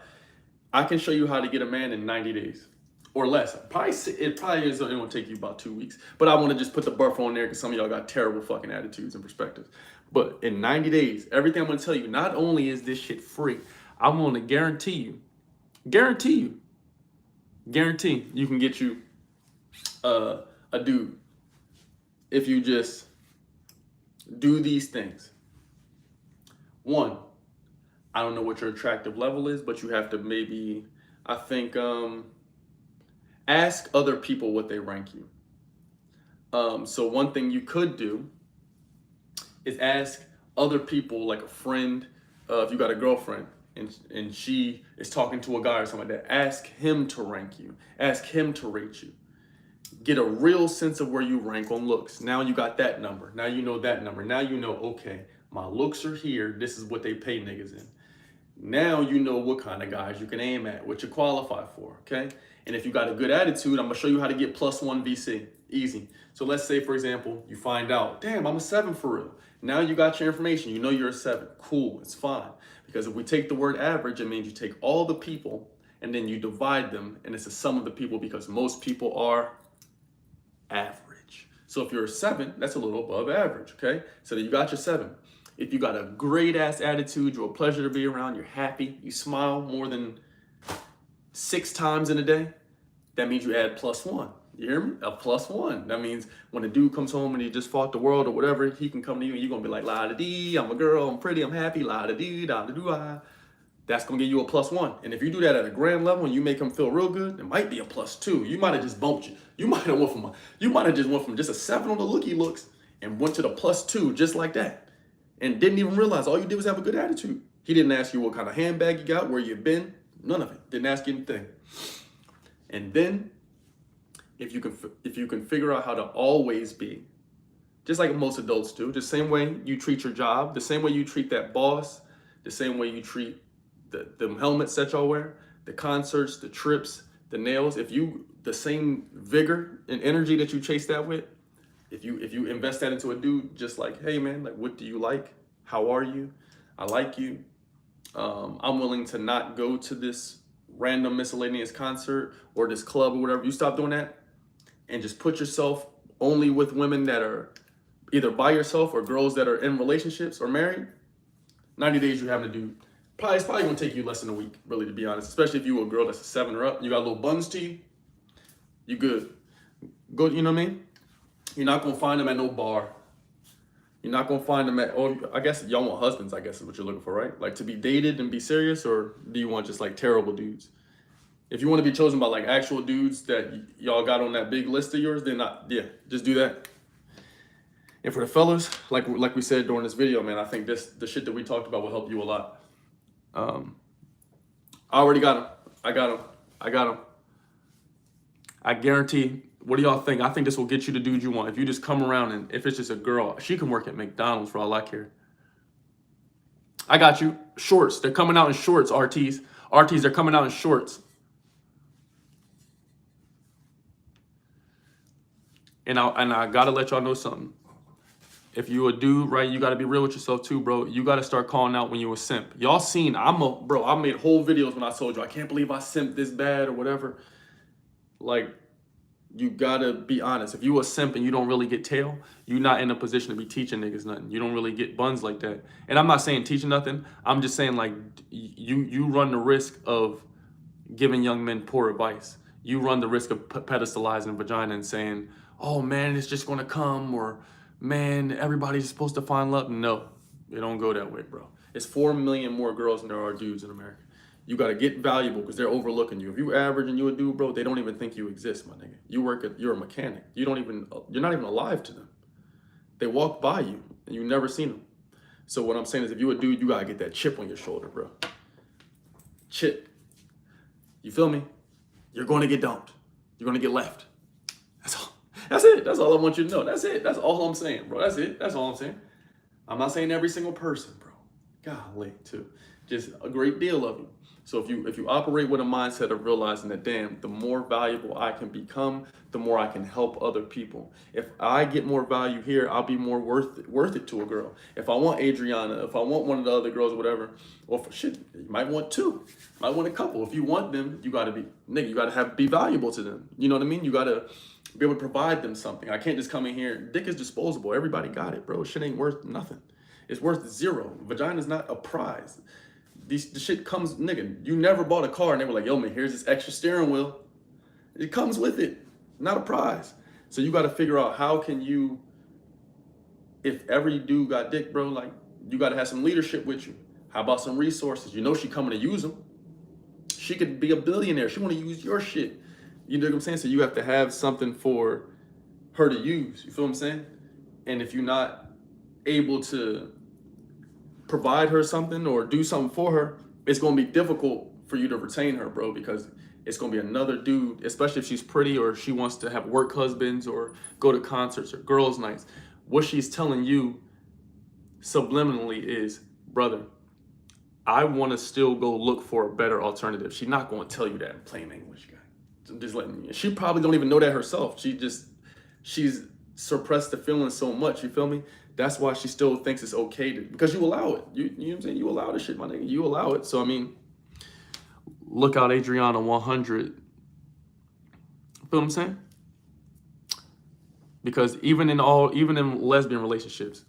I can show you how to get a man in 90 days or less. It won't take you about 2 weeks. But I want to just put the buff on there because some of y'all got terrible fucking attitudes and perspectives. But in 90 days, everything I'm going to tell you, not only is this shit free, I'm going to guarantee you can get you a dude if you just do these things. One, I don't know what your attractive level is, but you have to maybe, I think, ask other people what they rank you. So one thing you could do is ask other people, like a friend, if you got a girlfriend, and she is talking to a guy or something like that, ask him to rank you. Ask him to rate you. Get a real sense of where you rank on looks. Now you got that number. Now you know that number. Now you know, okay, my looks are here. This is what they pay niggas in. Now you know what kind of guys you can aim at, what you qualify for, okay? And if you got a good attitude, I'm gonna show you how to get +1 VC. Easy. So let's say, for example, you find out, damn, I'm a 7 for real. Now you got your information. You know you're a 7. Cool, it's fine. Because if we take the word average, it means you take all the people and then you divide them, and it's the sum of the people because most people are average. So if you're a 7, that's a little above average, okay? So then you got your 7. If you got a great ass attitude, you're a pleasure to be around, you're happy, you smile more than 6 times in a day, that means you add +1. You hear me? A +1. That means when a dude comes home and he just fought the world or whatever, he can come to you and you're gonna be like, la-da-dee, I'm a girl, I'm pretty, I'm happy, la-da-dee, da-da-doo-ah. That's gonna give you a +1. And if you do that at a grand level and you make him feel real good, it might be a +2. You might have just bumped you. You might have went from just a 7 on the looky looks and went to the +2 just like that. And didn't even realize all you did was have a good attitude. He didn't ask you what kind of handbag you got, where you've been, none of it. Didn't ask you anything. And then, if you can figure out how to always be, just like most adults do, the same way you treat your job, the same way you treat that boss, the same way you treat the helmets that y'all wear, the concerts, the trips, the nails, the same vigor and energy that you chase that with, if you invest that into a dude, just like, hey man, like, what do you like? How are you? I like you. I'm willing to not go to this random miscellaneous concert or this club or whatever. You stop doing that and just put yourself only with women that are either by yourself or girls that are in relationships or married. 90 days you're having to do. It's probably gonna take you less than a week, really, to be honest. Especially if you're a girl that's a 7 or up, you got little buns to you, you good. Go, you know what I mean? You're not gonna find them at no bar. You're not gonna find them at, oh, I guess y'all want husbands, I guess is what you're looking for, right? Like to be dated and be serious, or do you want just like terrible dudes? If you want to be chosen by like actual dudes that y'all got on that big list of yours, then just do that. And for the fellas, like we said during this video, man, I think the shit that we talked about will help you a lot. I already got him. I got him. I guarantee. What do y'all think? I think this will get you the dude you want. If you just come around and if it's just a girl, she can work at McDonald's for all I care. I got you. Shorts. They're coming out in shorts, RTs. RTs, they're coming out in shorts. And I gotta let y'all know something. If you a dude, right, you gotta be real with yourself too, bro. You gotta start calling out when you a simp. Y'all seen, I made whole videos when I told you I can't believe I simped this bad or whatever. Like, you gotta be honest. If you a simp and you don't really get tail, you're not in a position to be teaching niggas nothing. You don't really get buns like that. And I'm not saying teaching nothing. I'm just saying, like, you run the risk of giving young men poor advice. You run the risk of pedestalizing vagina and saying, oh man, it's just gonna come, or man, everybody's supposed to find love. No, it don't go that way, bro. It's 4 million more girls than there are dudes in America. You gotta get valuable because they're overlooking you. If you average and you a dude, bro, they don't even think you exist, my nigga. You're a mechanic. You're not even alive to them. They walk by you and you never seen them. So what I'm saying is, if you a dude, you gotta get that chip on your shoulder, bro. Chip. You feel me? You're gonna get dumped. You're gonna get left. That's all. That's it. That's all I want you to know. That's it. That's all I'm saying, bro. That's it. That's all I'm saying. I'm not saying every single person, bro. Golly, too. Just a great deal of you. So if you operate with a mindset of realizing that, damn, the more valuable I can become, the more I can help other people. If I get more value here, I'll be more worth it to a girl. If I want Adriana, if I want one of the other girls or whatever, well, shit, you might want two. You might want a couple. If you want them, you gotta be, nigga, you gotta be valuable to them. You know what I mean? You gotta be able to provide them something. I can't just come in here. Dick is disposable. Everybody got it, bro. Shit ain't worth nothing. It's worth zero. Vagina's not a prize. The shit comes, nigga, you never bought a car and they were like, yo, man, here's this extra steering wheel. It comes with it, not a prize. So you got to figure out how can you, if every dude got dick, bro, like, you got to have some leadership with you. How about some resources? You know she coming to use them. She could be a billionaire. She want to use your shit. You know what I'm saying? So you have to have something for her to use. You feel what I'm saying? And if you're not able to provide her something or do something for her, it's going to be difficult for you to retain her, bro, because it's going to be another dude, especially if she's pretty or she wants to have work husbands or go to concerts or girls' nights. What she's telling you subliminally is, brother, I want to still go look for a better alternative. She's not going to tell you that in plain English, guy. I'm just letting you. She probably don't even know that herself. She's suppressed the feeling so much, you feel me? That's why she still thinks it's okay to, because you allow it. You know what I'm saying? You allow this shit, my nigga. You allow it. So, I mean, look out Adriana 100. Feel what I'm saying? Because even in lesbian relationships,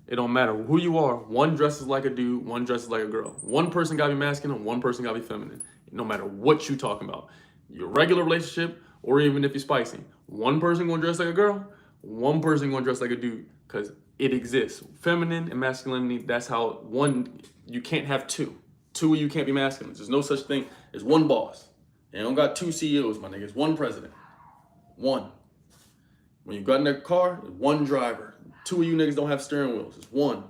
it don't matter who you are. One dresses like a dude, one dresses like a girl. One person gotta be masculine, one person gotta be feminine. No matter what you talking about. Your regular relationship, or even if you're spicy. One person gonna dress like a girl, one person gonna dress like a dude. Because it exists. Feminine and masculinity, that's how you can't have two. Two of you can't be masculine. There's no such thing as one boss. You don't got two CEOs, my nigga. It's one president. One. When you got in that car, it's one driver. Two of you niggas don't have steering wheels. It's one.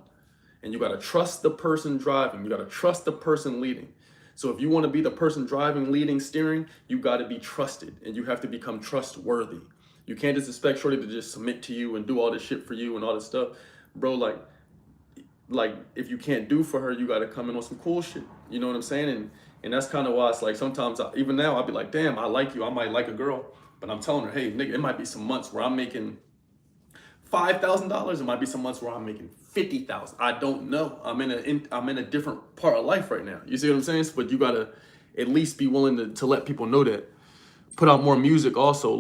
And you gotta trust the person driving. You gotta trust the person leading. So if you wanna be the person driving, leading, steering, you gotta be trusted. And you have to become trustworthy. You can't just expect shorty to just submit to you and do all this shit for you and all this stuff. Bro, like if you can't do for her, you got to come in on some cool shit. You know what I'm saying? And that's kind of why it's like sometimes, even now, I'll be like, damn, I like you. I might like a girl. But I'm telling her, hey, nigga, it might be some months where I'm making $5,000. It might be some months where I'm making $50,000. I don't know. I'm in a different part of life right now. You see what I'm saying? But you got to at least be willing to let people know that. Put out more music also.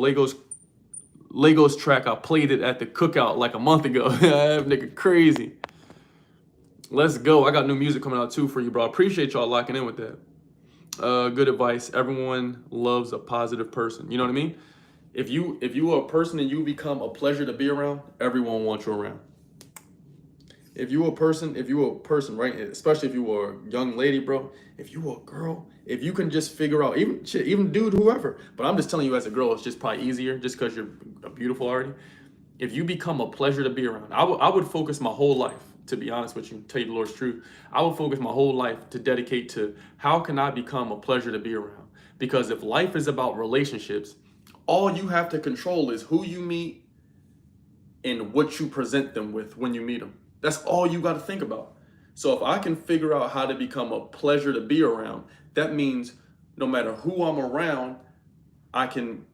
Legos track, I played it at the cookout like a month ago. That nigga crazy. Let's go. I got new music coming out too for you, bro. I appreciate y'all locking in with that. Good advice. Everyone loves a positive person. You know what I mean? If you are a person and you become a pleasure to be around, everyone wants you around. If you a person, right? Especially if you were a young lady, bro. If you were a girl, if you can just figure out, even dude, whoever. But I'm just telling you, as a girl, it's just probably easier, just because you're beautiful already. if you become a pleasure to be around, I would focus my whole life, to be honest with you, tell you the Lord's truth. I would focus my whole life to dedicate to how can I become a pleasure to be around? Because if life is about relationships, all you have to control is who you meet and what you present them with when you meet them. That's all you got to think about. So if I can figure out how to become a pleasure to be around, that means no matter who I'm around, I can,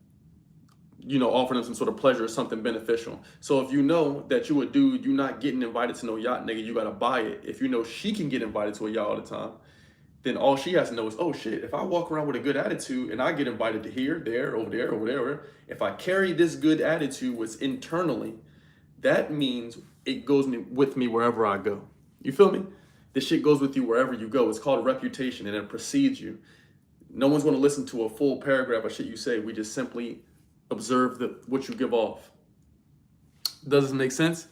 offer them some sort of pleasure or something beneficial. So if you know that you a dude, you not getting invited to no yacht, nigga, you gotta buy it. If you know she can get invited to a yacht all the time, then all she has to know is, oh shit, if I walk around with a good attitude and I get invited to here, there, over there, over there, if I carry this good attitude what's internally, that means it goes with me wherever I go. You feel me? This shit goes with you wherever you go. It's called reputation and it precedes you. No one's gonna listen to a full paragraph of shit you say. We just simply observe what you give off. Does this make sense?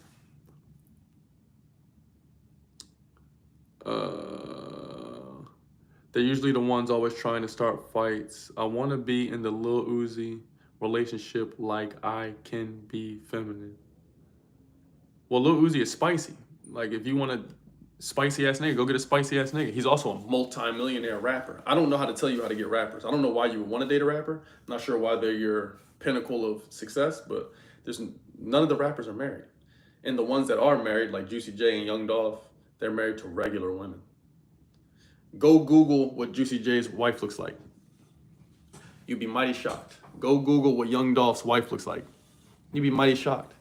They're usually the ones always trying to start fights. I want to be in the Lil Uzi relationship like I can be feminine. Well, Lil Uzi is spicy. Like, if you want a spicy ass nigga, go get a spicy ass nigga. He's also a multi-millionaire rapper. I don't know how to tell you how to get rappers. I don't know why you would want to date a rapper. I'm not sure why they're your pinnacle of success, but there's none of the rappers are married. And the ones that are married, like Juicy J and Young Dolph, they're married to regular women. Go Google what Juicy J's wife looks like. You'd be mighty shocked. Go Google what Young Dolph's wife looks like. You'd be mighty shocked.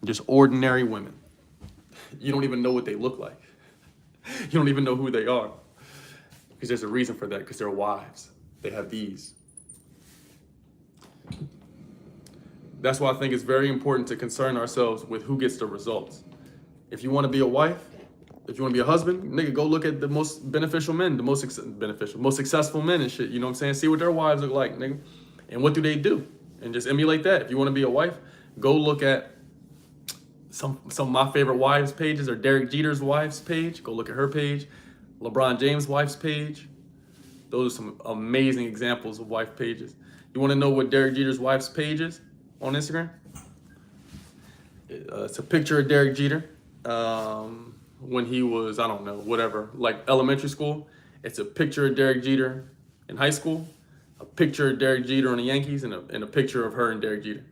Just ordinary women. You don't even know what they look like. You don't even know who they are. Because there's a reason for that, because they're wives. They have these. That's why I think it's very important to concern ourselves with who gets the results. If you want to be a wife, if you want to be a husband, nigga, go look at the most beneficial men, the most successful men and shit. You know what I'm saying? See what their wives look like, nigga. And what do they do? And just emulate that. If you want to be a wife, go look at some of my favorite wives pages, or Derek Jeter's wife's page. Go look at her page. LeBron James' wife's page. Those are some amazing examples of wife pages. You want to know what Derek Jeter's wife's page is on Instagram? It's a picture of Derek Jeter when he was, I don't know, whatever, like elementary school. It's a picture of Derek Jeter in high school, a picture of Derek Jeter on the Yankees, and a picture of her and Derek Jeter.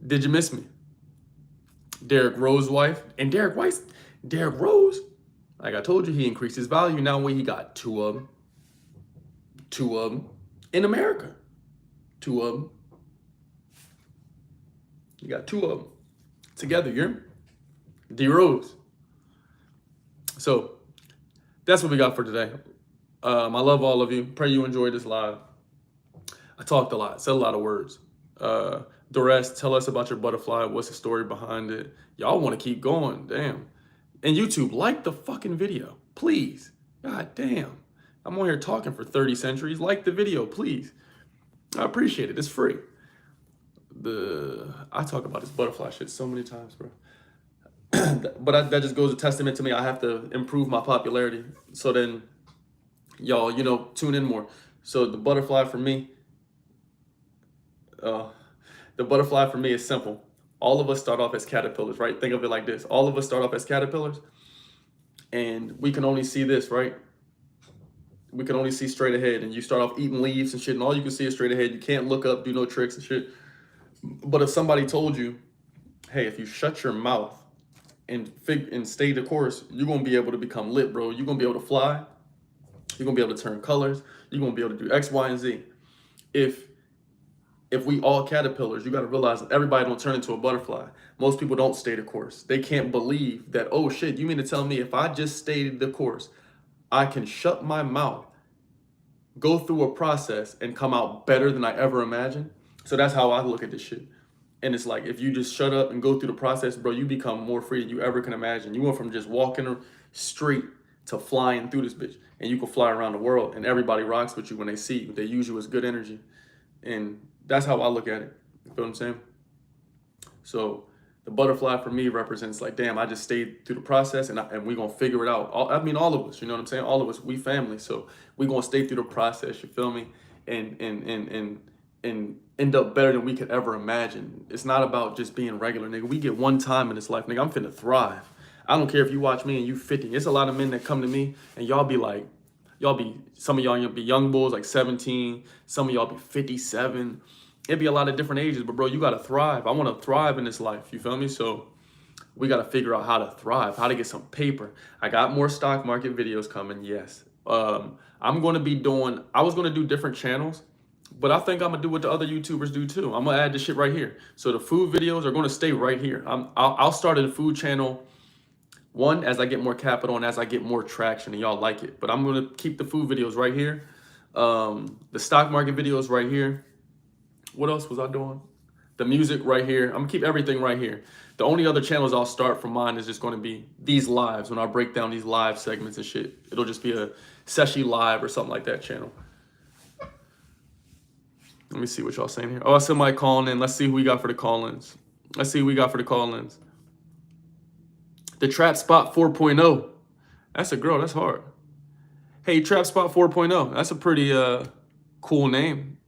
Did you miss me? Derrick Rose's wife, and Derrick Rose, like I told you, he increased his value. Now he got two of them in America. Two of them. You got two of them together, you're D Rose. So that's what we got for today. I love all of you. Pray you enjoyed this live. I talked a lot, said a lot of words. Duress, tell us about your butterfly. What's the story behind it? Y'all want to keep going, damn. And YouTube, like the fucking video, please. God damn. I'm on here talking for 30 centuries. Like the video, please. I appreciate it. It's free. I talk about this butterfly shit so many times, bro. But that just goes a testament to me. I have to improve my popularity. So then, y'all, tune in more. So the butterfly for me is simple. All of us start off as caterpillars, right? Think of it like this. All of us start off as caterpillars, and we can only see this, right? We can only see straight ahead, and you start off eating leaves and shit, and all you can see is straight ahead. You can't look up, do no tricks and shit. But if somebody told you, hey, if you shut your mouth and stay the course, you're going to be able to become lit, bro. You're going to be able to fly. You're going to be able to turn colors. You're going to be able to do X, Y, and Z. If we all caterpillars, you got to realize that everybody don't turn into a butterfly. Most people don't stay the course. They can't believe that, oh shit, you mean to tell me if I just stayed the course, I can shut my mouth, go through a process, and come out better than I ever imagined? So that's how I look at this shit. And it's like, if you just shut up and go through the process, bro, you become more free than you ever can imagine. You went from just walking straight to flying through this bitch. And you can fly around the world, and everybody rocks with you when they see you. They use you as good energy. And that's how I look at it. You feel what I'm saying? So the butterfly for me represents like, damn, I just stayed through the process, and we're going to figure it out. All of us, you know what I'm saying? All of us, we family. So we're going to stay through the process, you feel me? And and end up better than we could ever imagine. It's not about just being regular, nigga. We get one time in this life, nigga. I'm finna thrive. I don't care if you watch me and you 50. It's a lot of men that come to me and y'all be like, some of y'all be young bulls like 17. Some of y'all be 57. It'd be a lot of different ages, but bro, you gotta thrive. I wanna thrive in this life. You feel me? So we gotta figure out how to thrive, how to get some paper. I got more stock market videos coming, yes. I'm gonna be doing, I was gonna do different channels, but I think I'm gonna do what the other YouTubers do too. I'm gonna add this shit right here. So the food videos are gonna stay right here. I'll start a food channel, one, as I get more capital and as I get more traction and y'all like it. But I'm gonna keep the food videos right here. The stock market videos right here. What else was I doing? The music right here. I'm gonna keep everything right here. The only other channels I'll start from mine is just gonna be these lives, when I break down these live segments and shit. It'll just be a Seshi Live or something like that channel. Let me see what y'all saying here. Oh, somebody calling in. Let's see who we got for the call-ins. Let's see who we got for the call-ins. The Trap Spot 4.0. That's a girl. That's hard. Hey, Trap Spot 4.0. That's a pretty cool name.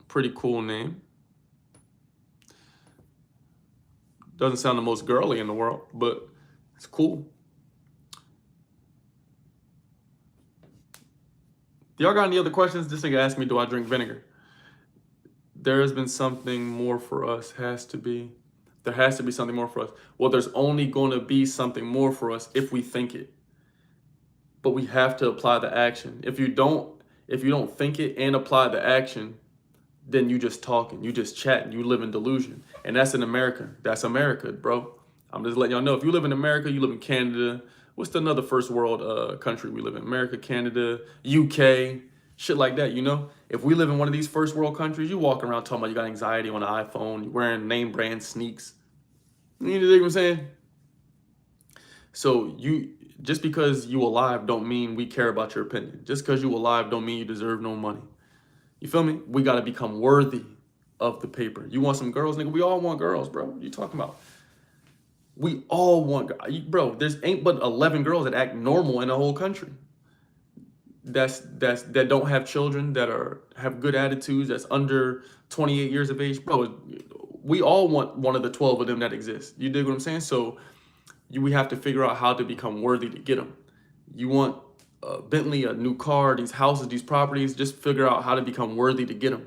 Pretty cool name. Doesn't sound the most girly in the world, but it's cool. Do y'all got any other questions? This nigga asked me, do I drink vinegar? There has been something more for us. Has to be. There has to be something more for us. Well, there's only going to be something more for us if we think it. But we have to apply the action. If you don't think it and apply the action, then you just talking, you just chatting, you live in delusion. And that's in America. That's America, bro. I'm just letting y'all know, if you live in America, you live in Canada. What's another first world country we live in? America, Canada, UK, shit like that, you know? If we live in one of these first world countries, you walking around talking about you got anxiety on an iPhone, you're wearing name brand sneaks. You know what I'm saying? So just because you alive don't mean we care about your opinion. Just because you alive don't mean you deserve no money. You feel me? We got to become worthy of the paper. You want some girls, nigga? We all want girls, bro. What you talking about? We all want, bro. There's ain't but 11 girls that act normal in the whole country. That don't have children, that have good attitudes, that's under 28 years of age, bro. We all want one of the 12 of them that exist. You dig what I'm saying? So we have to figure out how to become worthy to get them. You want a Bentley, a new car, these houses, these properties, just figure out how to become worthy to get them.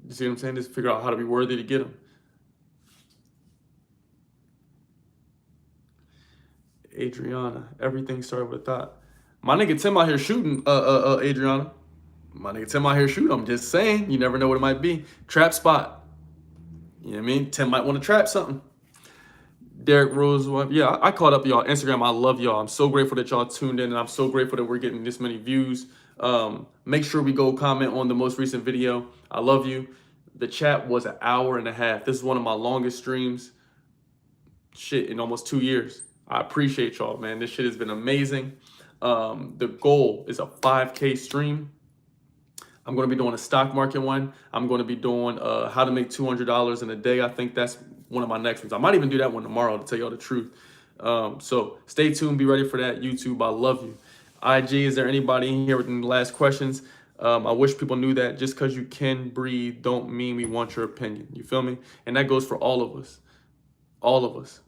You see what I'm saying? Just figure out how to be worthy to get them. Adriana, everything started with a thought. My nigga Tim out here shooting, Adriana. My nigga Tim out here shooting. I'm just saying, you never know what it might be. Trap spot. You know what I mean? Tim might want to trap something. Derek Rose, yeah, I caught up y'all. Instagram, I love y'all. I'm so grateful that y'all tuned in, and I'm so grateful that we're getting this many views. Make sure we go comment on the most recent video. I love you. The chat was an hour and a half. This is one of my longest streams, shit, in almost 2 years. I appreciate y'all, man. This shit has been amazing. The goal is a 5K stream. I'm going to be doing a stock market one. I'm going to be doing how to make $200 in a day. I think that's one of my next ones. I might even do that one tomorrow, to tell y'all the truth. So stay tuned. Be ready for that. YouTube, I love you. IG, is there anybody in here with any last questions? I wish people knew that just because you can breathe don't mean we want your opinion. You feel me? And that goes for all of us. All of us.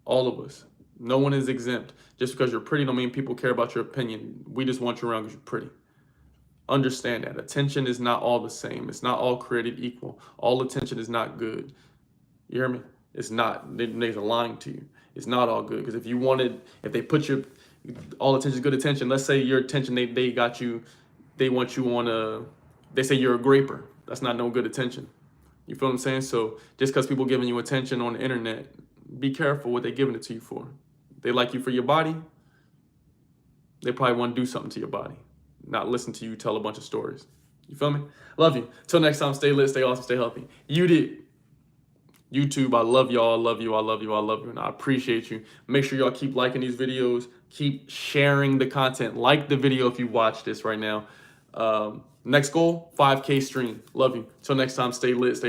All of us. No one is exempt. Just because you're pretty don't mean people care about your opinion. We just want you around because you're pretty. Understand that. Attention is not all the same. It's not all created equal. All attention is not good. You hear me? It's not. They're lying to you. It's not all good. Because if they put your, all attention is good attention. Let's say your attention, they got you, they want you on they say you're a graper. That's not no good attention. You feel what I'm saying? So just because people giving you attention on the internet, be careful what they're giving it to you for. They like you for your body. They probably want to do something to your body, not listen to you tell a bunch of stories. You feel me? Love you. Till next time, stay lit, stay awesome, stay healthy. You did. YouTube, I love y'all, I love you, I love you, I love you, and I appreciate you. Make sure y'all keep liking these videos, keep sharing the content. Like the video if you watch this right now. Next goal, 5K stream. Love you. Till next time, stay lit, stay awesome.